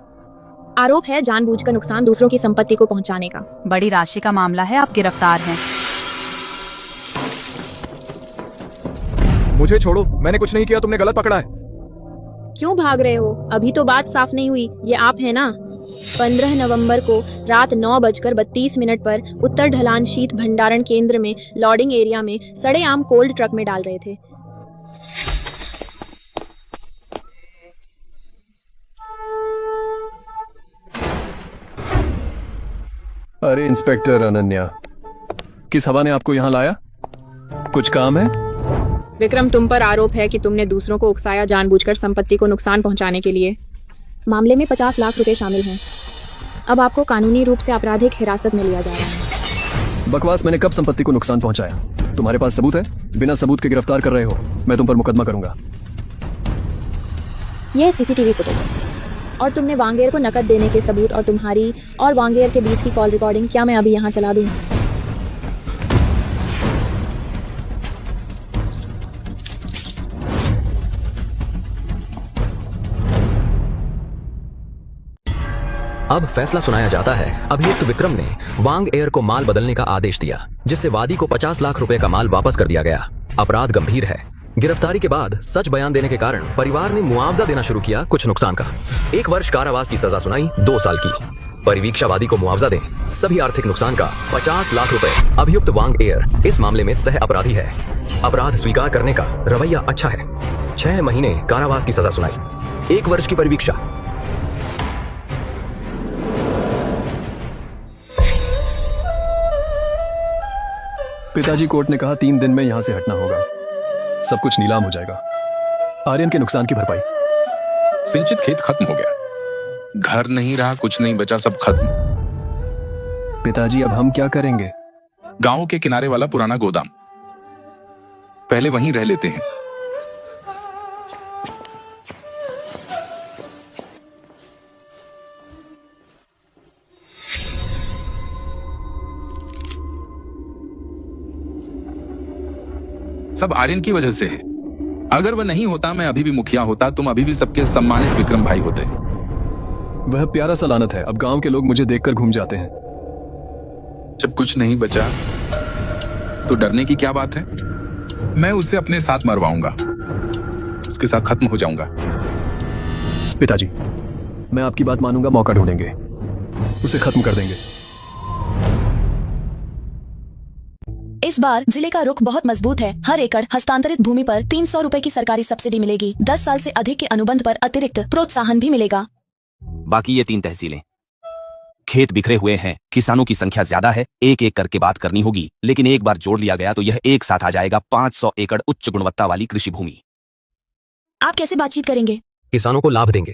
आरोप है जानबूझकर नुकसान दूसरों की संपत्ति को पहुंचाने का। बड़ी राशि का मामला है, आप गिरफ्तार हैं। मुझे छोड़ो, मैंने कुछ नहीं किया, तुमने गलत पकड़ा है। क्यों भाग रहे हो? अभी तो बात साफ नहीं हुई। ये आप है ना? 15 नवंबर को रात 9:32 पर उत्तर ढलान शीत भंडारण केंद्र में लोडिंग एरिया में सड़े आम कोल्ड ट्रक में डाल रहे थे। अरे इंस्पेक्टर अनन्या, किस हवा ने आपको यहाँ लाया? कुछ काम है? विक्रम, तुम पर आरोप है कि तुमने दूसरों को उकसाया जानबूझकर संपत्ति को नुकसान पहुंचाने के लिए। मामले में 50 लाख रुपए शामिल हैं। अब आपको कानूनी रूप से आपराधिक हिरासत में लिया जा रहा है। बकवास, मैंने कब संपत्ति को नुकसान पहुंचाया? तुम्हारे पास सबूत है? बिना सबूत के गिरफ्तार कर रहे हो। मैं तुम पर मुकदमा करूंगा। यह सीसीटीवी फुटेज है और तुमने वांगेर को नकद देने के सबूत और तुम्हारी और वांगेर के बीच की कॉल रिकॉर्डिंग। क्या मैं अभी यहाँ चला दूं? अब फैसला सुनाया जाता है। अभियुक्त विक्रम ने वांग एयर को माल बदलने का आदेश दिया, जिससे वादी को 50 लाख रुपए का माल वापस कर दिया गया। अपराध गंभीर है। गिरफ्तारी के बाद सच बयान देने के कारण परिवार ने मुआवजा देना शुरू किया कुछ नुकसान का। 1 वर्ष कारावास की सजा सुनाई 2 साल की। परिवीक्षावादी को मुआवजा दें सभी आर्थिक नुकसान का 50 लाख रुपए। अभियुक्त वांग एयर इस मामले में सह अपराधी है। अपराध स्वीकार करने का रवैया अच्छा है। 6 महीने कारावास की सजा सुनाई, 1 वर्ष की परिवीक्षा। पिताजी, कोर्ट ने कहा 3 दिन में यहाँ से हटना होगा। सब कुछ नीलाम हो जाएगा। आर्यन के नुकसान की भरपाई। सिंचित खेत खत्म हो गया, घर नहीं रहा, कुछ नहीं बचा, सब खत्म। पिताजी, अब हम क्या करेंगे? गांव के किनारे वाला पुराना गोदाम, पहले वहीं रह लेते हैं। सब आर्यन की वजह से है। अगर वह नहीं होता, मैं अभी भी मुखिया होता, तुम अभी भी सबके सम्मानित विक्रम भाई होते। वह प्यारा सा लानत है। अब गांव के लोग मुझे देखकर घूम जाते हैं। जब कुछ नहीं बचा तो डरने की क्या बात है? मैं उसे अपने साथ मरवाऊंगा। उसके साथ खत्म हो जाऊंगा। पिताजी, मैं आपकी बात मानूंगा, मौका ढूंढेंगे, उसे खत्म कर देंगे। इस बार जिले का रुख बहुत मजबूत है। हर एकड़ हस्तांतरित भूमि पर 300 रुपए की सरकारी सब्सिडी मिलेगी। 10 साल से अधिक के अनुबंध पर अतिरिक्त प्रोत्साहन भी मिलेगा। बाकी ये 3 तहसीलें, खेत बिखरे हुए हैं, किसानों की संख्या ज्यादा है, एक एक करके बात करनी होगी, लेकिन एक बार जोड़ लिया गया तो यह एक साथ आ जाएगा 500 एकड़ उच्च गुणवत्ता वाली कृषि भूमि। आप कैसे बातचीत करेंगे? किसानों को लाभ देंगे।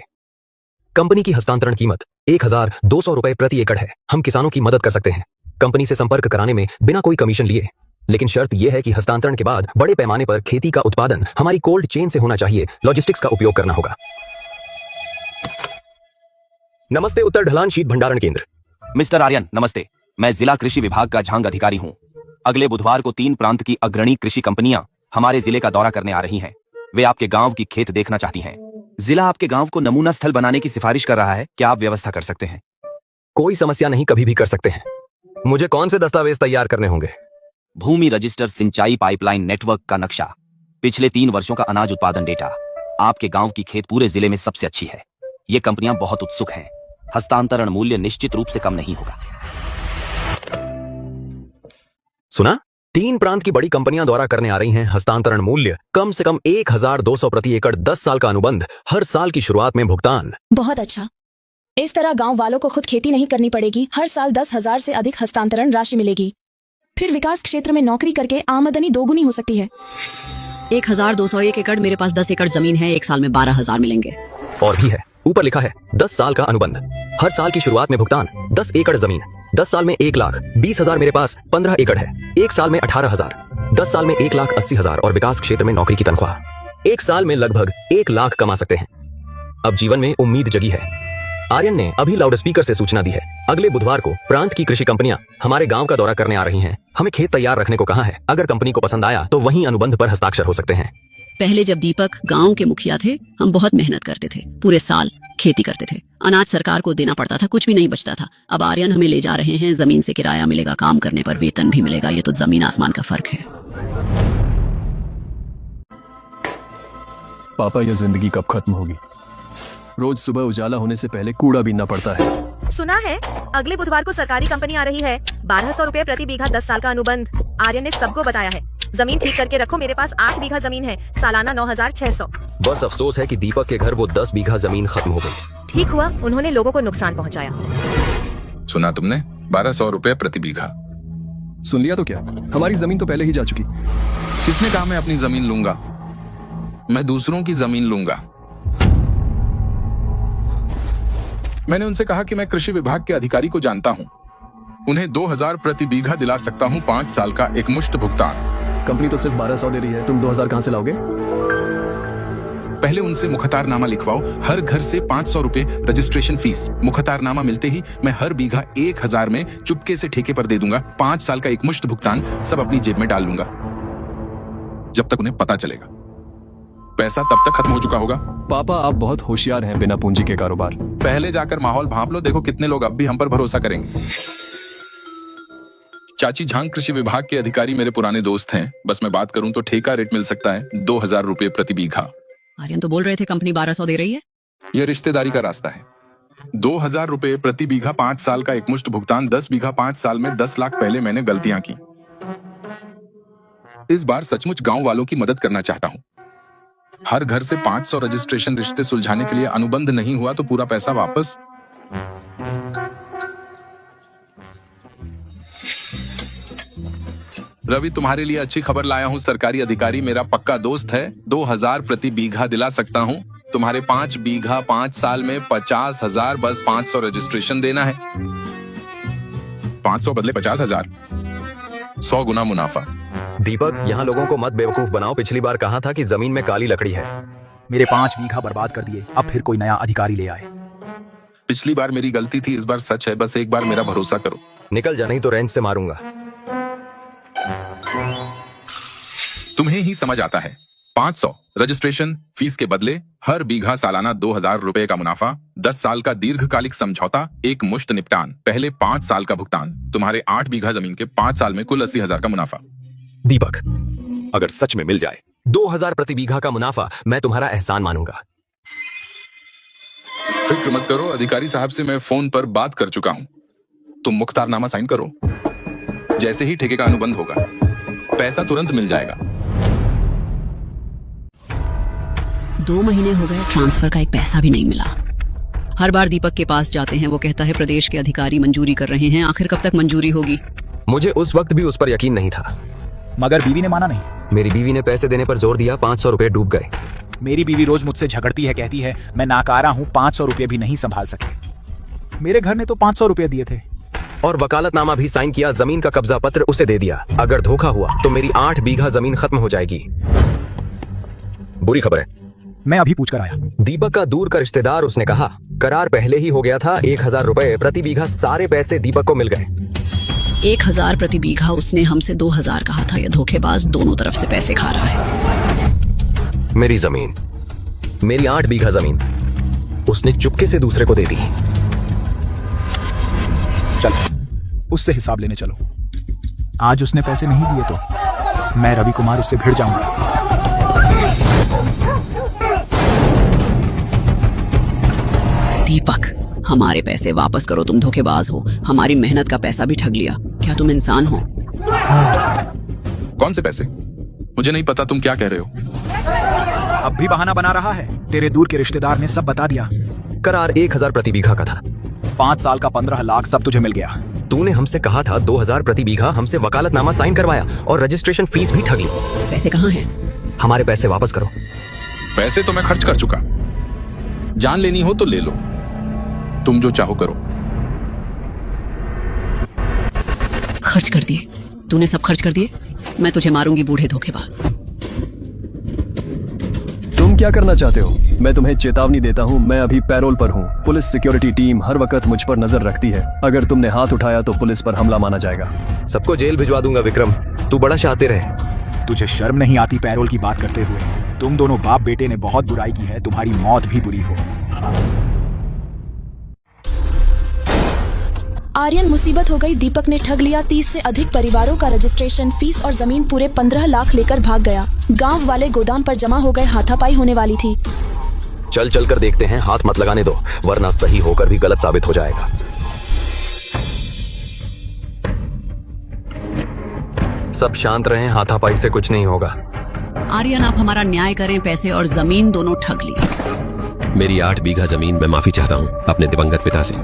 कंपनी की हस्तांतरण कीमत 1200 रुपए प्रति एकड़ है। हम किसानों की मदद कर सकते हैं कंपनी से संपर्क कराने में बिना कोई कमीशन लिए, लेकिन शर्त यह है कि हस्तांतरण के बाद बड़े पैमाने पर खेती का उत्पादन हमारी कोल्ड चेन से होना चाहिए। लॉजिस्टिक्स का उपयोग करना होगा। नमस्ते उत्तर ढलान शीत भंडारण केंद्र। मिस्टर आर्यन नमस्ते, मैं जिला कृषि विभाग का झांग अधिकारी हूँ। अगले बुधवार को 3 प्रांत की अग्रणी कृषि कंपनियां हमारे जिले का दौरा करने आ रही हैं। वे आपके गांव की खेत देखना चाहती हैं। जिला आपके गांव को नमूना स्थल बनाने की सिफारिश कर रहा है, क्या आप व्यवस्था कर सकते हैं? कोई समस्या नहीं, कभी भी कर सकते हैं। मुझे कौन से दस्तावेज तैयार करने होंगे? भूमि रजिस्टर, सिंचाई पाइपलाइन नेटवर्क का नक्शा, पिछले 3 वर्षों का अनाज उत्पादन डेटा। आपके गांव की खेत पूरे जिले में सबसे अच्छी है। ये कंपनियां बहुत उत्सुक हैं। हस्तांतरण मूल्य निश्चित रूप से कम नहीं होगा। सुना? 3 प्रांत की बड़ी कंपनियां दौरा करने आ रही हैं। हस्तांतरण मूल्य कम से कम 1200 प्रति एकड़, 10 साल का अनुबंध, हर साल की शुरुआत में भुगतान। बहुत अच्छा। इस तरह गांव वालों को खुद खेती नहीं करनी पड़ेगी। हर साल 10,000 से अधिक हस्तांतरण राशि मिलेगी। फिर विकास क्षेत्र में नौकरी करके आमदनी दोगुनी हो सकती है। 1201 एकड़, मेरे पास 10 एकड़ जमीन है, एक साल में 12,000 मिलेंगे। और भी है, ऊपर लिखा है 10 साल का अनुबंध, हर साल की शुरुआत में भुगतान। 10 एकड़ जमीन, 10 साल में 1,20,000, मेरे पास 15 एकड़ है, एक साल में 18,000, 10 साल में 1,80,000 और विकास क्षेत्र में नौकरी की तनख्वाह। एक साल में लगभग 1 लाख कमा सकते हैं। अब जीवन में उम्मीद जगी है। आर्यन ने अभी लाउडस्पीकर से सूचना दी है। अगले बुधवार को प्रांत की कृषि कंपनियां हमारे गांव का दौरा करने आ रही हैं। हमें खेत तैयार रखने को कहा है। अगर कंपनी को पसंद आया तो वहीं अनुबंध पर हस्ताक्षर हो सकते हैं। पहले जब दीपक गांव के मुखिया थे, हम बहुत मेहनत करते थे, पूरे साल खेती करते थे, अनाज सरकार को देना पड़ता था, कुछ भी नहीं बचता था। अब आर्यन हमें ले जा रहे हैं, जमीन से किराया मिलेगा, काम करने पर वेतन भी मिलेगा। ये तो जमीन आसमान का फर्क है। पापा, यह जिंदगी कब खत्म होगी? रोज सुबह उजाला होने से पहले कूड़ा बीनना पड़ता है। सुना है अगले बुधवार को सरकारी कंपनी आ रही है। 1200 रुपए प्रति बीघा, 10 साल का अनुबंध। आर्यन ने सबको बताया है। जमीन ठीक करके रखो, मेरे पास 8 बीघा जमीन है, सालाना 9,600। बस अफसोस है कि दीपक के घर वो 10 बीघा जमीन खत्म हो गई। ठीक हुआ, उन्होंने लोगों को नुकसान पहुंचाया। सुना तुमने? 1200 रुपए प्रति बीघा। सुन लिया तो क्या? हमारी जमीन तो पहले ही जा चुकी। किसने कहा मैं अपनी जमीन लूंगा? मैं दूसरों की जमीन लूंगा। मैंने उनसे कहा कि मैं कृषि विभाग के अधिकारी को जानता हूं, उन्हें 2000 प्रति बीघा दिला सकता हूं, 5 साल का एक मुश्त भुगतान। कंपनी तो सिर्फ 1200 दे रही है, तुम 2000 कहां से लाओगे? पहले उनसे मुखतारनामा लिखवाओ। हर घर से 500 रुपए रजिस्ट्रेशन फीस। मुखतारनामा मिलते ही मैं हर बीघा 1000 में चुपके से ठेके पर दे दूंगा। 5 साल का एक मुश्त भुगतान, सब अपनी जेब में डाल लूंगा जब तक उन्हें पता चलेगा। पैसा तब तक खत्म हो चुका होगा। पापा, आप बहुत होशियार हैं बिना पूंजी के कारोबार। पहले जाकर माहौल भांप लो, देखो कितने लोग अब भी हम पर भरोसा करेंगे। चाची झांग कृषि विभाग के अधिकारी मेरे पुराने दोस्त हैं। बस मैं बात करूं तो ठेका रेट मिल सकता है 2000 रुपए प्रति बीघा। आर्यन तो बोल रहे थे कंपनी 1200 दे रही है। यह रिश्तेदारी का रास्ता है। 2000 रुपए प्रति बीघा, 5 साल का एक मुश्त भुगतान, 10 बीघा 5 साल में 10 लाख। पहले मैंने गलतियां की, इस बार सचमुच गांव वालों की मदद करना चाहता हूं। हर घर से 500 रजिस्ट्रेशन, रिश्ते सुलझाने के लिए अनुबंध नहीं हुआ तो पूरा पैसा वापस। रवि, तुम्हारे लिए अच्छी खबर लाया हूं। सरकारी अधिकारी मेरा पक्का दोस्त है, 2000 प्रति बीघा दिला सकता हूं। तुम्हारे 5 बीघा 5 साल में 50,000, बस 500 रजिस्ट्रेशन देना है। 500 बदले 50,000, 100 गुना मुनाफा। दीपक, यहाँ लोगों को मत बेवकूफ बनाओ। पिछली बार कहा था कि जमीन में काली लकड़ी है। मेरे 5 बीघा बर्बाद कर दिए, अब फिर कोई नया अधिकारी ले आए। पिछली बार मेरी गलती थी, इस बार सच है। बस एक बार मेरा भरोसा करो। निकल जा, नहीं तो रेंच से मारूंगा। तुम्हें ही समझ आता है। 500 रजिस्ट्रेशन फीस के बदले हर बीघा सालाना 2000 रुपए का मुनाफा, 10 साल का दीर्घकालिक समझौता, एक मुश्त निपटान, पहले 5 साल का भुगतान, तुम्हारे 8 बीघा जमीन के 5 साल में कुल 80,000 का मुनाफा। दीपक, अगर सच में मिल जाए 2000 प्रति बीघा का मुनाफा मैं तुम्हारा एहसान मानूंगा। फिक्र मत करो, अधिकारी साहब से मैं फोन पर बात कर चुका हूं। तुम मुख्तारनामा साइन करो, जैसे ही ठेके का अनुबंध होगा पैसा तुरंत मिल जाएगा। 2 महीने हो गए, ट्रांसफर का एक पैसा भी नहीं मिला। हर बार दीपक के पास जाते हैं, वो कहता है प्रदेश के अधिकारी मंजूरी कर रहे हैं। आखिर कब तक मंजूरी होगी? मुझे उस वक्त भी उस पर यकीन नहीं था, मगर बीवी ने माना नहीं। मेरी बीवी ने पैसे देने पर जोर दिया, 500 रुपए डूब गए। मेरी बीवी रोज मुझसे झगड़ती है, कहती है मैं नाकारा हूँ, 500 रुपए भी नहीं संभाल सके। मेरे घर ने तो 500 रुपए दिए थे और वकालतनामा भी साइन किया, जमीन का कब्जा पत्र उसे दे दिया। अगर धोखा हुआ तो मेरी 8 बीघा जमीन खत्म हो जाएगी। बुरी खबर है, मैं अभी पूछ कर आया। दीपक का दूर का रिश्तेदार, उसने कहा करार पहले ही हो गया था, 1000 रुपए प्रति बीघा, सारे पैसे दीपक को मिल गए। 1000 प्रति बीघा, उसने हमसे 2000 कहा था। यह धोखेबाज दोनों तरफ से पैसे खा रहा है। मेरी जमीन, मेरी 8 बीघा जमीन उसने चुपके से दूसरे को दे दी। चलो उससे हिसाब लेने चलो। आज उसने पैसे नहीं दिए तो मैं रवि कुमार उससे भिड़ जाऊंगा। दीपक, हमारे पैसे वापस करो, तुम धोखेबाज हो। हमारी मेहनत का पैसा भी ठग लिया। क्या तुम इंसान हो? कौन से पैसे? मुझे नहीं पता तुम क्या कह रहे हो। अब भी बहाना बना रहा है। तेरे दूर के रिश्तेदार ने सब बता दिया। करार 1000 प्रति बीघा का था। 5 साल का 15 लाख सब तुझे मिल गया। तूने हमसे कहा था 2000 प्रति बीघा, हमसे वकालतनामा साइन करवाया और रजिस्ट्रेशन फीस भी ठग ली। पैसे कहाँ हैं? हमारे पैसे वापस करो। पैसे तो मैं खर्च कर चुका, जान लेनी हो तो ले लो, तुम जो चाहो करो। खर्च कर दिए? तूने सब खर्च कर दिए? मैं तुझे मारूंगी, बूढ़े धोखेबाज। तुम क्या करना चाहते हो? मैं तुम्हें चेतावनी देता हूँ, मैं अभी पैरोल पर हूँ। पुलिस सिक्योरिटी टीम हर वक्त मुझ पर नजर रखती है। अगर तुमने हाथ उठाया तो पुलिस पर हमला माना जाएगा। सबको जेल भिजवा दूंगा। विक्रम, तू बड़ा शातिर है। तुझे शर्म नहीं आती पैरोल की बात करते हुए? तुम दोनों बाप बेटे ने बहुत बुराई की है, तुम्हारी मौत भी बुरी हो। आर्यन, मुसीबत हो गई। दीपक ने ठग लिया 30 से अधिक परिवारों का रजिस्ट्रेशन फीस और जमीन पूरे 15 लाख लेकर भाग गया। गांव वाले गोदाम पर जमा हो गए, हाथापाई होने वाली थी। चल चल कर देखते हैं, हाथ मत लगाने दो, वरना सही होकर भी गलत साबित हो जाएगा। सब शांत रहें, हाथापाई से कुछ नहीं होगा। आर्यन, आप हमारा न्याय करें, पैसे और जमीन दोनों ठग ली। मेरी 8 बीघा जमीन, मैं माफी चाहता हूँ अपने दिवंगत पिता से।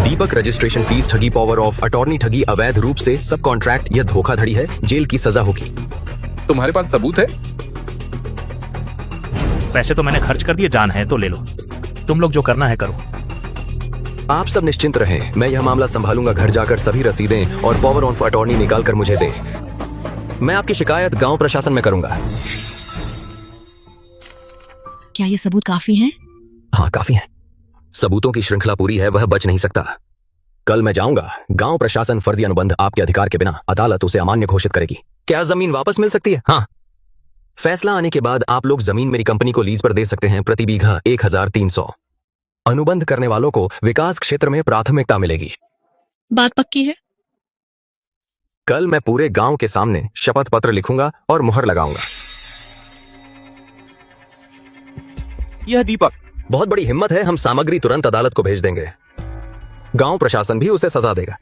दीपक, रजिस्ट्रेशन फीस ठगी, पावर ऑफ अटॉर्नी ठगी, अवैध रूप से सब कॉन्ट्रैक्ट, यह धोखाधड़ी है, जेल की सजा होगी। तुम्हारे पास सबूत है? पैसे तो मैंने खर्च कर दिए, जान है तो ले लो, तुम लोग जो करना है करो। आप सब निश्चिंत रहें, मैं यह मामला संभालूंगा। घर जाकर सभी रसीदें और पावर ऑफ अटॉर्नी निकाल कर मुझे दे। मैं आपकी शिकायत गांव प्रशासन में करूंगा। क्या ये सबूत काफी हैं? हाँ, काफी हैं। सबूतों की श्रृंखला पूरी है, वह बच नहीं सकता। कल मैं जाऊंगा, गांव प्रशासन फर्जी अनुबंध आपके अधिकार के बिना अदालत उसे अमान्य घोषित करेगी। क्या जमीन वापस मिल सकती है? हाँ, फैसला आने के बाद आप लोग जमीन मेरी कंपनी को लीज पर दे सकते हैं, प्रति बीघा 1300। अनुबंध करने वालों को विकास क्षेत्र में प्राथमिकता मिलेगी। बात पक्की है? कल मैं पूरे गांव के सामने शपथ पत्र लिखूंगा और मुहर लगाऊंगा। यह दीपक, बहुत बड़ी हिम्मत है। हम सामग्री तुरंत अदालत को भेज देंगे। गांव प्रशासन भी उसे सजा देगा।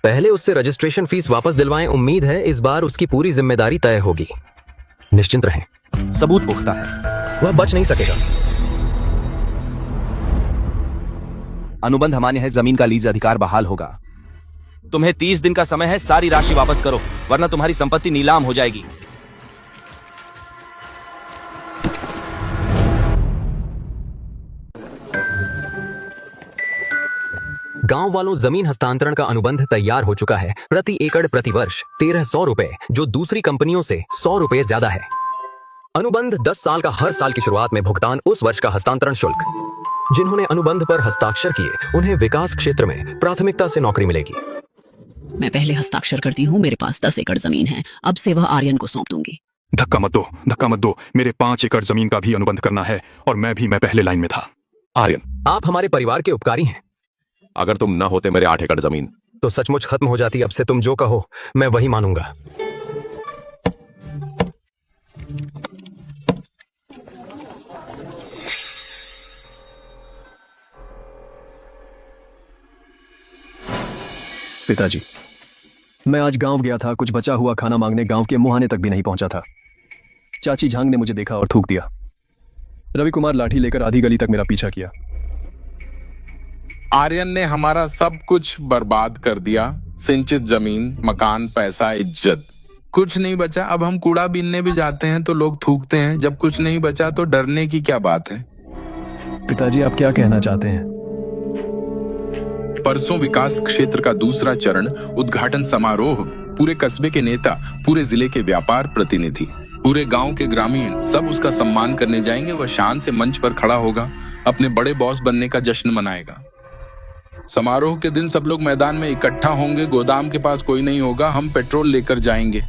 पहले उससे रजिस्ट्रेशन फीस वापस दिलवाएं। उम्मीद है इस बार उसकी पूरी जिम्मेदारी तय होगी। निश्चिंत रहें, सबूत पुख्ता है, वह बच नहीं सकेगा। अनुबंध अमान्य है, जमीन का लीज अधिकार बहाल होगा। तुम्हें 30 दिन का समय है, सारी राशि वापस करो, वरना तुम्हारी संपत्ति नीलाम हो जाएगी। गांव वालों, जमीन हस्तांतरण का अनुबंध तैयार हो चुका है। प्रति एकड़ प्रति वर्ष 1300 रुपए, जो दूसरी कंपनियों से 100 रुपए ज्यादा है। अनुबंध 10 साल का, हर साल की शुरुआत में भुगतान उस वर्ष का हस्तांतरण शुल्क। जिन्होंने अनुबंध पर हस्ताक्षर किए उन्हें विकास क्षेत्र में प्राथमिकता से नौकरी मिलेगी। मैं पहले हस्ताक्षर करती हूँ। मेरे पास 10 एकड़ जमीन है, अब से वह आर्यन को सौंप दूंगी। धक्का मत दो, मेरे 5 एकड़ जमीन का भी अनुबंध करना है और मैं पहले लाइन में था। आर्यन, आप हमारे परिवार के उपकारी हैं। अगर तुम न होते मेरे 8 एकड़ जमीन तो सचमुच खत्म हो जाती। अब से तुम जो कहो मैं वही मानूंगा। पिताजी, मैं आज गांव गया था, कुछ बचा हुआ खाना मांगने गांव के मुहाने तक भी नहीं पहुंचा था। चाची झांग ने मुझे देखा और थूक दिया। रवि कुमार लाठी लेकर आधी गली तक मेरा पीछा किया। आर्यन ने हमारा सब कुछ बर्बाद कर दिया। सिंचित जमीन, मकान, पैसा, इज्जत, कुछ नहीं बचा। अब हम कूड़ा बीनने भी जाते हैं तो लोग थूकते हैं। जब कुछ नहीं बचा तो डरने की क्या बात है? पिताजी, आप क्या कहना चाहते हैं? परसों विकास क्षेत्र का दूसरा चरण उद्घाटन समारोह, पूरे कस्बे के नेता, पूरे जिले के व्यापार प्रतिनिधि, पूरे गांव के ग्रामीण सब उसका सम्मान करने जाएंगे। वह शान से मंच पर खड़ा होगा, अपने बड़े बॉस बनने का जश्न मनाएगा। समारोह के दिन सब लोग मैदान में इकट्ठा होंगे। गोदाम के पास कोई नहीं होगा। हम पेट्रोल लेकर जाएंगे।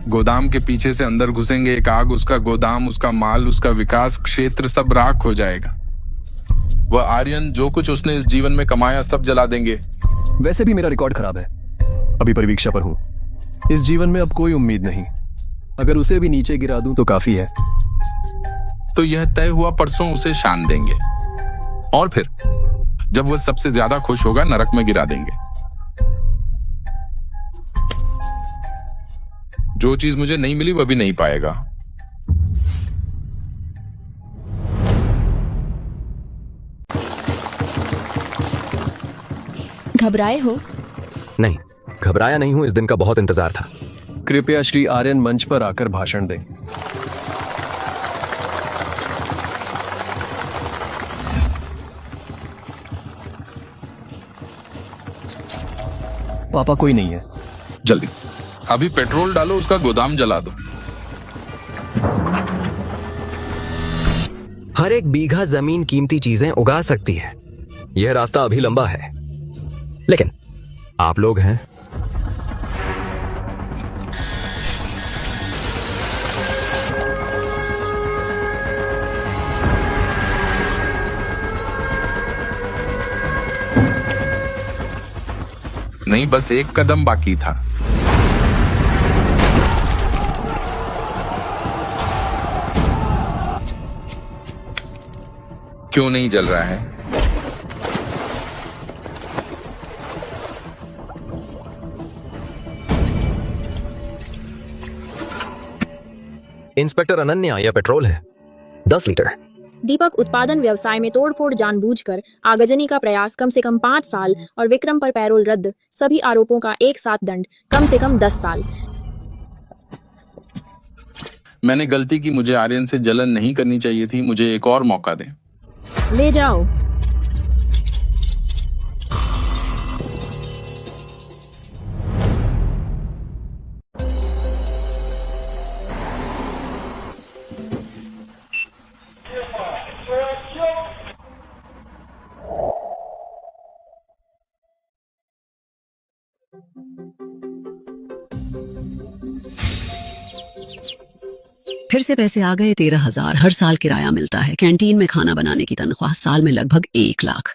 गोदाम के पीछे से अंदर घुसेंगे। एक आग, उसका गोदाम, उसका माल, उसका विकास क्षेत्र सब राख हो जाएगा। वह आर्यन जो कुछ उसने इस जीवन में कमाया सब जला देंगे। वैसे भी मेरा रिकॉर्ड खराब है, अभी परीक्षा पर हूं। इस जीवन में अब कोई उम्मीद नहीं। अगर उसे भी नीचे गिरा दूं तो काफी है। तो यह तय हुआ, परसों उसे शान देंगे और फिर जब वह सबसे ज्यादा खुश होगा नरक में गिरा देंगे। जो चीज मुझे नहीं मिली वह भी नहीं पाएगा। घबराए हो? नहीं, घबराया नहीं हूं। इस दिन का बहुत इंतजार था। कृपया श्री आर्यन मंच पर आकर भाषण दें। पापा कोई नहीं है। जल्दी अभी पेट्रोल डालो, उसका गोदाम जला दो। हर एक बीघा जमीन कीमती चीजें उगा सकती है। यह रास्ता अभी लंबा है, लेकिन आप लोग हैं। नहीं, बस एक कदम बाकी था। क्यों नहीं जल रहा है? इंस्पेक्टर अनन्या, यह पेट्रोल है, 10 लीटर। दीपक उत्पादन व्यवसाय में तोड़फोड़ जानबूझकर आगजनी का प्रयास, कम से कम 5 साल, और विक्रम पर पैरोल रद्द। सभी आरोपों का एक साथ दंड, कम से कम 10 साल। मैंने गलती की। मुझे आर्यन से जलन नहीं करनी चाहिए थी। मुझे एक और मौका दें। ले जाओ। फिर से पैसे आ गए। 13,000 हर साल किराया मिलता है। कैंटीन में खाना बनाने की तनख्वाह साल में लगभग 1 लाख।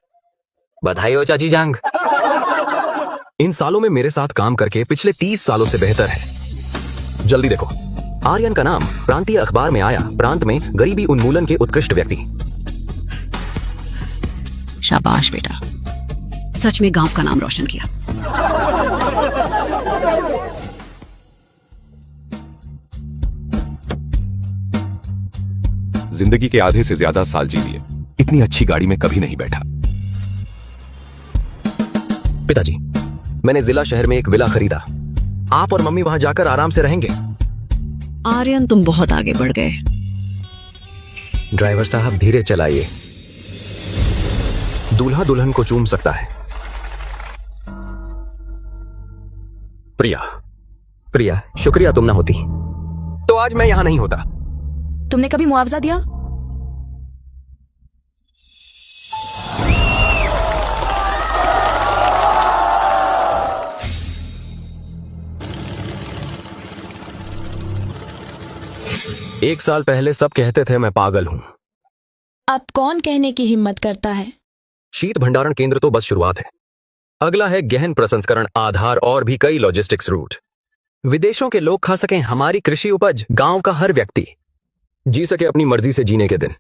बधाई हो चाची जांग। इन सालों में मेरे साथ काम करके पिछले 30 सालों से बेहतर है। जल्दी देखो, आर्यन का नाम प्रांतीय अखबार में आया। प्रांत में गरीबी उन्मूलन के उत्कृष्ट व्यक्ति। शाबाश बेटा, सच में गांव का नाम रोशन किया। जिंदगी के आधे से ज्यादा साल जी लिए, इतनी अच्छी गाड़ी में कभी नहीं बैठा। पिताजी, मैंने जिला शहर में एक विला खरीदा। आप और मम्मी वहां जाकर आराम से रहेंगे। आर्यन, तुम बहुत आगे बढ़ गए। ड्राइवर साहब धीरे चलाइए। दूल्हा दुल्हन को चूम सकता है। प्रिया, शुक्रिया, तुम ना होती तो आज मैं यहां नहीं होता। तुमने कभी मुआवजा दिया? एक साल पहले सब कहते थे मैं पागल हूं। अब कौन कहने की हिम्मत करता है? शीत भंडारण केंद्र तो बस शुरुआत है। अगला है गहन प्रसंस्करण, आधार और भी कई लॉजिस्टिक्स रूट। विदेशों के लोग खा सकें हमारी कृषि उपज। गांव का हर व्यक्ति जी सके अपनी मर्जी से जीने के दिन।